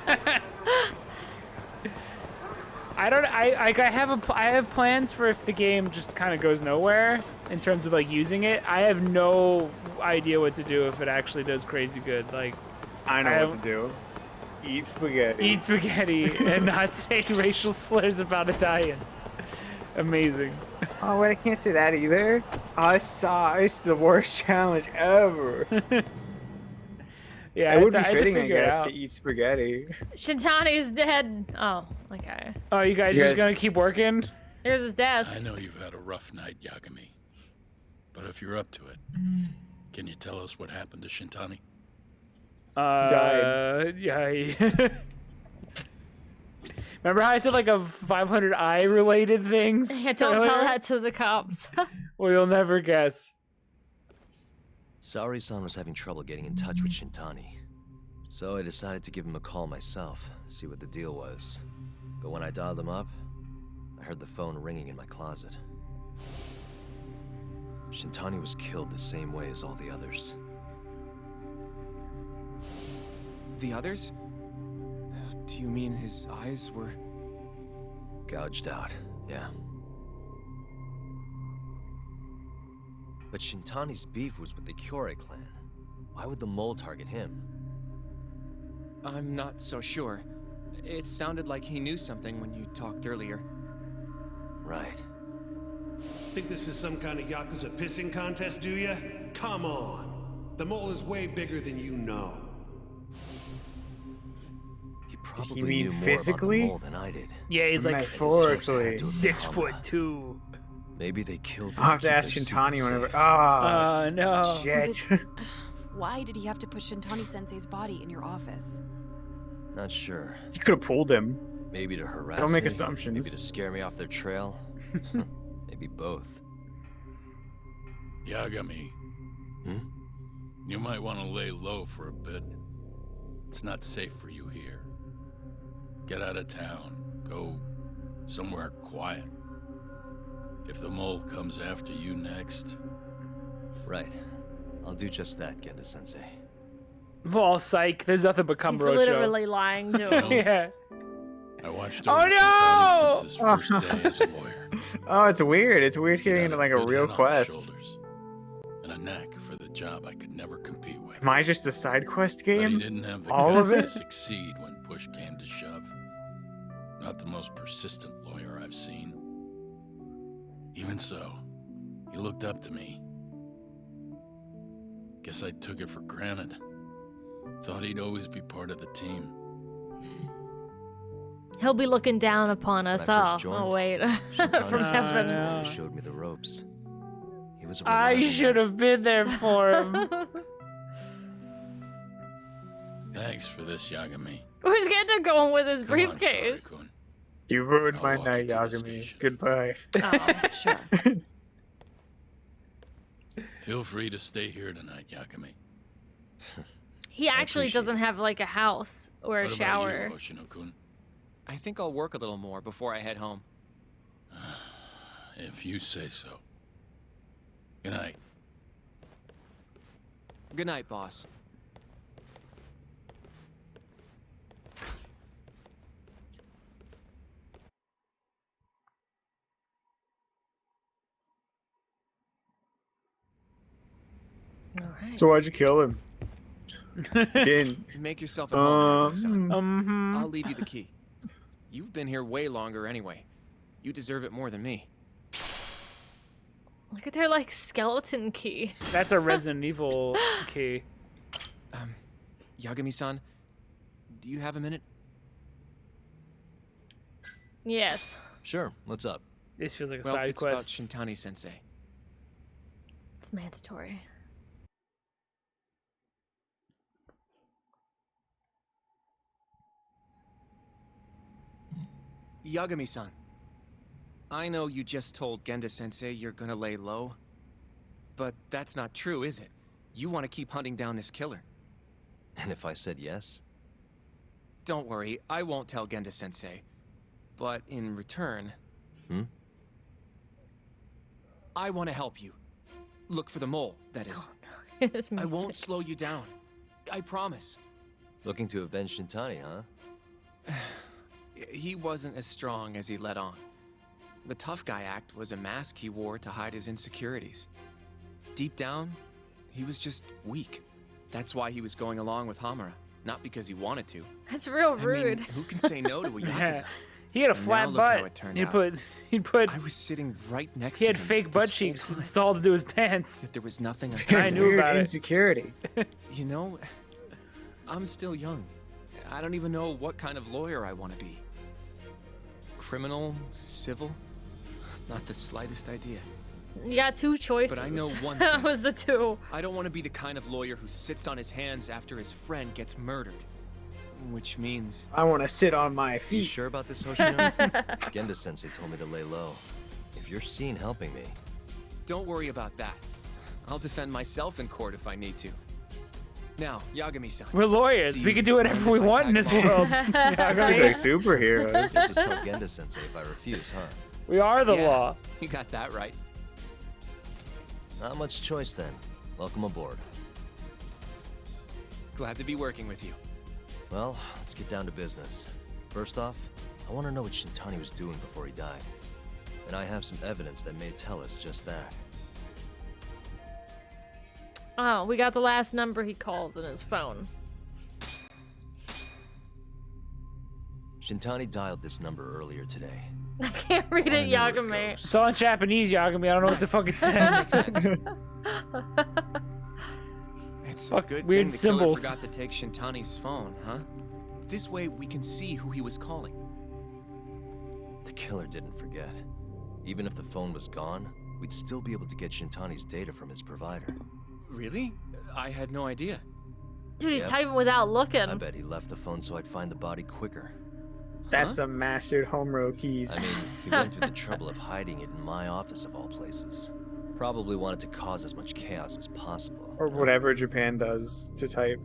I have plans for if the game just kind of goes nowhere in terms of like using it. I have no idea what to do if it actually does crazy good. Like, I know what to do. Eat spaghetti. Eat spaghetti and not say racial slurs about Italians. Amazing. Oh wait, I can't say that either. It's the worst challenge ever. Yeah, it would be fitting, I guess, to eat spaghetti. Shintani's dead. Oh, okay. Oh, you guys just gonna keep working? Here's his desk. I know you've had a rough night, Yagami. But if you're up to it, can you tell us what happened to Shintani? Yeah. Remember how I said like a 500i related things? Yeah, don't tell that to the cops. Well, you'll never guess. Saori-san was having trouble getting in touch with Shintani. So I decided to give him a call myself, see what the deal was. But when I dialed him up, I heard the phone ringing in my closet. Shintani was killed the same way as all the others. The others? Do you mean his eyes were... Gouged out, yeah. But Shintani's beef was with the Kyorei clan. Why would the mole target him? I'm not so sure. It sounded like he knew something when you talked earlier. Right. Think this is some kind of Yakuza pissing contest, do ya? Come on. The mole is way bigger than you know. He probably You mean knew more physically? about the mole than I did. Yeah, he's like metaphorically 6'2". Maybe they killed him. I'll have to ask Shintani whenever. Oh, no. Shit. Why did he have to put Shintani-sensei's body in your office? Not sure. You could have pulled him. Maybe to harass Don't make me, assumptions. Maybe to scare me off their trail. Maybe both. Yagami. Hmm? You might want to lay low for a bit. It's not safe for you here. Get out of town. Go somewhere quiet. If the mole comes after you next... Right. I'll do just that, Genda-sensei. Well, psych. There's nothing but He's Kamurocho. literally lying to him. Yeah. I watched Oh, over no! Shintani since his first day as a lawyer. Oh, it's weird. It's weird getting into like a Good real head on his quest. shoulders, and a knack for the job I could never compete with. Am I just a side quest But he game? didn't have the All of guts to it? succeed when push came to shove. Not the most persistent lawyer I've seen. Even so, he looked up to me. Guess I took it for granted. Thought he'd always be part of the team. He'll be looking down upon us When I all. first joined, Oh, wait. Shintani's From was heaven. the one who showed me the ropes. He was a I reliable should man. have been there for him. Thanks for this, Yagami. Where's Gendo going with his Come on, briefcase? Saori-kun. You ruined I'll my walk night, you to the Yagami. station. Goodbye. Oh, sure. Feel free to stay here tonight, Yagami. He actually doesn't have like a house or a What shower. about you, Oshino-kun? I think I'll work a little more before I head home. If you say so. Good night. Good night, boss. All right. So why'd you kill him? Didn't. Make yourself at home, son. Mm-hmm. I'll leave you the key. You've been here way longer anyway. You deserve it more than me. Look at their like skeleton key. That's a Resident Evil key. Yagami-san, do you have a minute? Yes. Sure, what's up? This feels like a Well, side it's about quest. Shintani-sensei. It's mandatory. Yagami-san, I know you just told Genda-sensei you're gonna lay low, but that's not true, is it? You want to keep hunting down this killer. And if I said yes? Don't worry, I won't tell Genda-sensei. But in return... I want to help you. Look for the mole, that is. I won't slow you down. I promise. Looking to avenge Shintani, huh? He wasn't as strong as he let on. The tough guy act was a mask he wore to hide his insecurities. Deep down, he was just weak. That's why he was going along with Hamura, not because he wanted to. That's real rude. I mean, who can say no to a Yakuza? He had a And flat now look how butt. it turned He out. put. I was sitting right next He to had him fake butt this whole cheeks time. installed into his pants. That there was nothing I knew about it. Insecurity. You know, I'm still young. I don't even know what kind of lawyer I want to be. Criminal? Civil? Not the slightest idea. You got two choices. But I know one That thing. was the two. I don't want to be the kind of lawyer who sits on his hands after his friend gets murdered. Which means... I want to sit on my You feet. sure about this, Hoshino? Genda-sensei told me to lay low. If you're seen helping me... Don't worry about that. I'll defend myself in court if I need to. Now, Yagami-san. We're lawyers. We can do whatever we want in this world. Sounds like superheroes. You'll just tell Genda-sensei if I refuse, huh? We are the Yeah, law. You got that right. Not much choice then. Welcome aboard. Glad to be working with you. Well, let's get down to business. First off, I want to know what Shintani was doing before he died. And I have some evidence that may tell us just that. Oh, we got the last number he called in his phone. Shintani dialed this number earlier today. I can't read it, Yagami. It's all in Japanese, Yagami. I don't know what the fuck it says. It's Fuck, a good weird thing the killer symbols. forgot to take Shintani's phone, huh? This way we can see who he was calling. The killer didn't forget. Even if the phone was gone, we'd still be able to get Shintani's data from his provider. Really? I had no idea. Dude, he's Yep. typing without looking. I bet he left the phone so I'd find the body quicker. That's some mastered home row keys. I mean, he went through the trouble of hiding it in my office of all places. Probably wanted to cause as much chaos as possible. Or whatever Japan does to type.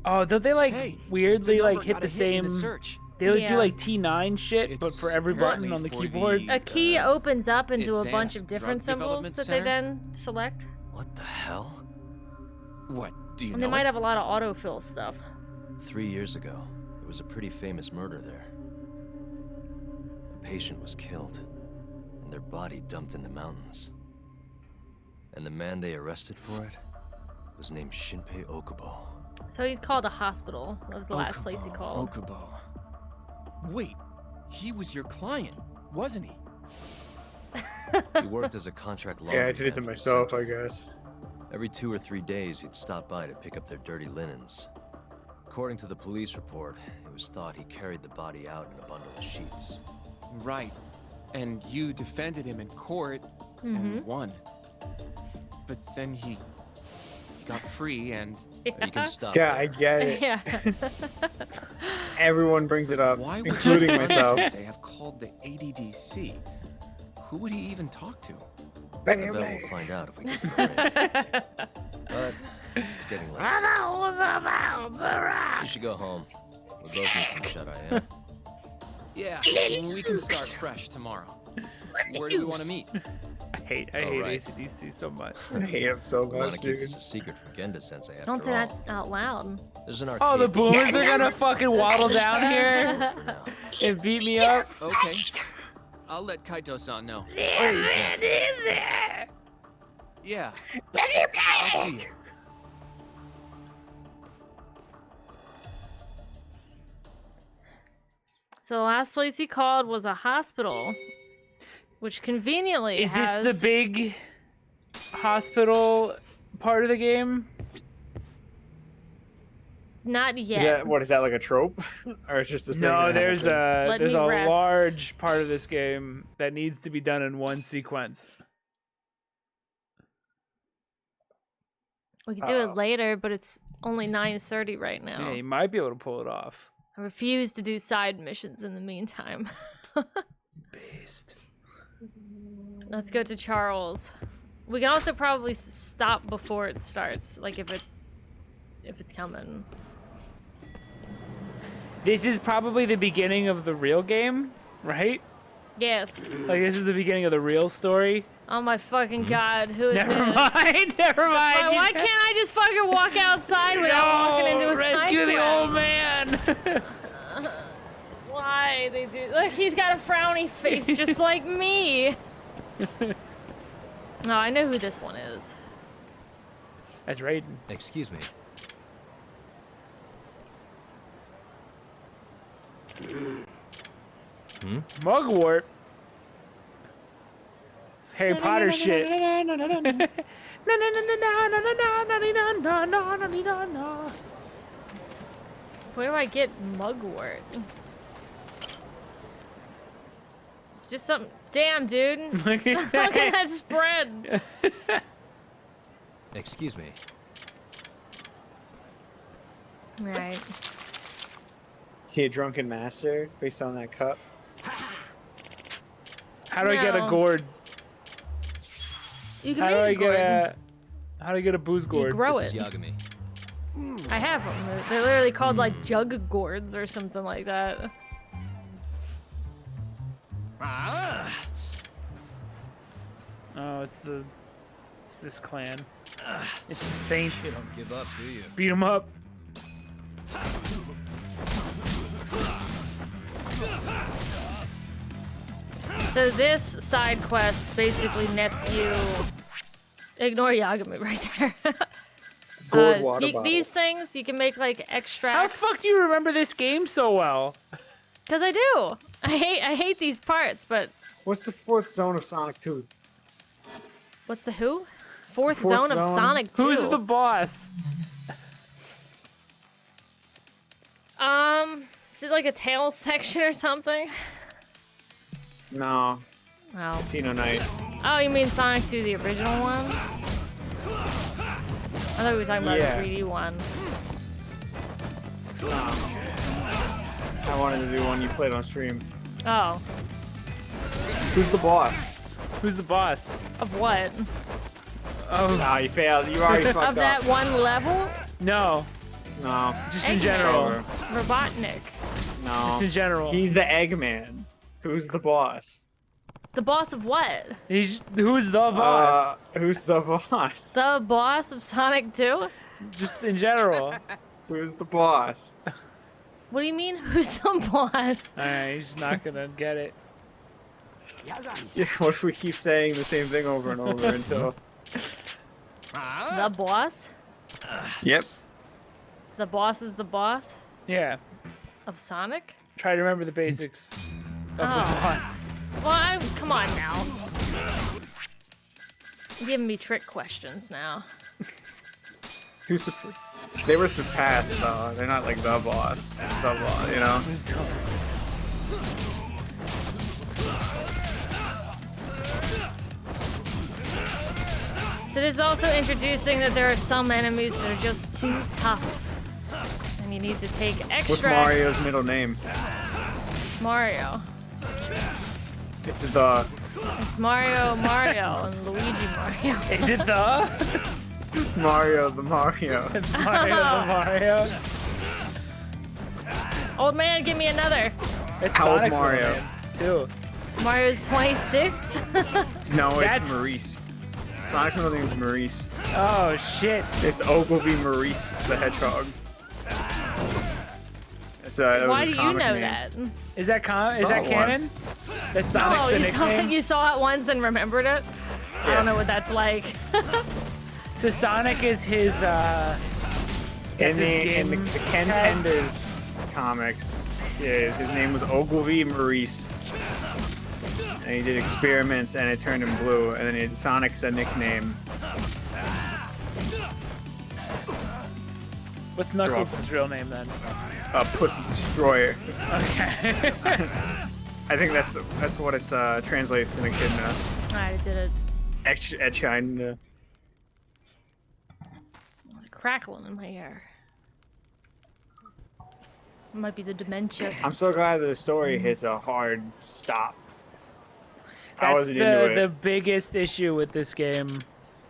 Oh, don't they like weirdly the like number hit got the a hit in same? the search. They like Yeah. do like T9 shit, but It's for every button apparently on the for keyboard. the, A key opens up into a bunch of Advanced different Drug symbols Development that Center? they then select. What the hell? What? Do you And know they might it? have a lot of autofill stuff. 3 years ago, there was a pretty famous murder there. A patient was killed, and their body dumped in the mountains. And the man they arrested for it was named Shinpei Okubo. So he called a hospital. That was the last place he called. Okubo. Wait, he was your client, wasn't he? He worked as a contract Yeah, I laundry did it to man for the myself, I center. guess. Every 2 or 3 days, he'd stop by to pick up their dirty linens. According to the police report, it was thought he carried the body out in a bundle of sheets. Right. And you defended him in court and won. But then he got free and... You can stop Yeah, there. I get it. Yeah. Everyone brings it up, Why would including Shintani myself. Sensei have called the ADDC? Who would he even talk to? I bet we'll find out if we get the right. But it's getting late. You should go home. We both need some shut-eye, Yeah, we can start fresh tomorrow. Where do we want to meet? I hate Alright. ACDC so much. I hate him so We want much, to keep dude. this a secret from Genda-sensei after Don't say all. that out loud. There's an arcade. Oh, the boomers are gonna fucking waddle down Sure here for now. and beat me up. Okay. I'll let Kaito-san know. Yeah. I'll see you. So the last place he called was a hospital, which conveniently Is this has... the big hospital part of the game? Not yet. Is that like a trope, or it's just a thing? No, there's Let a me rest. large part of this game that needs to be done in one sequence. We could do it later, but it's only 9:30 right now. Yeah, you might be able to pull it off. I refuse to do side missions in the meantime. Based. Let's go to Charles. We can also probably stop before it starts, like if it's coming. This is probably the beginning of the real game, right? Yes. Like this is the beginning of the real story. Oh my fucking god, who is this? Never mind. Why can't I just fucking walk outside without walking into a rescue side the quest? old man. Why they do? Look, he's got a frowny face just like me. No, I know who this one is. That's Raiden. Excuse me. Mugwort. It's Harry Potter shit. Where do I get mugwort? It's just something. Damn, dude. Look at Look at that spread. Excuse me. All right. See a drunken master based on that cup. How do I get a No. gourd? You can How do make I a gourd. get how do I get a booze gourd? grow This it. is Yagami. I have them. They're literally called like jug gourds or something like that. Oh, it's this clan. It's the Saints. You don't give up, do you? Beat them up. So this side quest basically nets you. Ignore Yagami right there. Gourd water bottle. These things you can make like extracts. How the fuck do you remember this game so well? Cause I do. I hate these parts, but What's the fourth zone of Sonic 2? what's the who? Fourth Fourth zone of zone. Sonic 2. Who's the boss? Is it like a tail section or something? No. Oh. Casino Night. Oh, you mean Sonic 2, the original one? I thought we were talking about Yeah. the 3D one. I wanted to do one you played on stream. Oh. Who's the boss? Who's the boss? Of what? Oh. Nah, you failed. You already fucked Of that up. one level? No. No. Just in Eggman. general. Robotnik. No. Just in general. He's the Eggman. Who's the boss? The boss of what? Who's the boss? Who's the boss? The boss of Sonic 2? Just in general. Who's the boss? What do you mean, who's the boss? Alright, he's just not gonna get it. Yeah, what if we keep saying the same thing over and over until... The boss? Yep. The boss is the boss? Yeah. Of Sonic? Try to remember the basics of the boss. Well, come on now. You're giving me trick questions now. They were surpassed, though. They're not like the boss. The boss, you know? So this is also introducing that there are some enemies that are just too tough. And you need to take extra. What's Mario's middle name? Mario. It's the... It's Mario and Luigi Mario. Is it the? Mario the Mario. Mario the Mario. Old man, give me another. It's How old Sonic's Mario? little man, too. Mario's 26? No, That's- it's Maurice. Sonic's middle name is Maurice. Oh shit. It's Ogilvy Maurice the Hedgehog. That Why was do his you comic know name. that? Is that Saw it canon? once. That's Sonic's Oh, a you saw, nickname? you saw it once and remembered it? I don't know what that's like. So Sonic is his In that's his the game Ken tag? Penders comics, his name was Ogilvy Maurice. And he did experiments and it turned him blue, and then Sonic's a nickname. What's Knuckles' real name then? Pussy Destroyer. Okay. I think that's what it translates in Echidna. I did it. Echidna. It's crackling in my ear. It might be the dementia. I'm so glad the story hits a hard stop. I That's wasn't into it. the biggest issue with this game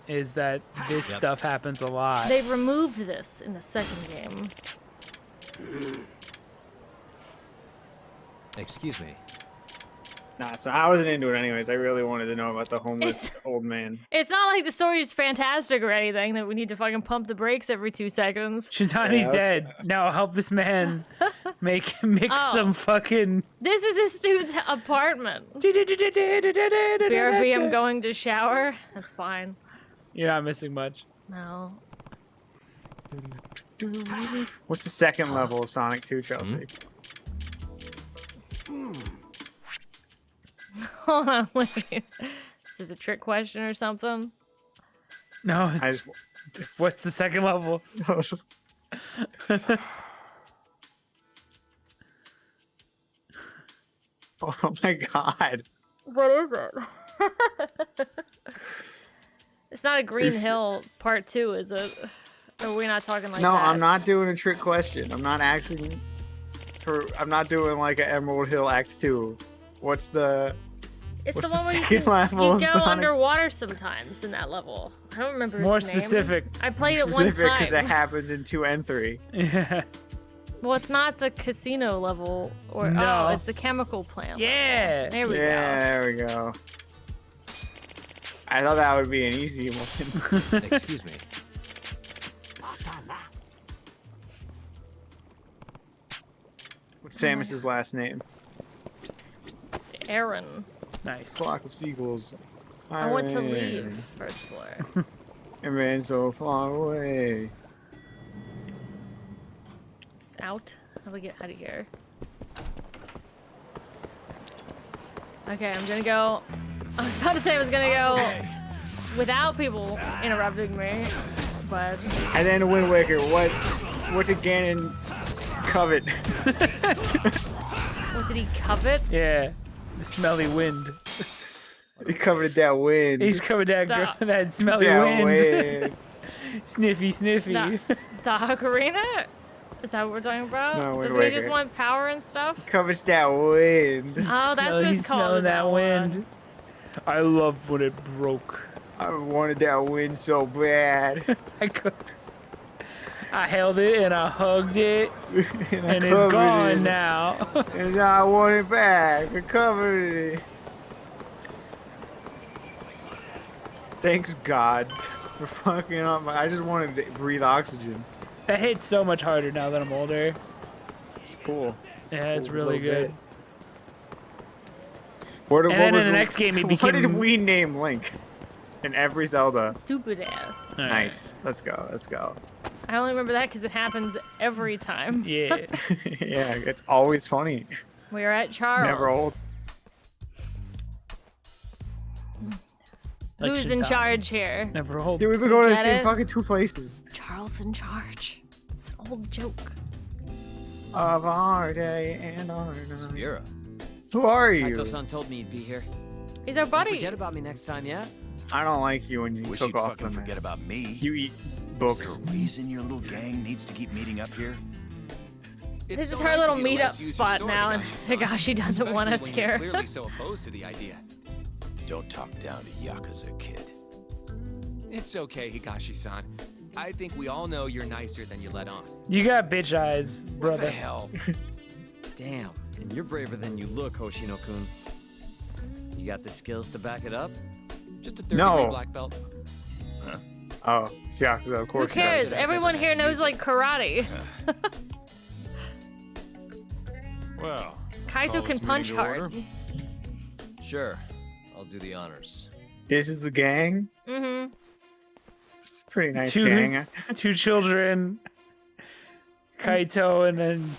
is that this stuff happens a lot. They removed this in the second game. Excuse me. Nah, so I wasn't into it anyways. I really wanted to know about the homeless old man. It's not like the story is fantastic or anything that we need to fucking pump the brakes every 2 seconds. Shintani's dead. Now help this man mix some fucking... This is this dude's apartment. BRB, I'm going to shower. That's fine. You're not missing much. No. What's the second level of Sonic 2, Chelsea? Hold on, wait. This is a trick question or something? No, what's the second level? Oh my god. What is it? It's not a Green Hill Part 2, is it? Or are we not talking like no, that? I'm not doing a trick question. I'm not actually... I'm not doing like an Emerald Hill Act 2. What's the... It's What's the one the where second level you of go Sonic? underwater sometimes in that level. I don't remember More its name. specific. I played it one Specific time. because it happens in 2 and 3. Yeah. Well, it's not the casino level, or No. oh, it's the chemical plant. Yeah. There we go. Yeah, there we go. I thought that would be an easy one. Excuse me. What's Samus's last name? Aaron. Nice. Flock of seagulls. I want to Aaron. leave first floor. It ran so far away. It's out. How do we get out of here? Okay, I'm gonna go. I was about to say I was gonna go without people interrupting me, but. And then Wind Waker, what did Ganon covet? What did he covet? Yeah. The smelly wind. He coveted that wind. He's covered that that smelly That wind. Sniffy, sniffy. The ocarina? Is that what we're talking about? No, Wind Doesn't he just Waker. want power and stuff? Covers that wind. Oh, that's what He's it's called. smelling in that one. wind. I love when it broke. I wanted that wind so bad. I held it and I hugged it, and it's covered gone it. now. And now I want it back. I covered it. Thanks, gods, for fucking up. I just wanted to breathe oxygen. That hits so much harder now that I'm older. It's cool. Yeah, it's cool really little good. bit. What then was in the next game, he What did became- we name Link? In every Zelda. Stupid ass. Nice. Let's go. Let's go. I only remember that because it happens every time. Yeah. Yeah, it's always funny. We are at Charles. Never old. Like Who's in Shintani. charge here? Never old. Dude, we've been going to the Get same it? fucking 2 places. Charles in charge. It's an old joke. Of our day and our night. Spira. Who are you? Kaito-san told me you'd be here. He's our Don't buddy. forget about me next time, yeah? I don't like you when you Wish took you'd off fucking the forget mask. about me. You eat books. Is there a reason your little gang needs to keep meeting up here? This is so her nice little of you to let us meetup use your spot story, now, and Higashi-san. Higashi doesn't want us Especially when here. you're clearly so opposed to the idea. Don't talk down to Yakuza, kid. It's okay, Higashi-san. I think we all know you're nicer than you let on. You got bitch eyes, brother. What the hell? Damn, and you're braver than you look, Hoshino-kun. You got the skills to back it up? Just a third No. degree black belt. Oh, it's Yakuza, of Who course. he cares? does. Everyone here knows like karate. Well, Kaito call can this punch meeting to hard. order. Sure. I'll do the honors. This is the gang. Mm-hmm. It's a pretty nice Two- gang. Two children, Kaito, and then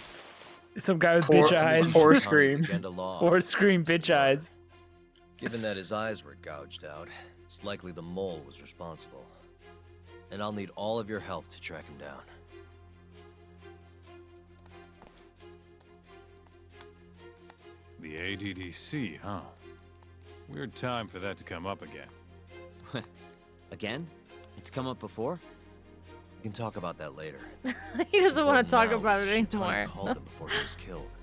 some guy with Or- bitch eyes. or Tommy scream. Legenda Law. Or scream bitch eyes. Given that his eyes were gouged out, it's likely the mole was responsible. And I'll need all of your help to track him down. The ADDC, huh? Weird time for that to come up again. Again? It's come up before? We can talk about that later. He doesn't want to talk Now, about it Shintani anymore. called them before he was killed.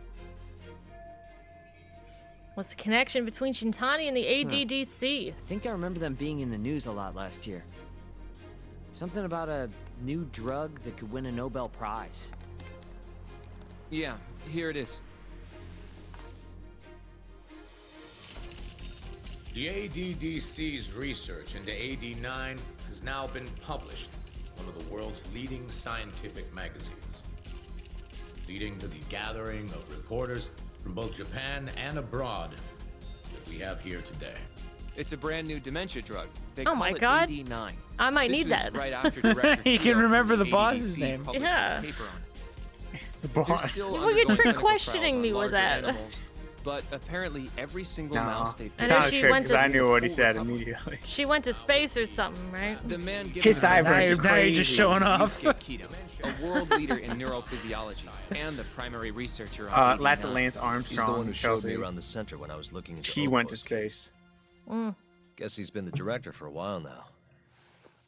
What's the connection between Shintani and the ADDC? I think I remember them being in the news a lot last year. Something about a new drug that could win a Nobel Prize. Yeah, here it is. The ADDC's research into AD9 has now been published in one of the world's leading scientific magazines, leading to the gathering of reporters from both Japan and abroad that we have here today. It's a brand new dementia drug. They Oh call my it God. AD9. I might This need was that. right after Director You can Keogh remember from the boss's ADDC name. published Yeah. his paper on it. It's the They're boss. still Well, you're undergoing trick clinical questioning trials me on with larger that. animals, but apparently every single No, mouse they've I it's know not a she trick went because to I knew what he full said recovery. immediately. She went to space or something, right? The man given His the eyebrows Now are you're crazy. just showing off. Keto, a world leader in neurophysiology and the primary researcher on That's AD9. Lance He's the one Armstrong. who showed me Chelsea. around the center when I was looking into He went to Oakwood's space. Mm. Guess he's been the director for a while now.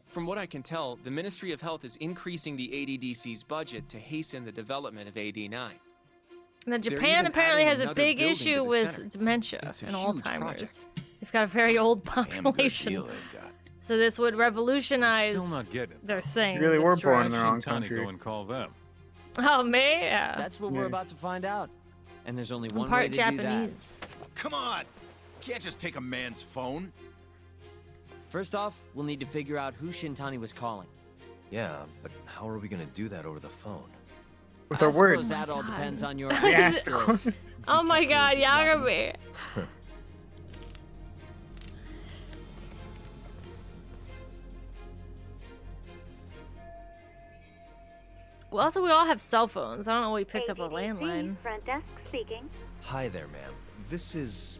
From what I can tell, the Ministry of Health is increasing the ADDC's budget to hasten the development of AD9. Now, They're Japan even apparently adding has a another big building issue to the with center. dementia It's a and huge Alzheimer's. project. They've got a very old Damn good population. deal they've got. So this would revolutionize Still not getting it. their thing. You really were this born in drug. the wrong Shintani country. go and call them. Oh, me? Yeah. That's what Yeah. we're about to find out. And there's only I'm one way part to do Japanese. Come on! Can't just take a man's phone. that. First off, we'll need to figure out who Shintani was calling. Yeah, but how are we gonna do that over the phone? With I our suppose words. that all depends on your Yeah. skills. Oh my god, Yagami. Well, also, we all have cell phones. I don't know why we picked up a landline. Front desk speaking. Hi there, ma'am. This is...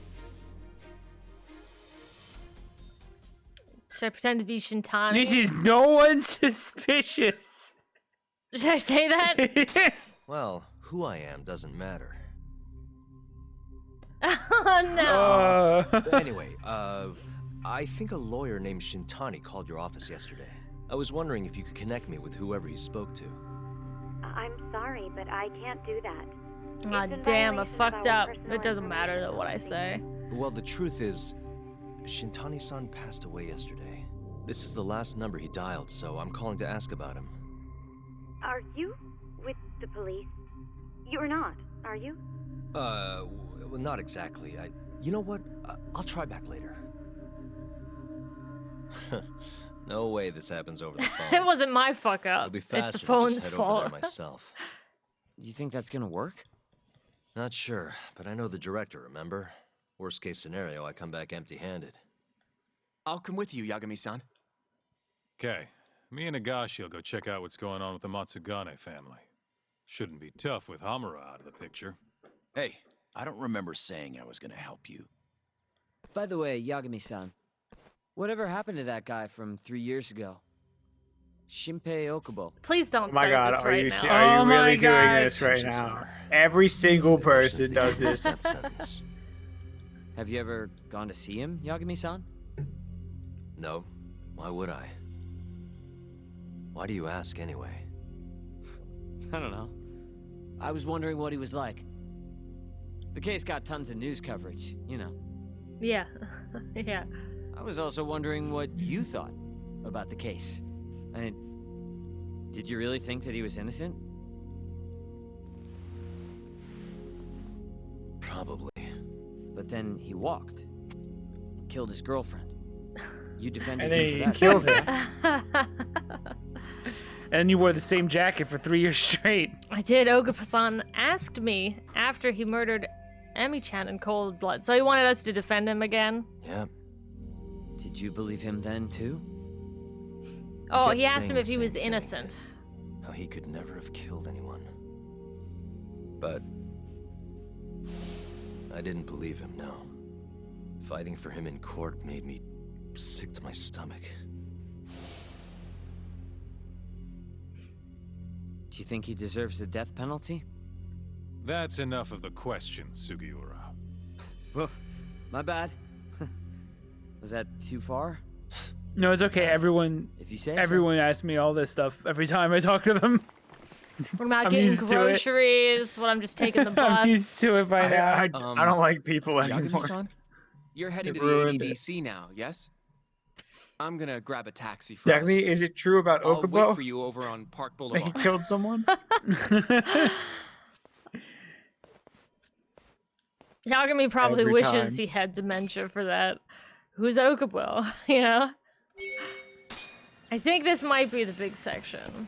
Should I pretend to be Shintani? This is no one suspicious. Should I say that? Well, who I am doesn't matter. Oh no. Anyway, I think a lawyer named Shintani called your office yesterday. I was wondering if you could connect me with whoever he spoke to. I'm sorry, but I can't do that. Aw, It's in damn, I violation of fucked our up. personal It doesn't matter information what I say. Well, the truth is, Shintani-san passed away yesterday. This is the last number he dialed, so I'm calling to ask about him. Are you with the police? You're not, are you? Well, not exactly. You know what? I'll try back later. No way this happens over the phone. It wasn't my fuck up. It'll be It's faster the to phone's just head over fault. there myself. You think that's gonna work? Not sure, but I know the director, remember? Worst case scenario, I come back empty-handed. I'll come with you, Yagami-san. Okay, me and Nagashi will go check out what's going on with the Matsugane family. Shouldn't be tough with Hamura out of the picture. Hey, I don't remember saying I was gonna help you. By the way, Yagami-san, whatever happened to that guy from 3 years ago? Shinpei Okubo. Please don't Oh my start god, this are right you, now. are you Oh my really doing God. this right now? Every single person does this. Death sentence. Have you ever gone to see him, Yagami-san? No. Why would I? Why do you ask anyway? I don't know. I was wondering what he was like. The case got tons of news coverage, you know. Yeah. Yeah. I was also wondering what you thought about the case. I mean, did you really think that he was innocent? Probably. But then he walked. And killed his girlfriend. You defended And then him for he that. killed her. And you wore the same jacket for 3 years straight. I did. Ogapasan asked me after he murdered Emi-chan in cold blood, so he wanted us to defend him again. Yeah. Did you believe him then, too? Oh, kept he asked saying him the if he same was thing. innocent. How he could never have killed anyone. But I didn't believe him, no. Fighting for him in court made me sick to my stomach. Do you think he deserves the death penalty? That's enough of the questions, Sugiura. Woof. My bad. Was that too far? No, it's okay. Everyone If you say everyone asks me all this stuff every time I talk to them. What about I'm getting used to it. groceries? What I'm just taking the bus. I'm used to it by now. I don't like people anymore. Yagami-san, you're heading It to the ruined it. ADDC now, yes? I'm gonna grab a taxi for Yagami, is it true about I'll wait Okubo? for you over on Park That Boulevard. he killed someone? Yagami probably Every wishes time. he had dementia for that. Who's Okubo? You know? I think this might be the big section.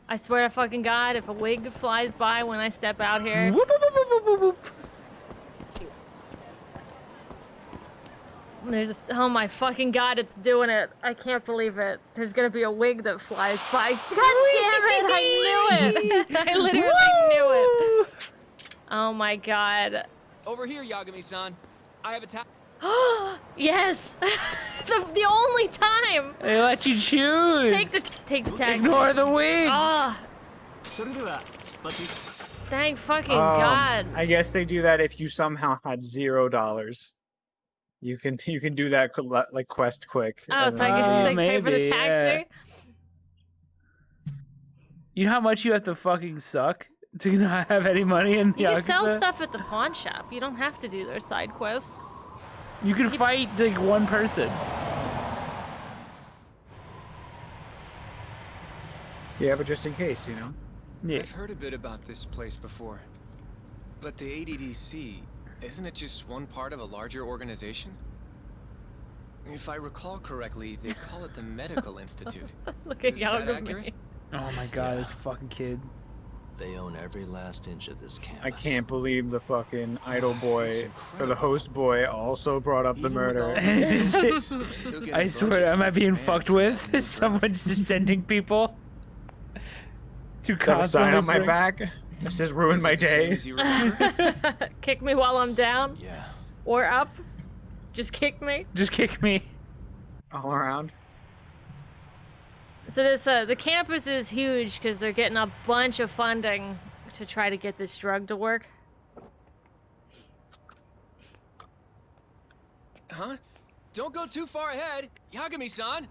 I swear to fucking God, if a wig flies by when I step out here. Whoop, whoop, whoop, whoop, whoop, whoop. There's just, oh my fucking God, it's doing it. I can't believe it. There's gonna be a wig that flies by. God damn it, I knew it. I literally knew it. Oh my God. Over here, Yagami-san. I have a taxi. Yes! the only time! They let you choose. Take the taxi. Ignore the wig. Ah, thank fucking God. I guess they do that if you somehow had $0. You can do that like quest quick. Oh, so I can just like pay for the maybe, taxi? You know how much you have to fucking suck to not have any money in You can sell Yakuza? stuff at the pawn shop. You don't have to do their side quests. You can fight like one person. Yeah, but just in case, you know. Yeah. I've heard a bit about this place before. But the ADDC, isn't it just one part of a larger organization? If I recall correctly, they call it the Medical Institute. Look at Is that Yagami. accurate? Oh my God, this fucking kid. They own every last inch of this campus. I can't believe the fucking idol boy or the host boy also brought up the murder. I swear, am I being fucked with? Is someone just sending people to Got a sign constantly on my bring- back. This has ruined my day. Kick me while I'm down? Yeah. Or up? Just kick me? Just kick me. All around. So this the campus is huge because they're getting a bunch of funding to try to get this drug to work. Huh? Don't go too far ahead, Yagami-san.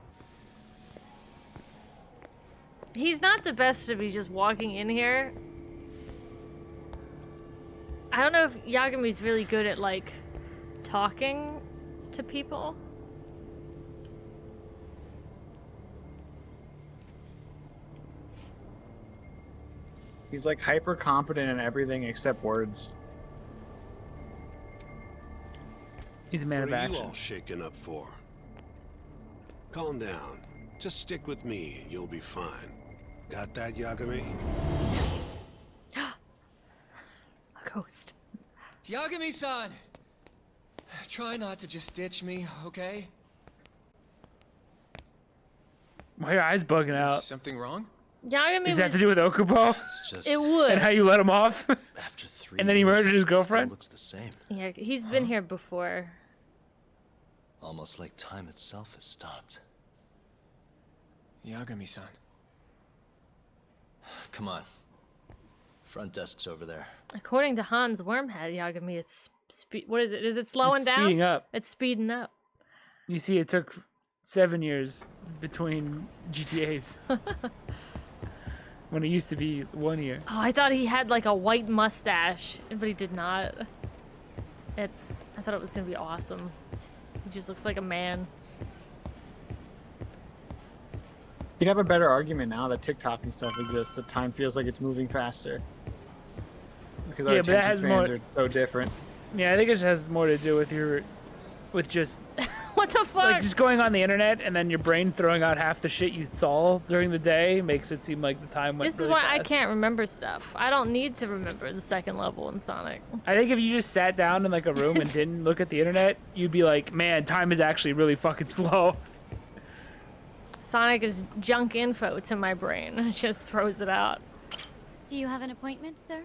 He's not the best to be just walking in here. I don't know if Yagami's really good at like talking to people. He's like hyper competent in everything except words. He's a man What of are you action. all shaken up for? Calm down. Just stick with me and you'll be fine. Got that, Yagami? A ghost. Yagami-san! Try not to just ditch me, okay? Why are your eyes bugging out? Is something wrong? Yagami Does that have to do with Okubo? It's just It would. And how you let him off? after 3 And then he years, murdered his it still girlfriend? looks the same. Yeah, he's been here before. Almost like time itself has stopped. Yagami-san. Come on. Front desk's over there. According to Hans Wormhead, Yagami, it's what is it? Is it slowing It's down? speeding up. It's speeding up. You see, it took 7 years between GTAs. When it used to be 1 year. Oh, I thought he had like a white mustache, but he did not. I thought it was gonna be awesome. He just looks like a man. You'd have a better argument now that TikTok and stuff exists. That time feels like it's moving faster. Because our Yeah, but that attention has spans more- are so different. Yeah, I think it just has more to do with just What the fuck? like just going on the internet and then your brain throwing out half the shit you saw during the day makes it seem like the time went This is really why I fast. can't remember stuff. I don't need to remember the second level in Sonic. I think if you just sat down in like a room and didn't look at the internet, you'd be like, man, time is actually really fucking slow. Sonic is junk info to my brain. It just throws it out. Do you have an appointment, sir?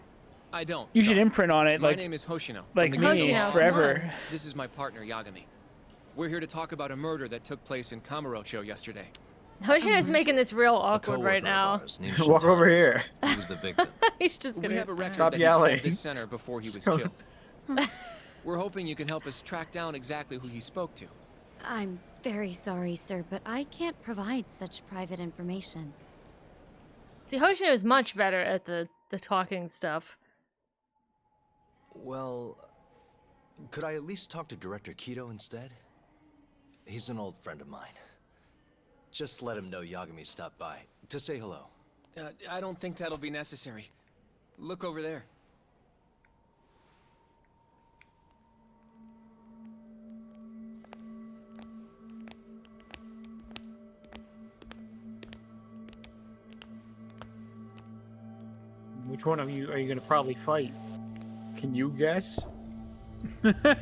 I don't. You should imprint on it, My like name is Hoshino. like from the me, Hoshino. forever. This is my partner, Yagami. We're here to talk about a murder that took place in Kamurocho yesterday. Hoshino's making this real A awkward right coworker of now. ours named Walk Shintani. over here. He was the victim. He's just We gonna have a record Stop that he yelling. called this center before he was Stop. killed. We're hoping you can help us track down exactly who he spoke to. I'm very sorry, sir, but I can't provide such private information. See, Hoshino is much better at the talking stuff. Well, could I at least talk to Director Kido instead? He's an old friend of mine. Just let him know Yagami stopped by to say hello. I don't think that'll be necessary. Look over there. Which one of you are you gonna probably fight? Can you guess? That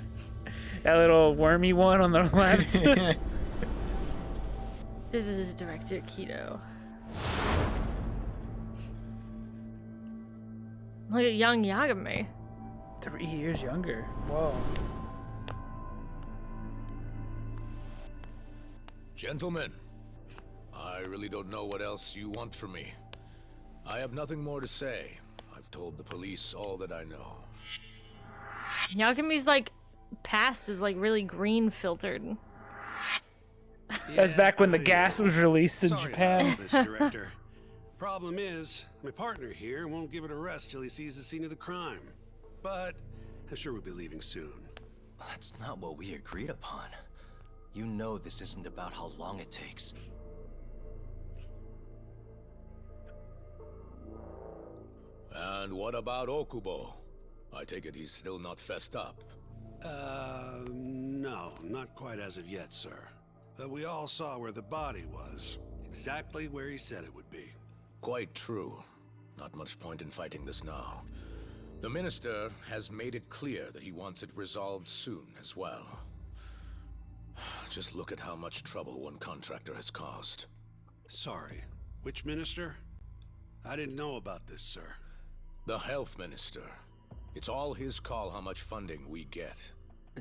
little wormy one on the left. This is Director Kido. Look at young Yagami. 3 years younger. Whoa. Gentlemen, I really don't know what else you want from me. I have nothing more to say. I've told the police all that I know. Yagami's like past is like really green filtered. That's back when the gas was released in Sorry Japan. about all this, Director. Problem is, my partner here won't give it a rest till he sees the scene of the crime. But I'm sure we'll be leaving soon. That's not what we agreed upon. You know this isn't about how long it takes. And what about Okubo? I take it he's still not fessed up. No, not quite as of yet, sir. But we all saw where the body was. Exactly where he said it would be. Quite true. Not much point in fighting this now. The minister has made it clear that he wants it resolved soon as well. Just look at how much trouble one contractor has caused. Sorry, which minister? I didn't know about this, sir. The health minister. It's all his call how much funding we get.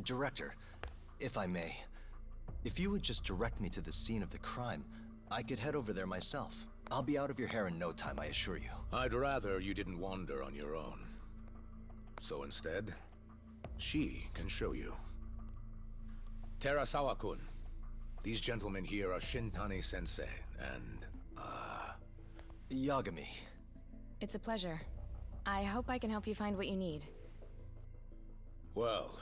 Director, if I may, if you would just direct me to the scene of the crime, I could head over there myself. I'll be out of your hair in no time, I assure you. I'd rather you didn't wander on your own. So instead, she can show you. Terasawa-kun, these gentlemen here are Shintani-sensei and, Yagami. It's a pleasure. I hope I can help you find what you need. Well,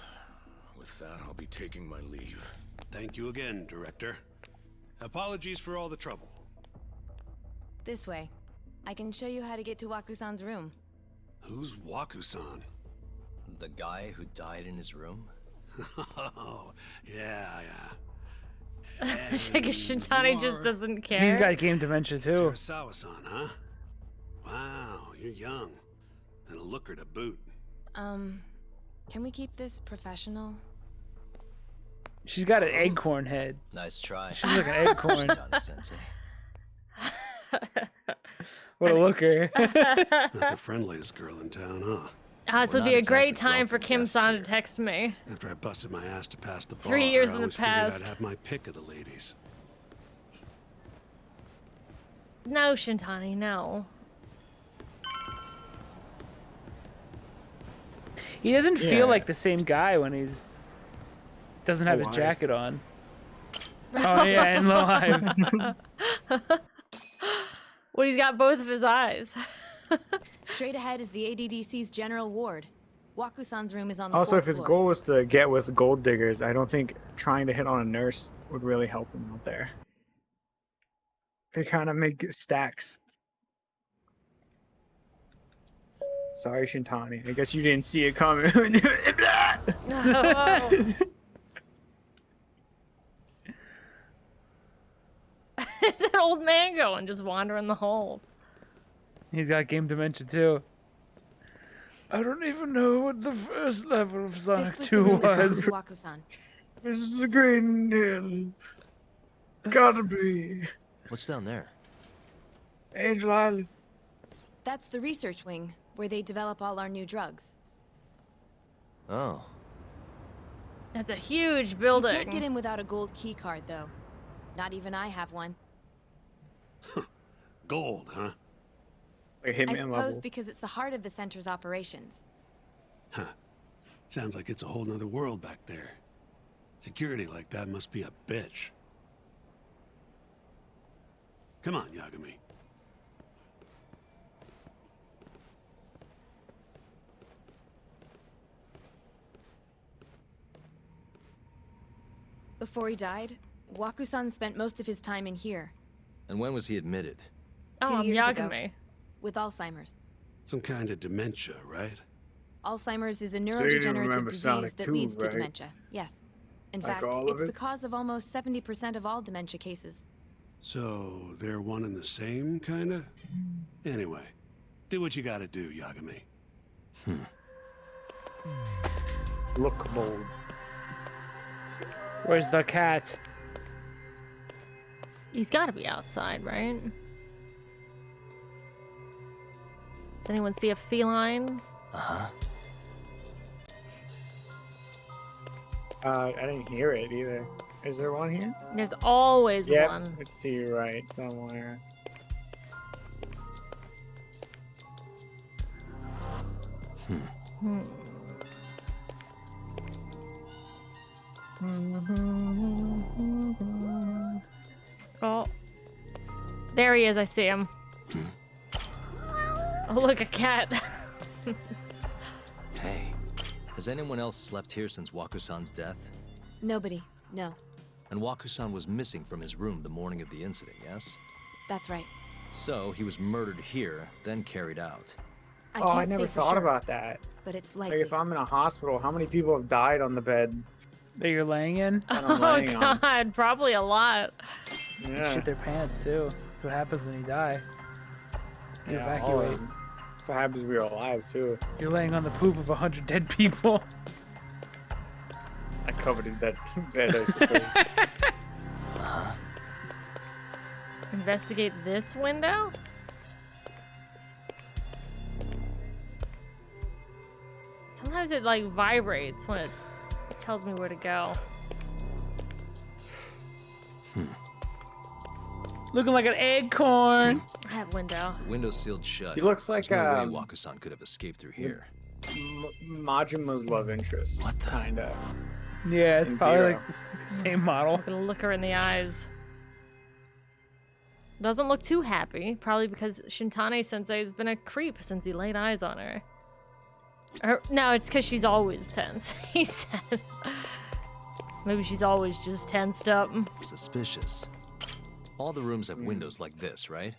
with that, I'll be taking my leave. Thank you again, Director. Apologies for all the trouble. This way. I can show you how to get to Waku-san's room. Who's Waku-san? The guy who died in his room? Oh, yeah. I guess Shintani just doesn't care. He's got game dementia too. Terasawa-san, huh? Wow, you're young. And a looker to boot. Can we keep this professional? She's got an acorn head. Nice try. She's like an acorn. Shintani-sensei. What a looker. Not the friendliest girl in town, huh? This would be a great time for Kim-san to text me. After I busted my ass to pass the bar, 3 years I in the always figured past. I'd have my pick of the ladies. No, Shintani, no. He doesn't Yeah. feel like the same guy when he's doesn't have his Alive. jacket on. Oh yeah, in live. Well, he's got both of his eyes. Straight ahead is the ADDC's general ward. Waku-san's room is on the Also, fourth if his floor. goal was to get with gold diggers, I don't think trying to hit on a nurse would really help him out there. They kind of make stacks. Sorry, Shintani. I guess you didn't see it coming. Oh. It's that old man going, just wandering the halls. He's got game dementia too. I don't even know what the first level of Sonic 2 was. Waku-san. This is the Green Hill. It's gotta be. What's down there? Angel Island. That's the research wing, where they develop all our new drugs. Oh. That's a huge You building. can't get in without a gold key card, though. Not even I have one. Gold, huh? Like I Hitman suppose level. because it's the heart of the center's operations. Huh. Sounds like it's a whole nother world back there. Security like that must be a bitch. Come on, Yagami. Before he died, Waku-san spent most of his time in here. And when was he admitted? Oh, 2 I'm years ago, Yagami. with Alzheimer's. Some kind of dementia, right? Alzheimer's is a So you neurodegenerative remember disease Sonic that 2, leads to right? dementia. Yes. In Like fact, all of it's it? the cause of almost 70% of all dementia cases. So, they're one and the same, kinda? Anyway, do what you gotta do, Yagami. Look bold. Where's the cat? He's got to be outside, right? Does anyone see a feline? Uh-huh. I didn't hear it either. Is there one here? There's always Yep, one. it's to your right somewhere. Oh. There he is, I see him. Oh, look, a cat. Hey, has anyone else slept here since Waku-san's death? Nobody. No. And Waku-san was missing from his room the morning of the incident, yes? That's right. So he was murdered here, then carried out. I never thought about that. But it's Like likely. if I'm in a hospital, how many people have died on the bed That you're laying in? that I'm Oh laying on? god, probably a lot. Yeah. Shit their pants too. That's what happens when you die. You Yeah, all of evacuate. them. That happens when we're alive too. You're laying on the poop of 100 dead people. I covered in that bed, I suppose. Investigate this window? Sometimes it like vibrates when it tells me where to go. Looking like an acorn. That window. The window's sealed shut. He looks like, There's no way Waku-san could have escaped through here. Majima's love interest. What the? Kinda. Yeah, it's In probably Zero. like the same model. I'm gonna look her in the eyes. Doesn't look too happy, probably because Shintane Sensei has been a creep since he laid eyes on her. Or, no, it's because she's always tense, he said. Maybe she's always just tensed up. Suspicious. All the rooms have windows like this, right?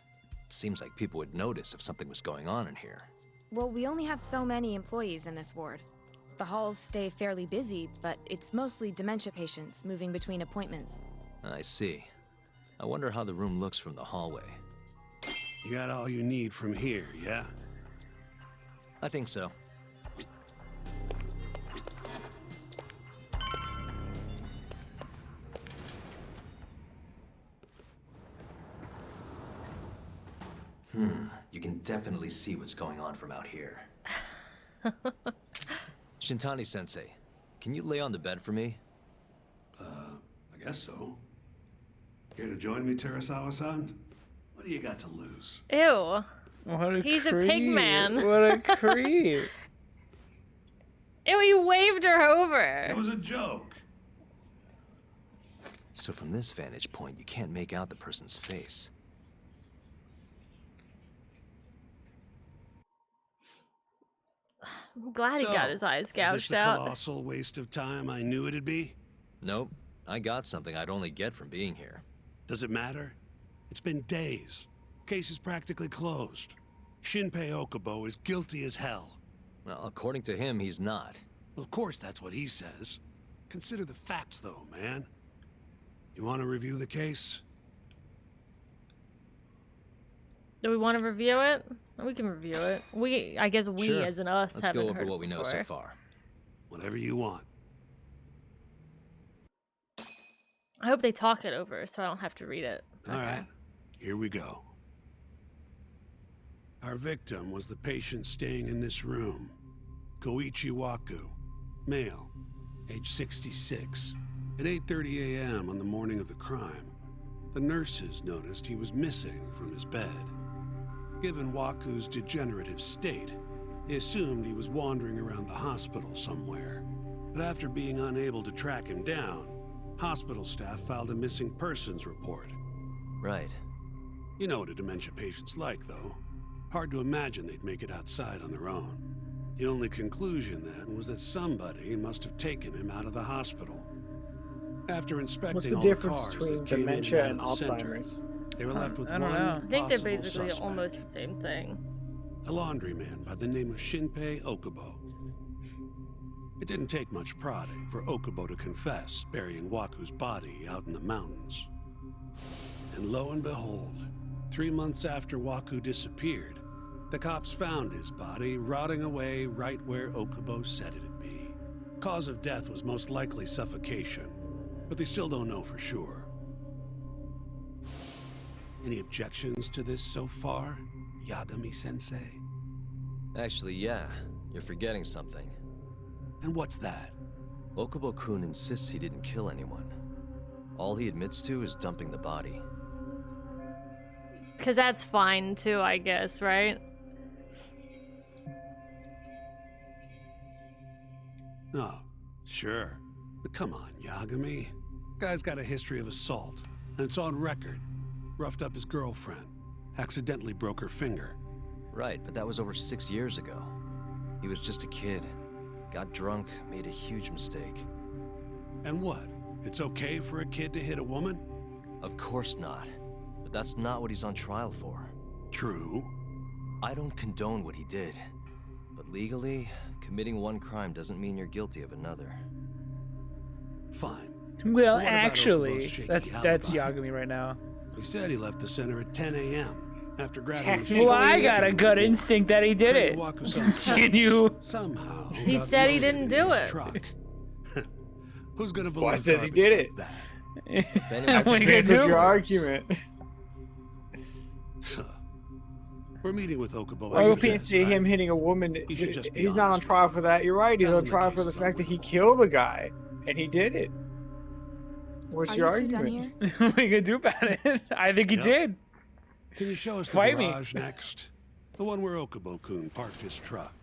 Seems like people would notice if something was going on in here. Well, we only have so many employees in this ward. The halls stay fairly busy, but it's mostly dementia patients moving between appointments. I see. I wonder how the room looks from the hallway. You got all you need from here, yeah? I think so. You can definitely see what's going on from out here. Shintani-sensei, can you lay on the bed for me? I guess so. Care to join me, Terasawa-san? What do you got to lose? Ew. What a He's creep. a pig man. What a creep. Ew, he waved her over. It was a joke. So from this vantage point, you can't make out the person's face. I'm glad he got his eyes Is this gouged the out. colossal waste of time I knew it'd be? Nope. I got something I'd only get from being here. Does it matter? It's been days. Case is practically closed. Shinpei Okubo is guilty as hell. Well, according to him, he's not. Of course that's what he says. Consider the facts, though, man. You want to review the case? Do we want to review it? We can review it. I guess we, Sure. as in us, Let's haven't go over heard what it we know so before. far. Whatever you want. I hope they talk it over so I don't have to read it. All right, here we go. Our victim was the patient staying in this room. Koichi Waku, male, age 66. At 8:30 a.m. on the morning of the crime, The nurses noticed he was missing from his bed. Given Waku's degenerative state, they assumed he was wandering around the hospital somewhere. But after being unable to track him down, hospital staff filed a missing persons report. Right. You know what a dementia patient's like, though. Hard to imagine they'd make it outside on their own. The only conclusion then was that somebody must have taken him out of the hospital. After inspecting What's the all difference the cars between that came in dementia and and out of the center, Alzheimer's? they were left with I don't one know. I think they're possible basically suspect. almost the same thing. A laundryman by the name of Shinpei Okubo. It didn't take much prodding for Okubo to confess burying Waku's body out in the mountains. And lo and behold, 3 months after Waku disappeared, the cops found his body rotting away right where Okubo said it'd be. Cause of death was most likely suffocation, but they still don't know for sure. Any objections to this so far, Yagami-sensei? Actually, yeah. You're forgetting something. And what's that? Okubo-kun insists he didn't kill anyone. All he admits to is dumping the body. Because that's fine too, I guess, right? Oh, sure. But come on, Yagami. Guy's got a history of assault, and it's on record. Roughed up his girlfriend. Accidentally broke her finger. Right, but that was over 6 years ago. He was just a kid. Got drunk, made a huge mistake. And what? It's okay for a kid to hit a woman? Of course not. But that's not what he's on trial for. True. I don't condone what he did. But legally, committing one crime doesn't mean you're guilty of another. Fine. Well, What about actually, Okubo's shaky that's alibi? Yagami right now. He said he left the center at 10 a.m. after grabbing Well, I got a gut instinct that he did it. Can you? Somehow. He said he didn't do it. Who's gonna believe Why says he garbage did like it? that? I What just are you gonna answered do? your argument. We're meeting with Okubo. Well, you after can't this, see right? him hitting a woman. You should just be He's not on honest trial for that. You're right. He's Tell on him the trial case for the is fact that he killed the guy, and he did it. What's Are your you two done argument? here? What are you gonna do about it? I think he Yep. did. Can you show us the Fight me. garage next? The one where Okubo-kun parked his truck.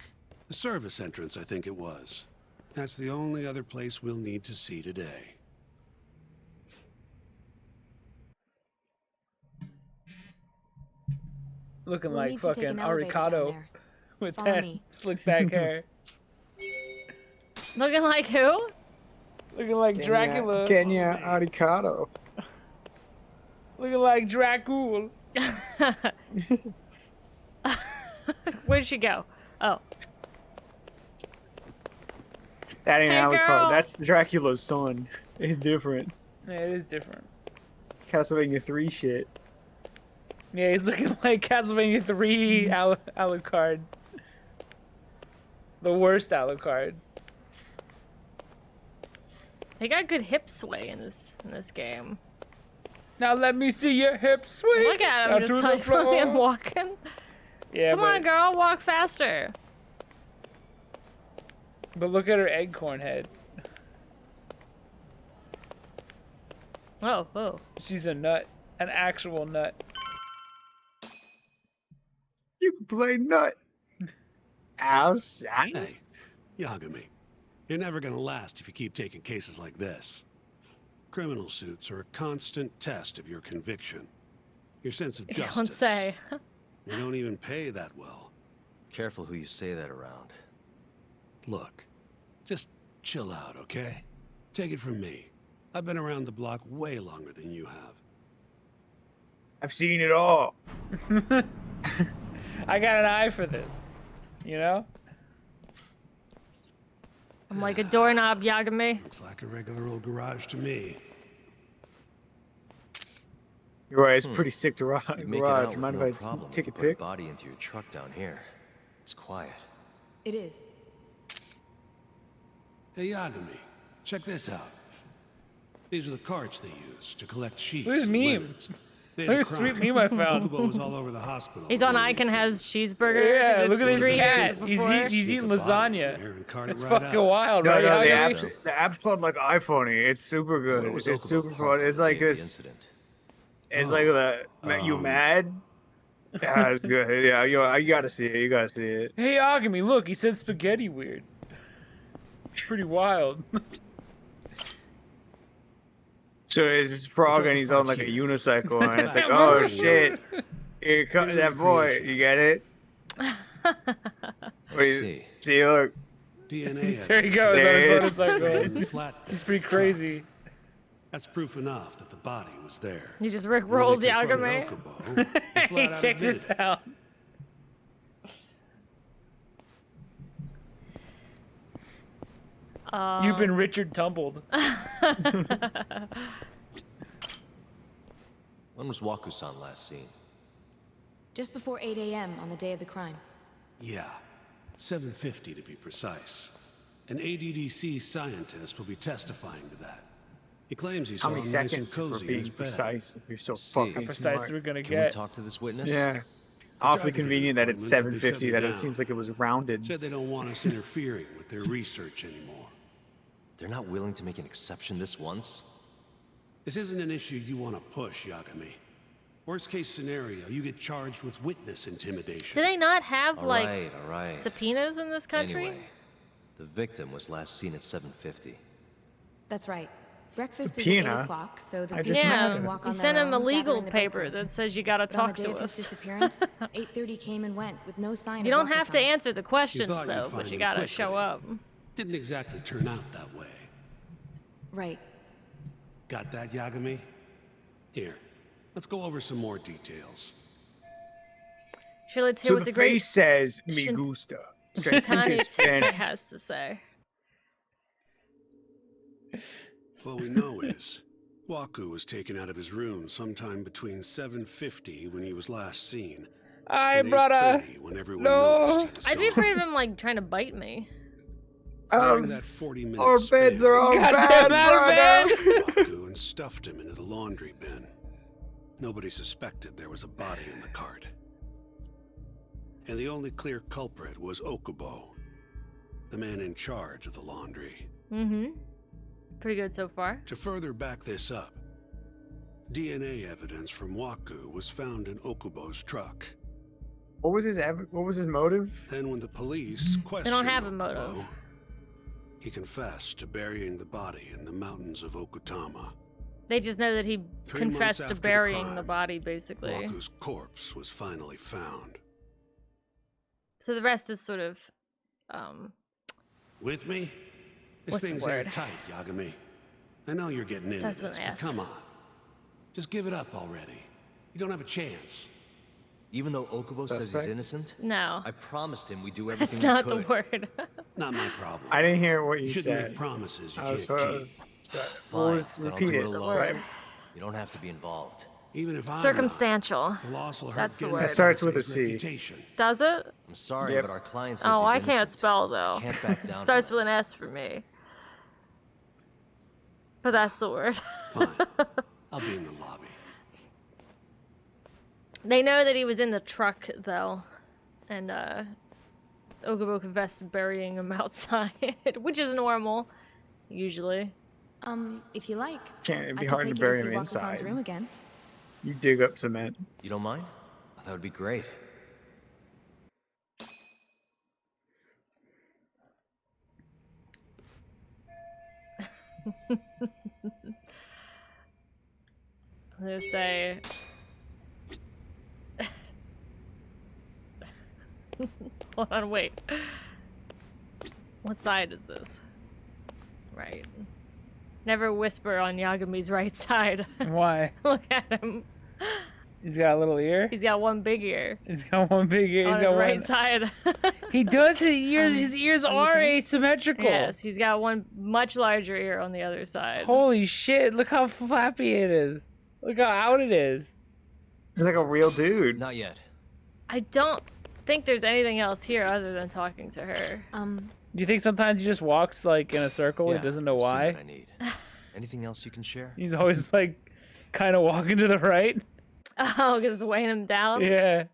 The service entrance, I think it was. That's the only other place we'll need to see today. Looking We'll like need to take fucking an elevator down Aricado there. with Follow that me. slick back hair. Looking like who? Looking like Dracula. Kenya Aricado. Looking like Dracul. Where'd she go? Oh. That ain't Hey, Alucard. girl. That's Dracula's son. It's different. Yeah, it is different. Castlevania 3 shit. Yeah, he's looking like Castlevania 3 Alucard. The worst Alucard. They got good hip sway in this game. Now let me see your hip swing. Look at Now him to just the like floor. fucking walking. Yeah, Come on, girl, walk faster. But look at her acorn head. Oh, oh. She's a nut. An actual nut. You can play nut. Outside. Hey, Yagami, you're never gonna last if you keep taking cases like this. Criminal suits are a constant test of your conviction, your sense of justice. Don't say. They don't even pay that well. Careful who you say that around. Look, just chill out, okay? Take it from me. I've been around the block way longer than you have. I've seen it all. I got an eye for this. You know? I'm like a doorknob, Yagami. Looks like a regular old garage to me. You're right. It's pretty sick to rock. You make it out Garage. with Mind no if I problem take if you a put a pic? body into your truck down here. It's quiet. It is. Hey, Yagami, check this out. These are the carts they use to collect sheets. Look at this and meme. linens. Day of Look the at this sweet crime, meme I found. Okubo was all over the hospital. He's on one of Icon these has cheeseburger. Yeah, 'cause look at it's this 3 years cat. before. He's eating lasagna. and cart it It's right fucking out. wild, No, right? no, the Yagami? app's called like iPhoney. It's super good. Where was It's Okubo super parked fun. It's on the like day of the this. incident? It's like you mad? Yeah, it's good. Yeah, you gotta see it. You gotta see it. Hey, Agami, look, he said spaghetti weird. Pretty wild. So it's this frog and he's on like a unicycle and it's like, oh shit. Here comes that boy. You get it? Wait, see, look. DNA There he goes on his motorcycle. He's pretty crazy. That's proof enough that the body was there. You just Rick rolls Yagami. Check this out. You've been Richard Tumbled. When was Waku-san last seen? Just before 8 a.m. on the day of the crime. Yeah, 7:50 to be precise. An ADDC scientist will be testifying to that. He claims he saw How many him nice and seconds for cozy in being his bed. precise? If you're so fucking How precise smart. we're gonna Can get. we talk to this witness? Yeah. Awfully convenient that it's 7:50. That it seems like it was rounded. Said they don't want us interfering with their research anymore. They're not willing to make an exception this once? This isn't an issue you want to push, Yagami. Worst case scenario, you get charged with witness intimidation. Do they not have All like right. subpoenas in this country? Anyway, the victim was last seen at 7:50. That's right. Breakfast is Subpoena? at 8 o'clock, so the I people just Yeah, can it. walk you on sent their him a own, gather legal in the paper break room. that says you gotta But on talk the day to of his us. disappearance, 8:30 came and went with no sign You of don't have to Waku-san. answer the questions thought you'd though, find but you him gotta quickly. show up. Didn't exactly turn out that way. Right. Got that, Yagami? Here, let's go over some more details. Sure, let's hear So what the the great face says "me Shin- gusta." Shintani Spanish. Sensei has to say. What we know is, Waku was taken out of his room sometime between 7:50 when he was last seen, Hi, and brother. 8:30 when everyone noticed he was I'd be gone. afraid of him like trying to bite me. During that 40-minute Our beds span, are all Goddamn bad, out of brother. Waku and stuffed him into the laundry bin. Nobody suspected there was a body in the cart. And the only clear culprit was Okubo, the man in charge of the laundry. Mm-hmm. Pretty good so far. To further back this up, DNA evidence from Waku was found in Okubo's truck. What was his motive? And when the police They questioned don't have a Okubo, motive. he confessed to burying the body in the mountains of Okutama. They just know that he 3 months confessed to after the burying crime, the body, basically. Waku's corpse was finally found. So the rest is sort of, With me? This What's the thing's word? airtight, Yagami. I know you're getting into Starts with this, an but S. come on. Just give it up already. You don't have a chance. Even though Okubo says he's Suspect? innocent, no. I promised him we'd do That's everything not we the could. word. Not my problem. I didn't hear what you You shouldn't said. make promises you I was can't supposed. keep. Fine, Was then I'll repeat do it. it alone. Right? You don't have to be involved. Even if I'm Circumstantial. not, the loss will hurt That's the Genda's word. It starts with a C. reputation. Does it? I'm sorry, Yep. but our client says Oh, he's I can't innocent. spell though. Can't back down Starts from with an this. S for me. But that's the word. Fine. I'll be in the lobby. They know that he was in the truck though, and Okubo confessed to burying him outside, which is normal, usually. If you like, Can't it'd I be could hard take to you bury see him Waku-san's inside. room again. You dig up cement. You don't mind? That would be great. I'm gonna say. Hold on, wait. What side is this? Right. Never whisper on Yagami's right side. Why? Look at him. He's got a little ear. He's got one big ear. He's got one big ear. On He's his got right one. side. He does. His ears are you are finished? asymmetrical. Yes, he's got one much larger ear on the other side. Holy shit! Look how flappy it is. Look how out it is. He's like a real dude. Not yet. I don't think there's anything else here other than talking to her. Do you think sometimes he just walks like in a circle? Yeah, He doesn't know I've seen why. what I need. Anything else you can share? He's always like kind of walking to the right. Oh, because it's weighing him down? Yeah.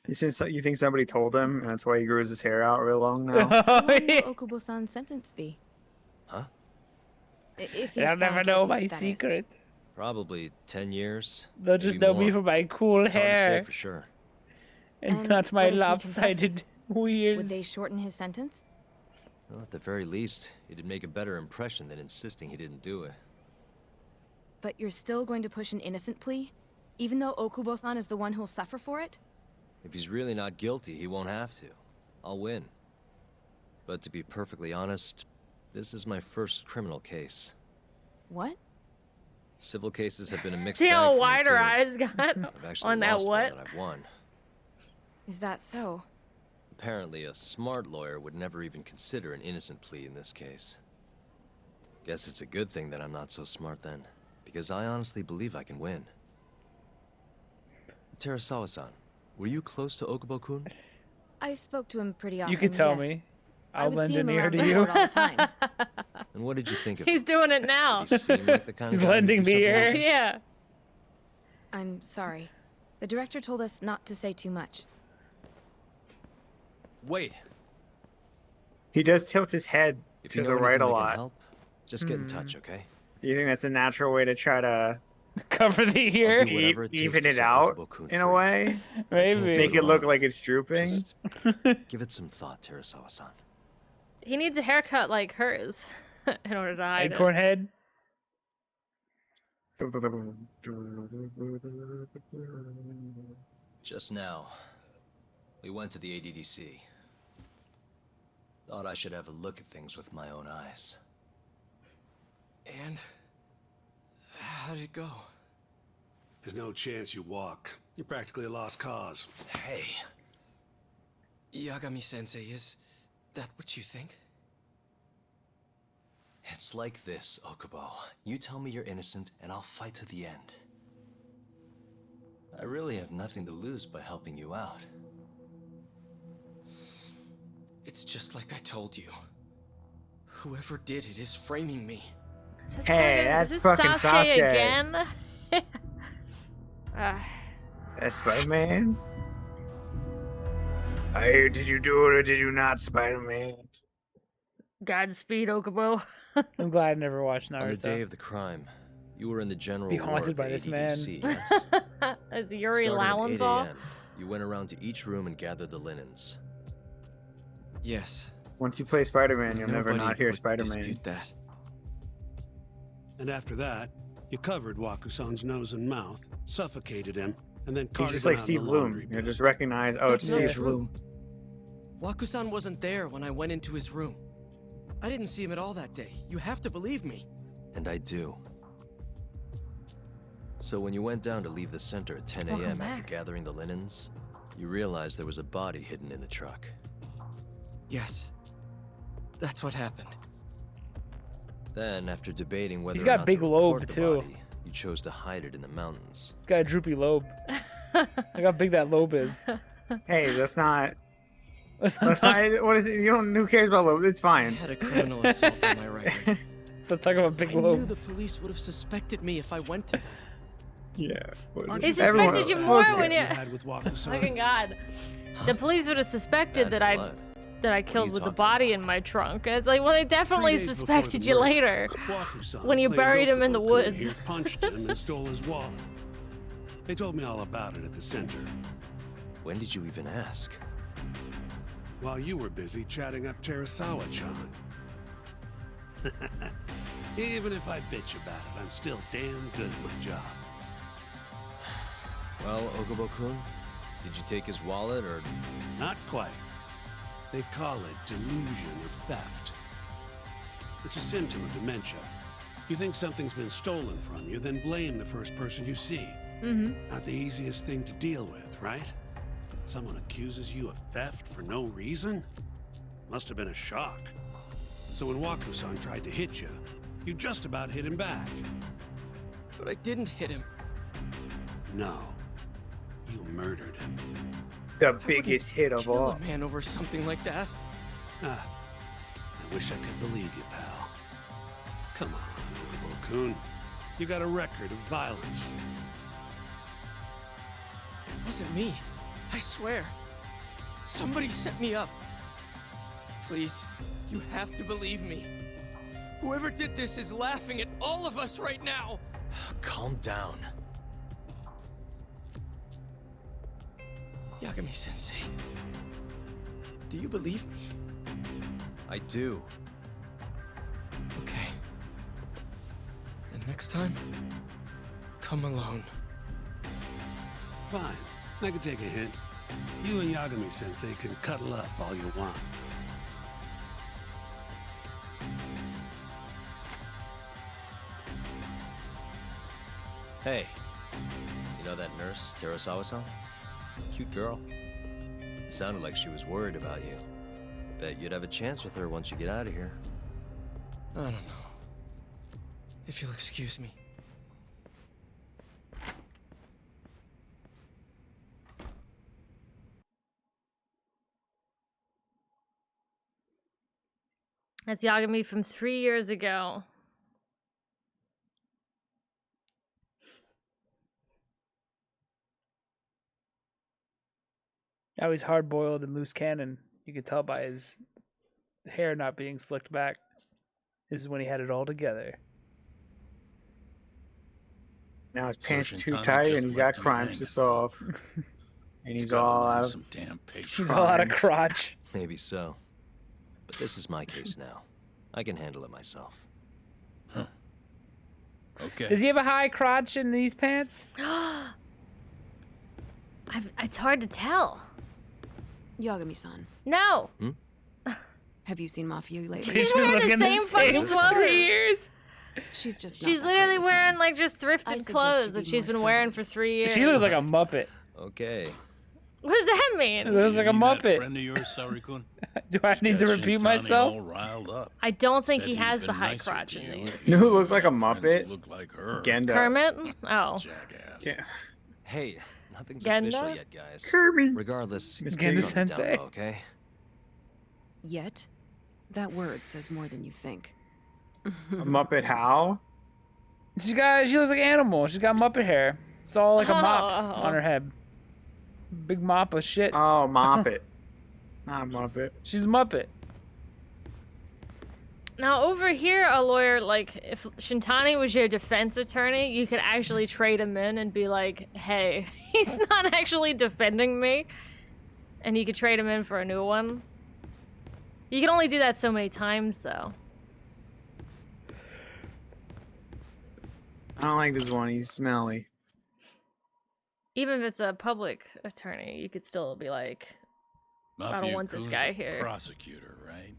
You think somebody told him, and that's why he grew his hair out real long now? How long will Okubo-san's sentence be? Huh? If he's They'll found never know guilty, my that is. secret. Probably 10 years. They'll just maybe know me more. for my cool It's hard to say hair for sure. and not my what if he lopsided confesses? ears. Would they shorten his sentence? Well, at the very least, it'd make a better impression than insisting he didn't do it. But you're still going to push an innocent plea? Even though Okubo-san is the one who'll suffer for it? If he's really not guilty, he won't have to. I'll win. But to be perfectly honest, this is my first criminal case. What? Civil cases have been a mixed See bag how for me, wide her too. eyes got I've actually on that lost more what? than I've won. Is that so? Apparently, a smart lawyer would never even consider an innocent plea in this case. Guess it's a good thing that I'm not so smart then, because I honestly believe I can win. Terasawa-san, were you close to Okubo-kun? I spoke to him pretty often. You could tell yes. me. I I'll would lend see an him ear around to the you. board all the time. And what did you think of He's him? doing it now. Did he seem like the kind He's of guy who'd lending do me something ear. like this? Yeah. I'm sorry. The director told us not to say too much. Wait, He does tilt his head if to you know the right anything a that can lot. help, just get in touch, okay? Do you think that's a natural way to try to Cover the I'll ear. do whatever it takes even to it set out Okubo-kun in a free. way? Maybe. Make it look like it's drooping? Just give it some thought, Terasawa-san. He needs a haircut like hers in order to hide it. Acorn head. Just now, we went to the ADDC. Thought I should have a look at things with my own eyes. And how did it go? There's no chance you walk. You're practically a lost cause. Hey. Yagami-sensei, is that what you think? It's like this, Okubo. You tell me you're innocent, and I'll fight to the end. I really have nothing to lose by helping you out. It's just like I told you. Whoever did it is framing me. Hey, that's is this fucking Sasuke Sasuke. again? That's Spider-Man? Hey, did you do it or did you not, Spider-Man? Godspeed, Okubo. I'm glad I never watched Naruto. On the day of the crime, you were in the general Be ward haunted of by the this ADDC, man. yes? As Yuri Starting at 8 Lowenthal. a.m., you went around to each room and gathered the linens. Yes. Once you play Spider-Man, you'll never Nobody not hear would Spider-Man. dispute that. And after that, you covered Wakusan's nose and mouth, suffocated him, and then He's carted just him like out in Steve the Bloom. laundry You bin. just recognize, oh, it's That's not Steve true. Waku-san wasn't there when I went into his room. I didn't see him at all that day. You have to believe me. And I do. So when you went down to leave the center at 10 Welcome a.m. after back. gathering the linens, you realized there was a body hidden in the truck. Yes. That's what happened. Then, after debating whether He's or got not big to lobe, report the too. body, you chose to hide it in the mountains. Got a droopy lobe. Look how big that lobe is. Hey, that's not. Let's That's not. What is it? You don't. Who cares about love? It's I fine. had a criminal assault on my record. Let's talk about big I knew the lobes. police would have suspected me if I went to them. Yeah. They suspected you more when you. had with Waku-san. Fucking God. The police would have suspected Bad that blood. I killed you with the talking body in my trunk. It's like, well, they definitely 3 days before suspected the you murder, later Waku-san when you claimed buried him in the Okubo-kun woods. here punched him and stole his wallet. They told me all about it at the center. When did you even ask? While you were busy chatting up Terasawa-chan. Even if I bitch about it, I'm still damn good at my job. Well, Okubo-kun, did you take his wallet or... Not quite. They call it delusion of theft. It's a symptom of dementia. You think something's been stolen from you, then blame the first person you see. Not the easiest thing to deal with, right? Someone accuses you of theft for no reason? Must have been a shock. So when Waku-san tried to hit you, you just about hit him back. But I didn't hit him. No. You murdered him. The biggest hit of Kill all. a man over something like that? Ah, I wish I could believe you, pal. Come on, Okubo-kun. You got a record of violence. It wasn't me. I swear. Somebody set me up. Please, you have to believe me. Whoever did this is laughing at all of us right now. Calm down. Yagami-sensei, do you believe me? I do. Okay. And next time, come alone. Fine. I can take a hint. You and Yagami-sensei can cuddle up all you want. Hey, you know that nurse, Terasawa-san? Cute girl. Sounded like she was worried about you. Bet you'd have a chance with her once you get out of here. I don't know. If you'll excuse me. That's Yagami from 3 years ago. Now he's hard-boiled and loose cannon. You could tell by his hair not being slicked back. This is when he had it all together. Now his So pants too Shintani tight just and he's left got him crimes hanging. to solve. And he's gotta all learn out of some damn patience. He's all out of crimes. crotch. Maybe so. But this is my case now. I can handle it myself. Okay. Does he have a high crotch in these pants? It's hard to tell. Yagami-san, No. have you seen Mafia lately? She's wearing the same fucking clothes. 3 years. She's just She's not that literally great with wearing men. like just I thrifted suggest clothes you that be she's more been wearing for 3 years. She looks like a Muppet. Okay. What does that mean? It looks like a You that Muppet. friend of yours, Saori-kun? Do I need to Got repeat Shintani myself? all riled up. I don't think Said he he'd has been the high nicer crotch to in you these. if You know who you looked like a had friends Muppet? who looked like her. Genda. Kermit? Oh. Jackass. Yeah. Hey, nothing's Genda? official yet, guys. Kirby. Regardless, Miss keep it on the down Sensei. low, okay? Yet? That word says more than you think. A Muppet how? She looks like an animal. She's got Muppet hair. It's all like a mop Oh. on her head. Big mop of shit. Oh, Moppet. Not Muppet. She's a Muppet. Now over here, a lawyer, like, if Shintani was your defense attorney, you could actually trade him in and be like, hey, he's not actually defending me. And you could trade him in for a new one. You can only do that so many times, though. I don't like this one. He's smelly. Even if it's a public attorney, you could still be like, I don't want this Mafia-kun's guy a here. Prosecutor, right?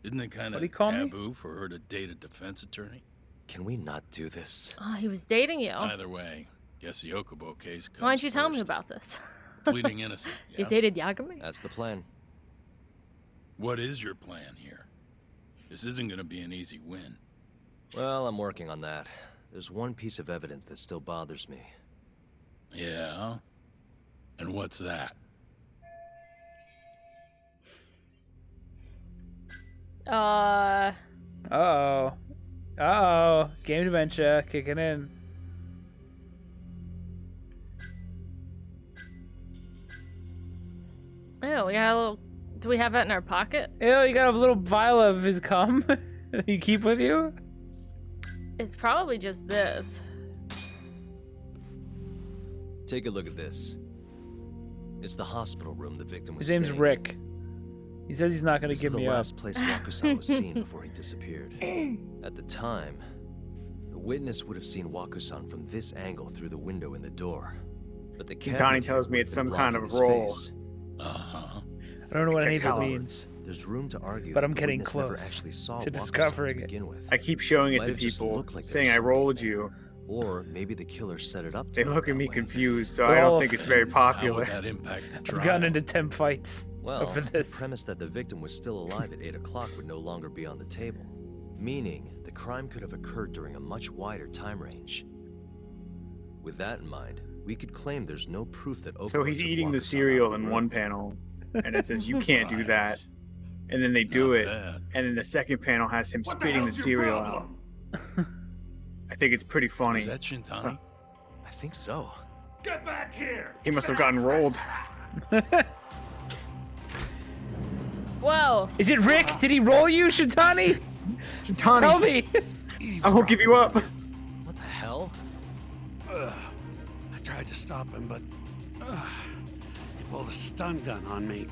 Isn't it kind What'd he of call me? taboo for her to date a defense attorney? Can we not do this? Oh, he was dating you. Either way, guess the Okubo case comes Why don't you tell me first. about this? Pleading innocent, You yeah? dated Yagami? That's the plan. What is your plan here? This isn't gonna be an easy win. Well, I'm working on that. There's one piece of evidence that still bothers me. Yeah? And what's that? Uh-oh. Uh-oh. Game dementia kicking in. Oh, we got a little. Do we have that in our pocket? Ew, you got a little vial of his cum that you keep with you? It's probably just this. Take a look at this. It's the hospital room the victim was His name's staying Rick. He says he's not going This to give is me the up. last place Wakusan was seen before he disappeared. At the time, the witness would have seen Wakusan from this angle through the window in the door. But the camera Connie view tells me would it's have been some kind blocking of his role. face. Uh-huh. I don't know what any of it Caliber. means, There's room to argue but that I'm the getting witness never close actually saw to Wakusan discovering to it. begin with. I keep showing it Might to have just people, looked like there saying was I something rolled there. you. Or maybe the killer set it up to They look look at that me way. confused, so I Well, don't think it's very How would popular. that impact the I've trial? gotten into 10 fights Well, over the this. premise that the victim was still alive at 8 o'clock would no longer be on the table. Meaning, the crime could have occurred during a much wider time range. With that in mind, we could claim there's no proof that So Okubo he's took eating the Wakusan out cereal of the in room. one panel, and it says you can't do that. And then they do Not it, bad. and then the second panel has him spitting the cereal out. I think it's pretty funny. Is that Shintani? I think so. Get back here! He must have gotten rolled. Whoa. Is it Rick? Did he roll you, Shintani? Shintani, Tell me. I won't give you up. What the hell? tried to stop him, but he pulled a stun gun on me.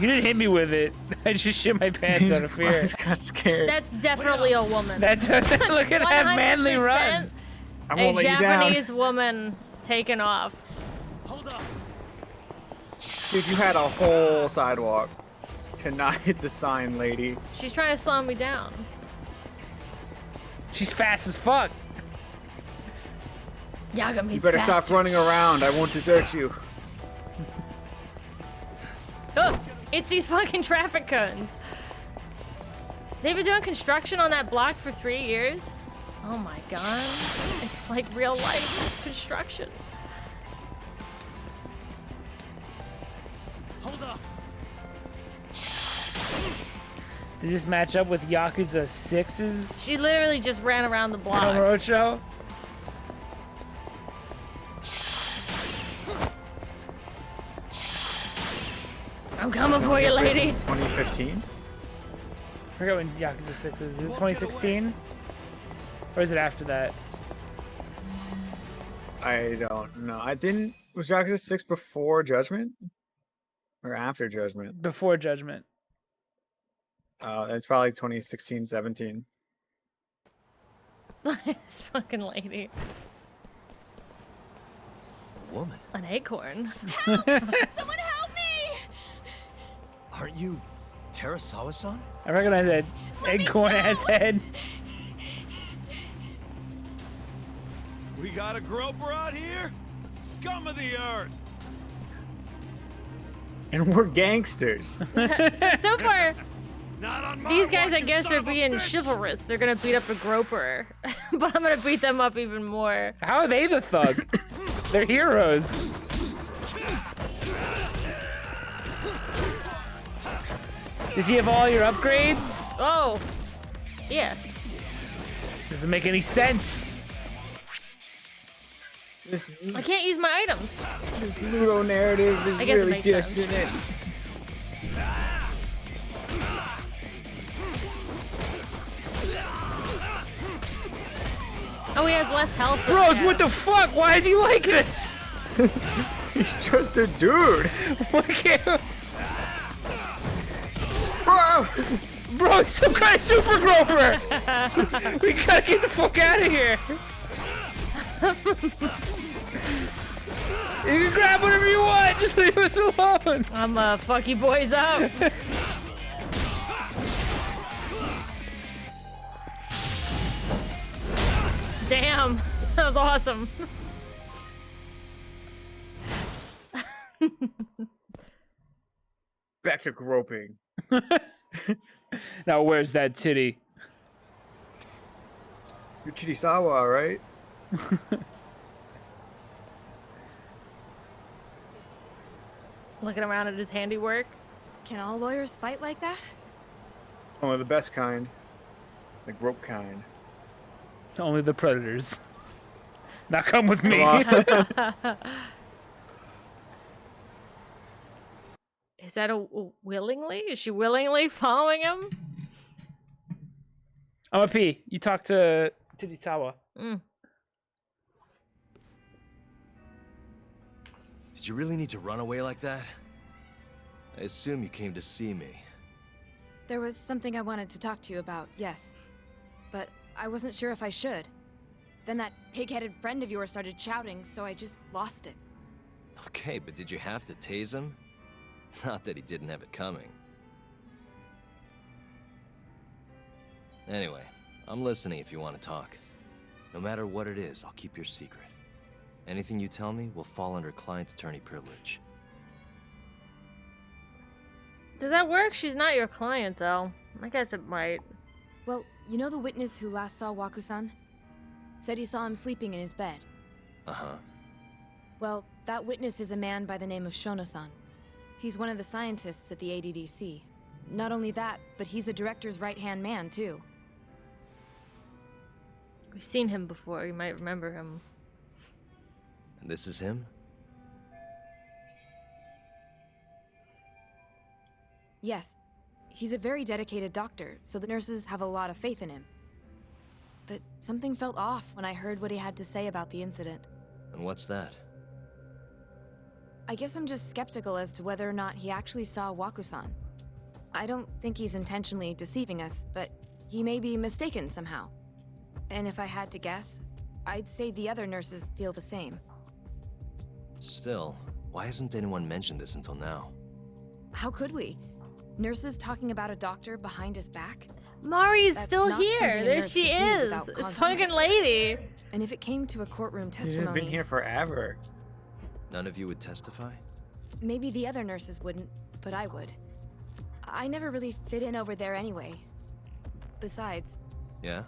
You didn't hit me with it. I just shit my pants out of fear. I got scared. That's definitely a woman. Look at that manly run. I won't A let you down. Japanese woman taken off. Dude, you had a whole sidewalk to not hit the sign, lady. She's trying to slow me down. She's fast as fuck. Yagami's You better faster. stop running around. I won't desert you. Oh, it's these fucking traffic cones. They've been doing construction on that block for 3 years. Oh my god. It's like real life construction. Hold up. Does this match up with Yakuza 6's She literally just ran around the block. roadshow? I'm coming for you, lady. 2015? I forget when Yakuza 6 is. Is it 2016? Or is it after that? I don't know. Was Yakuza 6 before Judgment? Or after Judgment? Before Judgment. It's probably 2016, 17. This fucking lady. A woman? An acorn. Someone help me! Aren't you Terasawa-san? I recognize that acorn ass head. We got a groper out here? Scum of the earth! And we're gangsters. So far, Not on my these guys, watch, I you guess, son are of a being bitch! chivalrous. They're gonna beat up a groper. But I'm gonna beat them up even more. How are they the thug? They're heroes. Does he have all your upgrades? Oh. Yeah. Doesn't make any sense. I can't use my items. This Ludo narrative is I guess it really makes sense. dissonant. Oh, he has less health. than Bros, I what the fuck? Why is he like this? He's just a dude. What can't... Bro! Bro, he's some kind of super groper. We gotta get the fuck out of here. You can grab whatever you want. Just leave us alone. I'm fuck you boys up. Damn, that was awesome. Back to groping. Now where's that titty? You're Chirisawa, right? Looking around at his handiwork. Can all lawyers fight like that? Only the best kind. The grope kind. Only the predators. Now come with me. Is that a willingly? Is she willingly following him? I'm a P. You talk to Titawa. Mm. Did you really need to run away like that? I assume you came to see me. There was something I wanted to talk to you about, yes. But I wasn't sure if I should. Then that pig-headed friend of yours started shouting, so I just lost it. Okay, but did you have to tase him? Not that he didn't have it coming. Anyway, I'm listening if you want to talk. No matter what it is, I'll keep your secret. Anything you tell me will fall under client attorney privilege. Does that work? She's not your client, though. I guess it might. Well, you know the witness who last saw Waku-san? Said he saw him sleeping in his bed. Uh-huh. Well, that witness is a man by the name of Shono-san. He's one of the scientists at the ADDC. Not only that, but he's the director's right-hand man, too. We've seen him before. You might remember him. And this is him? Yes. He's a very dedicated doctor, so the nurses have a lot of faith in him. but something felt off when I heard what he had to say about the incident. And what's that? I guess I'm just skeptical as to whether or not he actually saw Wakusan. I don't think he's intentionally deceiving us, but he may be mistaken somehow. And if I had to guess, I'd say the other nurses feel the same. Still, why hasn't anyone mentioned this until now? How could we? Nurses talking about a doctor behind his back? Mari's That's still not here. something a There nurse she could do is. without It's fucking consequences. lady. And if it came to a courtroom She's testimony, been here forever. None of you would testify? maybe the other nurses wouldn't, but I would. I never really fit in over there anyway. Besides, Yeah?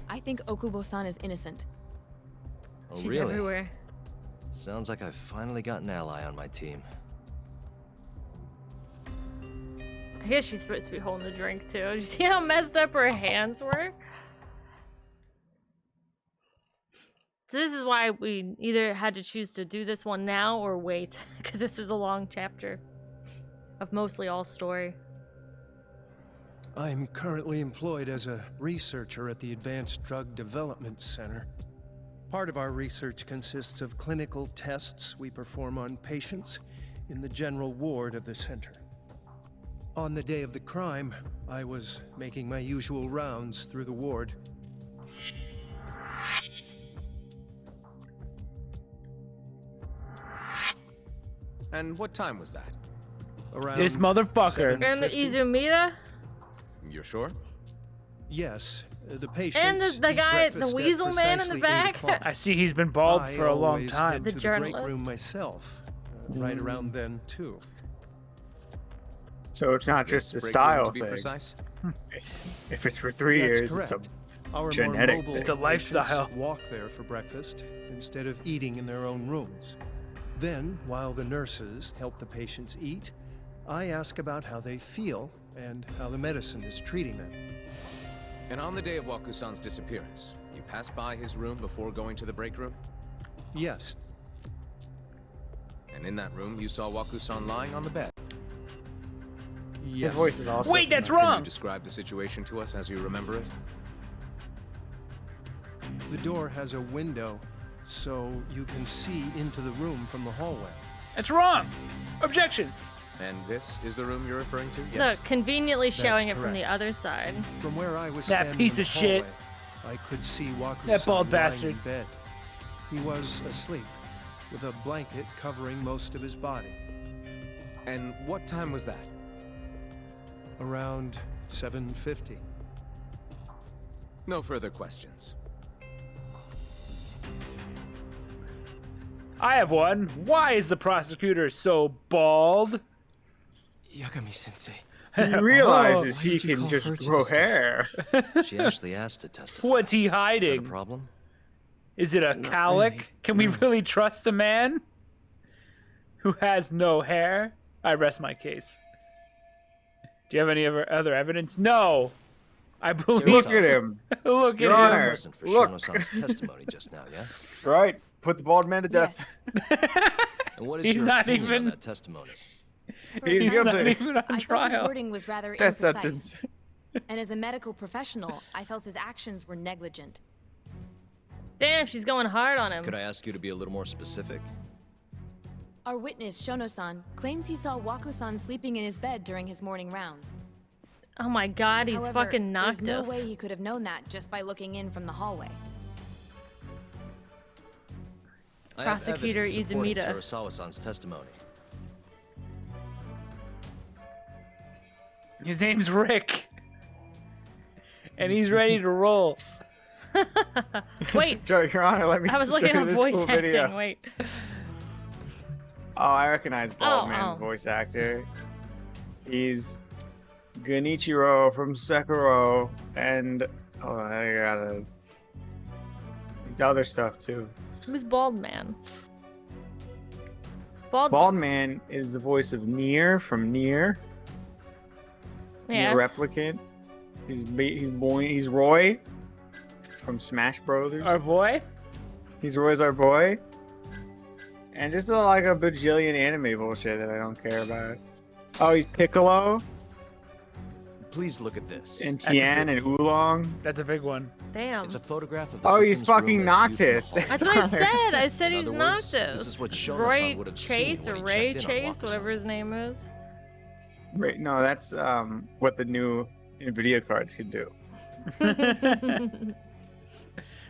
I think Okubo-san is innocent. Oh, She's really? everywhere. Sounds like I've finally got an ally on my team. I guess she's supposed to be holding the drink too. Did you see how messed up her hands were? So this is why we either had to choose to do this one now or wait, because this is a long chapter of mostly all story. I'm currently employed as a researcher at the Advanced Drug Development Center. Part of our research consists of clinical tests we perform on patients in the general ward of the center. On the day of the crime, I was making my usual rounds through the ward. And what time was that? Around This motherfucker. And the 7:50. Izumita You're sure? Yes, the patient. and the guy, the weasel man in the back. I see he's been bald I for a long always time. head The to the break journalist. room myself, right around then too. So it's not This just a break room, style to be thing. precise? If it's for 3 That's years, correct. it's a Our genetic more mobile thing. It's a lifestyle. patients walk there for breakfast instead of eating in their own rooms. Then, while the nurses help the patients eat, I ask about how they feel and how the medicine is treating them. And on the day of Wakusan's disappearance, you passed by his room before going to the break room? Yes, And in that room, you saw Wakusan lying on the bed. yes. His voice is also. Wait, that's Can you wrong. describe the situation to us as you remember it? The door has a window, so you can see into the room from the hallway. That's wrong. Objection. And this is the room you're referring to? Yes. Look, conveniently That's showing it from the correct. other side. From where I was That standing piece in the of shit. hallway, I could see Wakusan That bald lying bastard. in bed. He was asleep, with a blanket covering most of his body. And what time was that? Around 7:50. No further questions. I have one. Why is the prosecutor so bald? Yagami-sensei. He realizes Why he did you can call just her to grow this? hair. She actually asked to testify. What's he Is that a hiding? problem? Is it a Not cowlick? really, Can we no. really trust a man who has no hair? I rest my case. Do you have any other evidence? No. I believe. Look at him. Look at Your him. Honor. Wasn't for Look. Shono-san's testimony just now, yes? Right. Put the bald man to death. And what is He's your not opinion even- on that testimony? For He's a guilty. second, Not even on I thought his trial. wording was rather Death imprecise. sentence. And as a medical professional, I felt his actions were negligent. Damn, she's going hard on him. Could I ask you to be a little more specific? Our witness, Shono-san, claims he saw Waku-san sleeping in his bed during his morning rounds. Oh my god, he's However, fucking knocked there's us. no way he could have known that just by looking in from the hallway. I have Prosecutor evidence supporting Izumita. Terasawa-san's testimony. His name's Rick. And he's ready to roll. Wait, Your Honor, let me I was show looking you at this voice cool acting. video. Wait. Oh, I recognize Bald Oh, Man's oh. voice actor. He's Genichiro from Sekiro, and I gotta. He's other stuff too. Who's Bald Man? Bald. Bald Man is the voice of Nier from Nier. Yes. Nier Replicant. He's Roy from Smash Brothers. Our boy? Roy's our boy. And just like a bajillion anime bullshit that I don't care about. Oh, he's Piccolo. Please look at this. And Tian and Oolong. That's a big one. Damn. It's a photograph of the Oh, he's victim's room fucking as Noctis. viewed from the That's what I hallway. said. I said In he's other Noctis. words, this is what Shono-san Roy would have Chase seen or when he Ray checked in on Chase, Wako-san. whatever his name is. Right, no, that's what the new NVIDIA cards can do.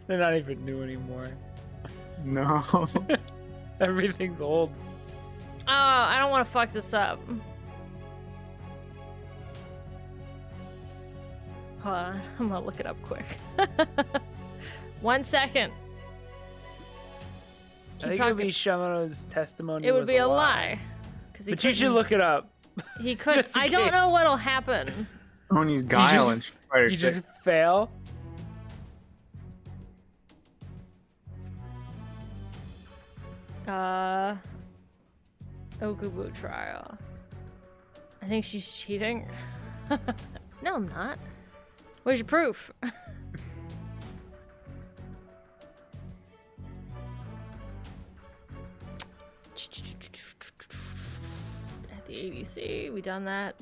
They're not even new anymore. No. Everything's old. Oh, I don't want to fuck this up. Hold on, I'm gonna look it up quick. 1 second. I think it would be Shono's testimony. It would was be a lie. But you should look it up. He could. Just in I don't case. know what'll happen. Oh, and he's Guile and Street Fighter You 6. just fail. Okubo trial. I think she's cheating. No, I'm not. Where's your proof? At the ABC, we done that.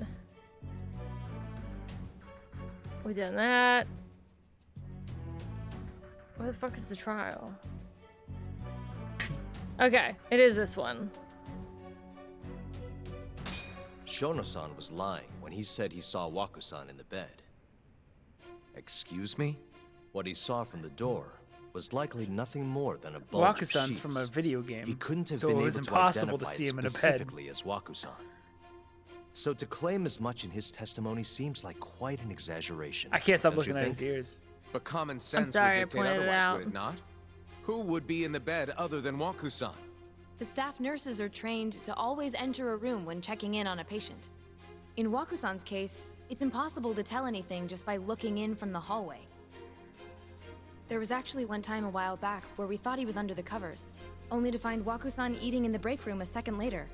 We done that. Where the fuck is the trial? Okay, it is this one. Shono-san was lying when he said he saw Wako-san in the bed. Excuse me? What he saw from the door was likely nothing more than a bulge of Wako-san's sheets. from a video game, He couldn't have so been it was able to impossible identify to see it him in a bed. specifically as Wako-san. So to claim as much in his testimony seems like quite an exaggeration. I can't stop don't looking you at think? his ears. But common sense sorry, I would dictate pointed it otherwise, out. would it not? Who would be in the bed other than Waku-san? The staff nurses are trained to always enter a room when checking in on a patient. In Waku-san's case, it's impossible to tell anything just by looking in from the hallway. There was actually one time a while back where we thought he was under the covers, only to find Waku-san eating in the break room a second later.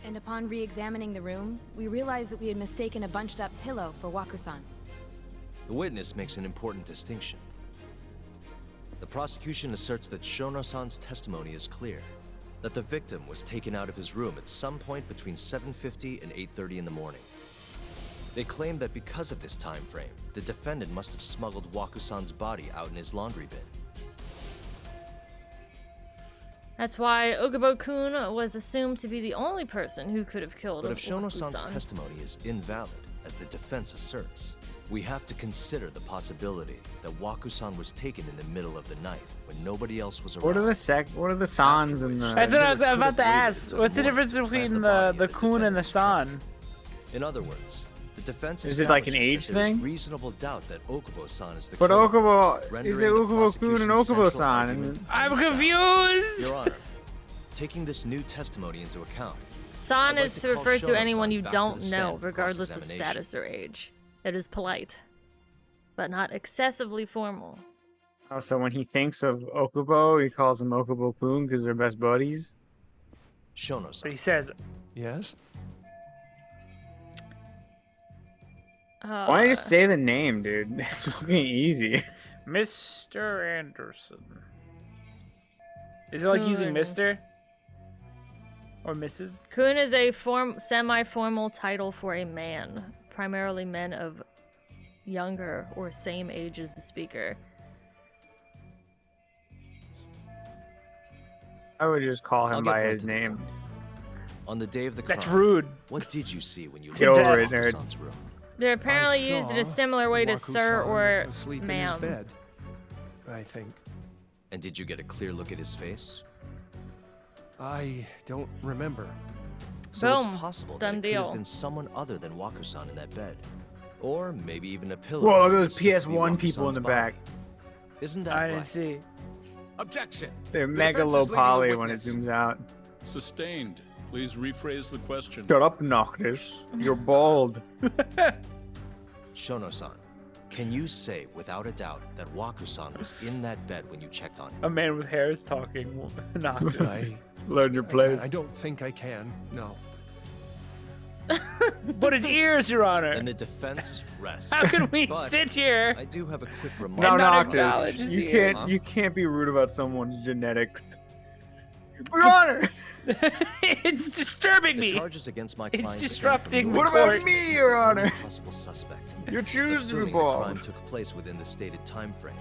And upon re-examining the room, we realized that we had mistaken a bunched-up pillow for Waku-san. The witness makes an important distinction. The prosecution asserts that Shono-san's testimony is clear, that the victim was taken out of his room at some point between 7:50 and 8:30 in the morning. They claim that because of this time frame, the defendant must have smuggled Waku-san's body out in his laundry bin. That's why Okubo-kun was assumed to be the only person who could have killed But if Shono-san's Waku-san. testimony is invalid, as the defense asserts, we have to consider the possibility that Waku-san was taken in the middle of the night when nobody else was around. What are the sans and the? That's what I was about to ask. What's the difference between the kun and the san? In other words, the defense Is it like an establishes age that there's thing? reasonable doubt that Okubo-san is the But killer, Okubo, is rendering it the Okubo-kun and prosecution's central Okubo-san? argument I'm invalid. confused. Your Honor, taking this new testimony into account, San I'd like is to to call refer to Shono-san anyone you back to don't the stand know, for regardless of cross-examination. status or age. It is polite, but not excessively formal. Oh, so when he thinks of Okubo, he calls him Okubo-kun because they're best buddies? Shono-san. But he says, Yes? Why don't you just say the name, dude? It's fucking easy. Mr. Anderson. Is it like using Mr.? Or Mrs.? Kun is a semi-formal title for a man, primarily men of younger or same age as the speaker. I would just call him I'll get by right his to the name. point. On the day of the crime, That's rude. What did you see when you Get looked over at it, nerd. Waku-san's room? They're apparently used in a similar way to sir Waku-san or asleep in his ma'am. bed, I think. And did you get a clear look at his face? I don't remember. So Boom. it's possible Done that it could deal. have been someone other than Waku-san in that bed. Or maybe even a pillow. Whoa, look that at was those supposed to be PS1 people in Waku-san's the body. back. Isn't that I right? didn't see. Objection. They're The mega defense low is leading the poly when it witness. zooms out. Sustained. Please rephrase the question. Shut up, Noctis. You're bald. Shono-san, can you say without a doubt that Waku-san was in that bed when you checked on him? A man with hair is talking. Noctis. Learn your place. I don't think I can, no. But his ears, Your Honor. And the defense rests. How can we But sit here? I do have a quick remark. No, not acknowledge Noctis. his You ears. can't. You can't be rude about someone's genetics. Your Honor! It's disturbing The me. charges against my It's client disrupting stem the from What about court. me, Your Honor? possible suspect. You're choosing assuming the the ball. crime took place within the stated time frame.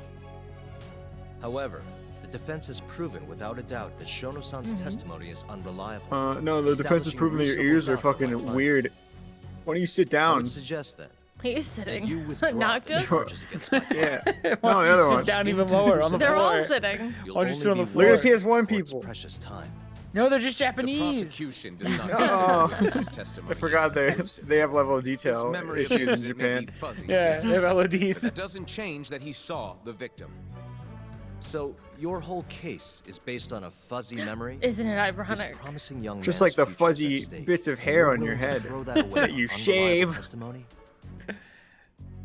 However, the defense has proven without a doubt that Shono-san's testimony is unreliable. No, the defense is establishing proving that your reasonable ears are doubt for my fucking client. weird. Why don't you sit I down? would suggest then He's sitting. you withdraw the Noctis? charges against my client. Yeah. Why No, don't the you other sit one. down even lower on the They're floor. all sitting. You'll I'll just only sit on the be floor. Look at the wasting PS1 the court's people. precious time. No, they're just The Japanese. prosecution does not Oh. consider his testimony I forgot conclusive. they have level of His detail memory of issues the in incident may be Japan. fuzzy, Yeah, yes, they have but LODs. that doesn't change that he saw the victim. So, your whole case is based on a fuzzy memory? Isn't it This ironic? promising young Just man's like the future is at fuzzy stake, bits of and hair you're on your willing to head throw that away that on you unreliable shave. testimony?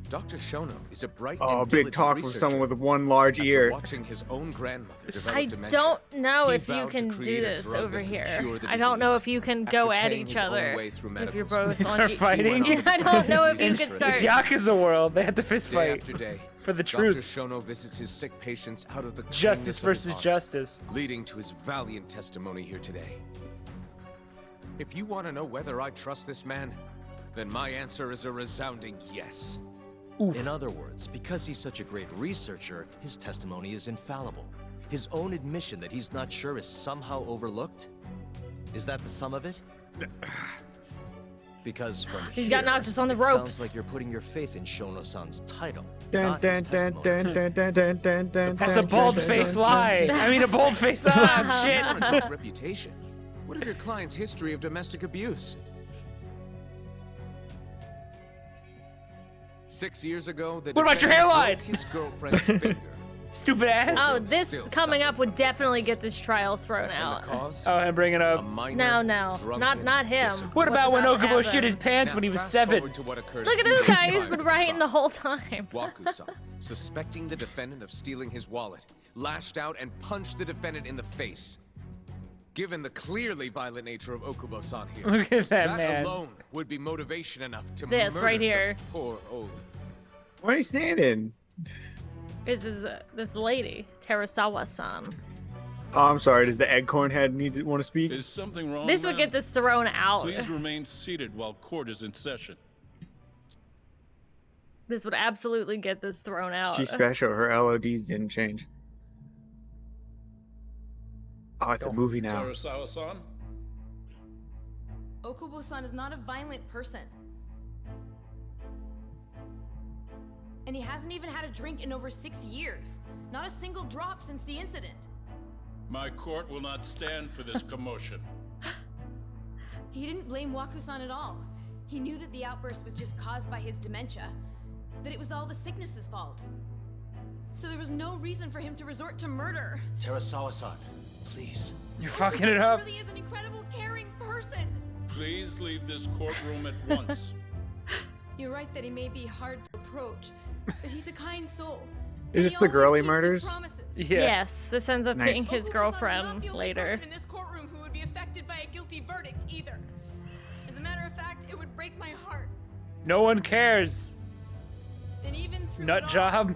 Dr. Shono is a bright Oh, and big diligent talk from researcher. someone with one large After ear. watching his own grandmother develop I dementia, don't know he if you vowed to can create do a this drug over that could here. cure the I don't know disease if you can after go at paying each his own other way through if medical you're school. both They on. start fighting? Yeah, I don't know if you can start. It's Yakuza world. They had to fist Day fight after day, for the Dr. truth. Shono visits his sick patients out of the Justice kindness of his versus heart, justice. leading to his valiant testimony here today. If you want to know whether I trust this man, then my answer is a resounding yes. In other words, because he's such a great researcher, his testimony is infallible. His own admission that he's not sure is somehow overlooked? Is that the sum of it? Because from He's here, got Noctis on the it ropes. sounds like you're putting your faith in Shono-san's title, Dun, not dun, his dun, testimony. dun, dun, dun, dun, dun, That's a dun, bald dun, face dun, lie. dun. I mean, a bold face. You Ah, want to shit. talk reputation? What of your client's history of domestic abuse? 6 years ago, the What about your defendant hairline? broke his girlfriend's finger. Stupid ass. Oh, this Still coming up would suffering from definitely get this trial thrown And the out. cause? Oh, and bring it A up. minor, No, drunken not him. disagreement. What about when What's about to Okubo shit happen? his pants when he was Fast 7? forward to what occurred Look at a few this years guy. He's prior been to writing the trial. whole time. Waku-san, suspecting the defendant of stealing his wallet, lashed out and punched the defendant in the face. Given the clearly violent nature of Okubo-san here, Look at that man. alone would be motivation enough to This murder right the here. poor old. Why are you standing? This is this lady, Terasawa-san. Oh, I'm sorry. Does the Eggcorn head want to speak? Is something wrong? This would ma'am? get this thrown out. Please remain seated while court is in session. This would absolutely get this thrown out. She's special. Her LODs didn't change. Oh, it's a movie now. Terasawa-san? Okubo-san is not a violent person. And he hasn't even had a drink in over 6 years. Not a single drop since the incident. My court will not stand for this commotion. He didn't blame Waku-san at all. He knew that the outburst was just caused by his dementia. That it was all the sickness's fault. So there was no reason for him to resort to murder. Terasawa-san, please. You're fucking it up. He really is an incredible, caring person. Please leave this courtroom at once. You're right that he may be hard to approach, but he's a kind soul. Is this the girl he murders? Yeah. Yes, this ends up Nice. being his girlfriend later. In this courtroom who would be affected by a guilty verdict either. As a matter of fact, it would break my heart. No one cares. And even through Nut job.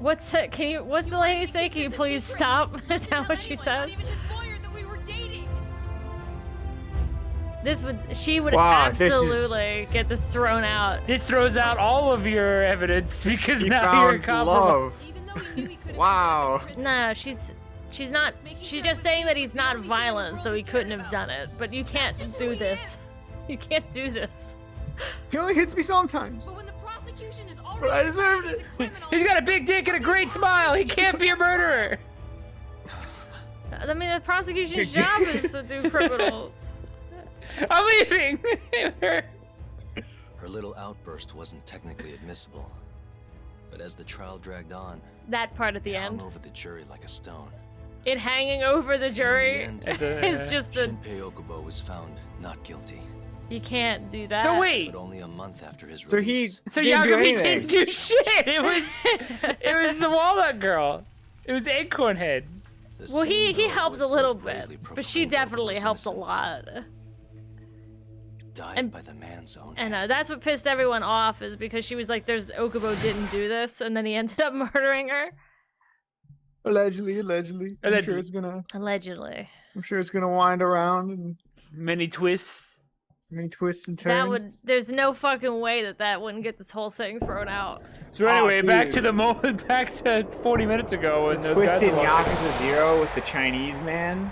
What's it? Can you? What's the lady say? Can you please stop? Is that what she says? even his lawyer that we were dating. She would Wow, this is- absolutely get this thrown out. This throws out all of your evidence because He now you're found compromised. love. Wow. No, she's not. She's just saying that he's not violent, so he couldn't have done it. But you can't do this. You can't do this. He only hits me sometimes. But when the prosecution is But I already deserved it. He's got a big dick and a great smile. He can't be a murderer. I mean, the prosecution's job is to do criminals. I'm leaving. Her little outburst wasn't technically admissible, but as the trial dragged on, That part at the it hung end. over the jury like a stone. It hanging over the jury. In the It's just a. Shinpei Okubo was found not guilty, You can't do that. So wait. but only a month after his So he release. So didn't do Yagami anything. didn't do shit. It was the walnut girl. It was Acorn Head. The Well, same he girl helped who a had so little bit, bravely but she proclaimed definitely Okubo's helped a innocence lot. Died And- by the man's own And hand. that's what pissed everyone off, is because she was like, "There's Okubo didn't do this," and then he ended up murdering her. Allegedly. I'm Allegedly. sure it's gonna. Allegedly. I'm sure it's gonna wind around and many twists. Many twists and That turns. would. There's no fucking way that wouldn't get this whole thing thrown out. So anyway, Oh, back dude. to the moment, back to 40 minutes ago when The those guys twisted were walking. Yakuza 0 with the Chinese man,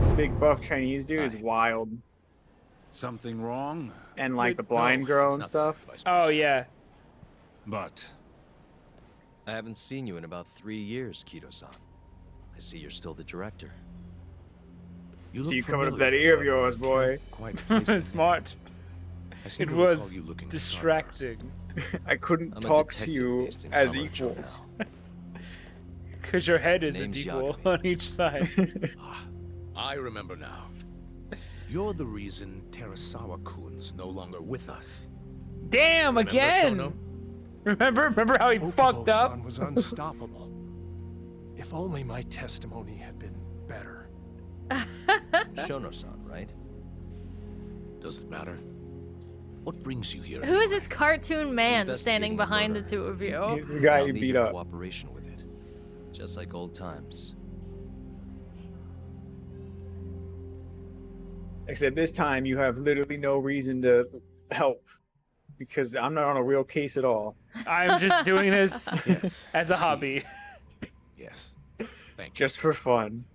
the big buff Chinese dude, is wild. Something wrong? And like the blind girl and stuff. Oh yeah. But I haven't seen you in about 3 years, Kido-san. I see you're still the director. You See you coming up that ear of yours, boy. quite Smart. seem It to recall was you looking distracting. I couldn't I'm a talk to detective you based in as Kamurocho equals. Because your head isn't Name's equal Yagami. on each side. I remember now. You're the reason Terasawa-kun's no longer with us. Damn, Remember, again! Shono? Remember how he fucked up? Okubo-san was unstoppable. If only my testimony had been better. Shono-san, right? Does it matter? What brings you here? Who is this cartoon man Investigating standing a behind the murder. two of you? He's the guy I'll you need beat your up. cooperation with it. Just like old times. Except this time you have literally no reason to help. Because I'm not on a real case at all. I'm just doing this as a hobby. Yes. Just for fun.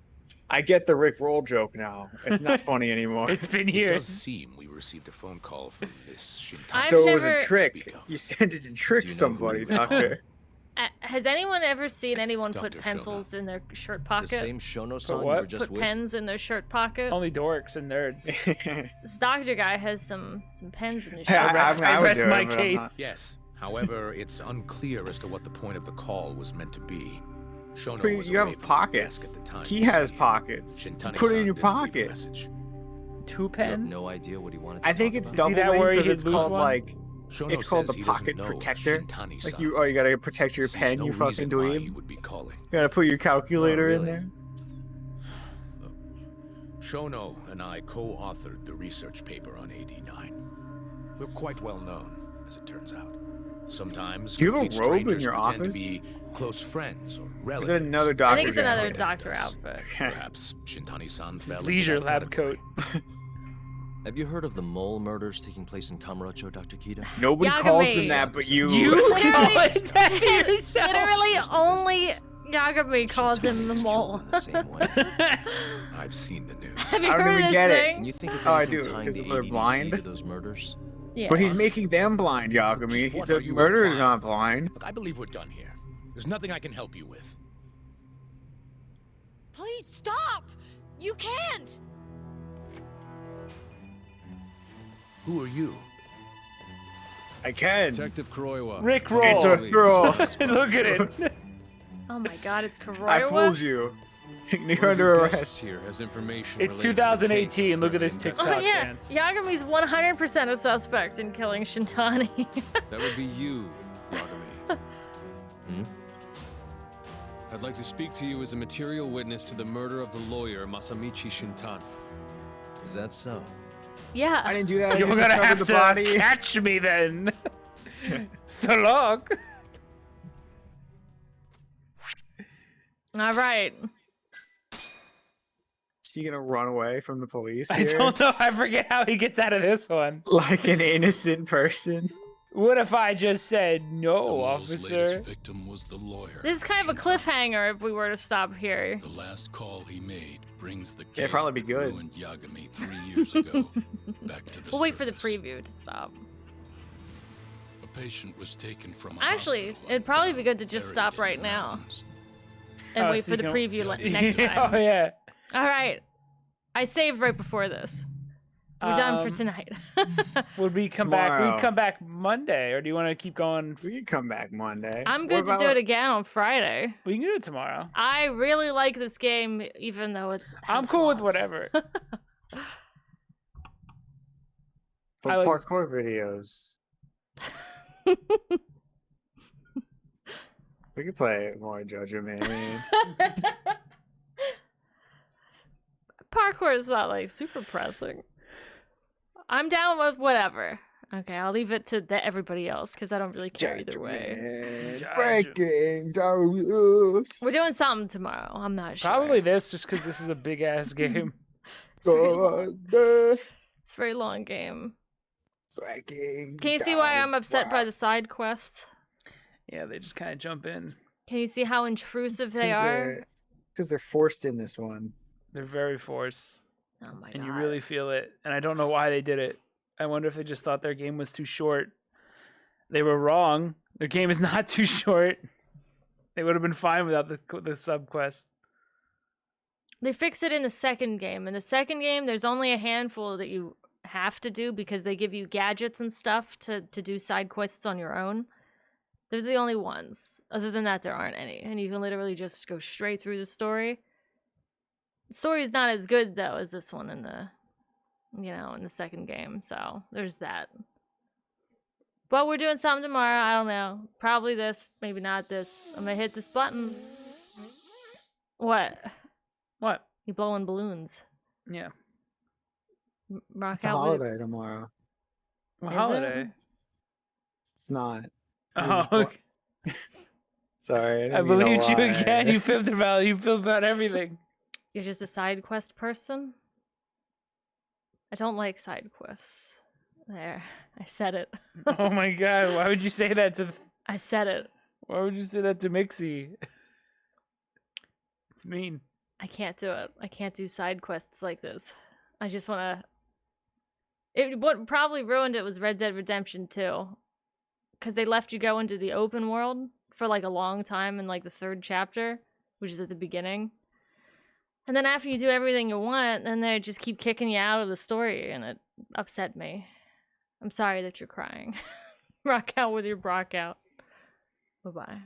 I get the Rick Roll joke now. It's not funny anymore. It's been It does years. seem we received a phone call from this Shintani. I've So it was a never- trick. You sent it to trick somebody, Doctor. Has anyone ever seen anyone put Dr. pencils in their shirt The pocket? same Shono-san you what? were just Put with? pens in their shirt pocket? Only dorks and nerds. This doctor guy has some pens in his Yeah, shirt. I would rest do my it, but I'm case. not. Yes. However, it's unclear as to what the point of the call was meant to be. Shono But was you away have from his pockets. desk at the time. He you has see. pockets. Shintani-san Put it in your didn't leave a pocket. message. 2 You have pens? no idea what he wanted to I think talk it's about? See that double where link he because it's lose called one? like Shono it's called says the he doesn't pocket know protector. Shintani-san. Like you gotta protect your Sees pen, no you reason fucking why he dweeb. would be calling. You gotta put your calculator in really? there. Shono and I co-authored the research paper on AD9. We're quite well known, as it turns out. Sometimes Do you have a complete robe in strangers your pretend office? to be close friends or Is relatives. that another I doctor? think it's another guy? doctor outfit. Perhaps Shintani-san fell into Leisure that lab category. coat. Have you heard of the mole murders taking place in Kamurocho, Dr. Kido? Nobody Yagami. calls them that, but you. You call it that to Literally, yourself. literally only Yagami calls him the Shintani was mole. killed in the same way. I've seen the news. Have you I don't heard of even this get it. thing? Can you think of Oh, I anything do, tying because the they're ADC blind. to those murders? Yeah. But he's making them blind, Yagami. What The are you murderer is implying? not blind. Look, I believe we're done here. There's nothing I can help you with. Please stop! You can't! Who are you? I can. Detective Kuroiwa. Rick roll. It's a girl. Look at it. Oh my god, it's Kuroiwa. I fooled you. You're One of under your arrest. guests here has information It's related to the case 2018. Look at this currently TikTok Oh yeah, dance. Yagami's 100% a suspect in killing Shintani. That would be you, Yagami. I'd like to speak to you as a material witness to the murder of the lawyer Masamichi Shintani. Is that so? yeah. I didn't do that. I You're just gonna discovered have the to body. catch me then. So long. All right. Is he gonna run away from the police I here? don't know. I forget how he gets out of this one. Like an innocent person. What if I just said The no, mole's officer? latest victim was the lawyer. This is kind of a cliffhanger if we were to stop here. The last call he made brings the case It'd probably be that good. ruined Yagami 3 years ago back to the We'll wait for the surface. preview to stop. A patient was taken from a Actually, hospital it'd and probably found be good to just buried stop in right the now mountains. and Oh, wait so for the you preview don't- next Oh time. yeah. All right. I saved right before this. We're done for Um, tonight. Would we come back? Tomorrow. We'd come back Monday, or do you want to keep going? We can come back Monday. I'm What good to do about- it again on Friday. We can do it tomorrow. I really like this game, even though it's. I'm has cool with flaws. whatever. But I like this- parkour videos. We could play more Judgment. Parkour is not like super pressing. I'm down with whatever. Okay, I'll leave it to everybody else because I don't really care either way. Breaking the rules. We're doing something tomorrow. I'm not sure. Probably this, just because this is a big ass game. It's a very long game. Breaking Can you see why I'm upset by down. the side quests? Yeah, they just kind of jump in. Can you see how intrusive they are? Because they're forced in this one. They're very forced. Oh my and god. you really feel it. And I don't know why they did it. I wonder if they just thought their game was too short. They were wrong. Their game is not too short. They would have been fine without the sub quest. They fix it in the second game. In the second game, there's only a handful that you have to do because they give you gadgets and stuff to do side quests on your own. Those are the only ones. Other than that, there aren't any. And you can literally just go straight through the story. The story's not as good, though, as this one in the, in the second game. So there's that. But we're doing something tomorrow. I don't know. Probably this. Maybe not this. I'm going to hit this button. What? What? You blowing balloons. Yeah. Rock It's a out with holiday tomorrow. What Is holiday? it? It's not. Oh, okay. Sorry. I believed you again. You filled about everything. You're just a side quest person? I don't like side quests. There. I said it. Oh my god. Why would you say that to... I said it. Why would you say that to Mixie? It's mean. I can't do it. I can't do side quests like this. I just want to... What probably ruined it was Red Dead Redemption 2. Because they left you go into the open world for like a long time in like the third chapter, which is at the beginning. And then after you do everything you want, then they just keep kicking you out of the story, and it upset me. I'm sorry that you're crying. Rock out with your Brock out. Bye-bye.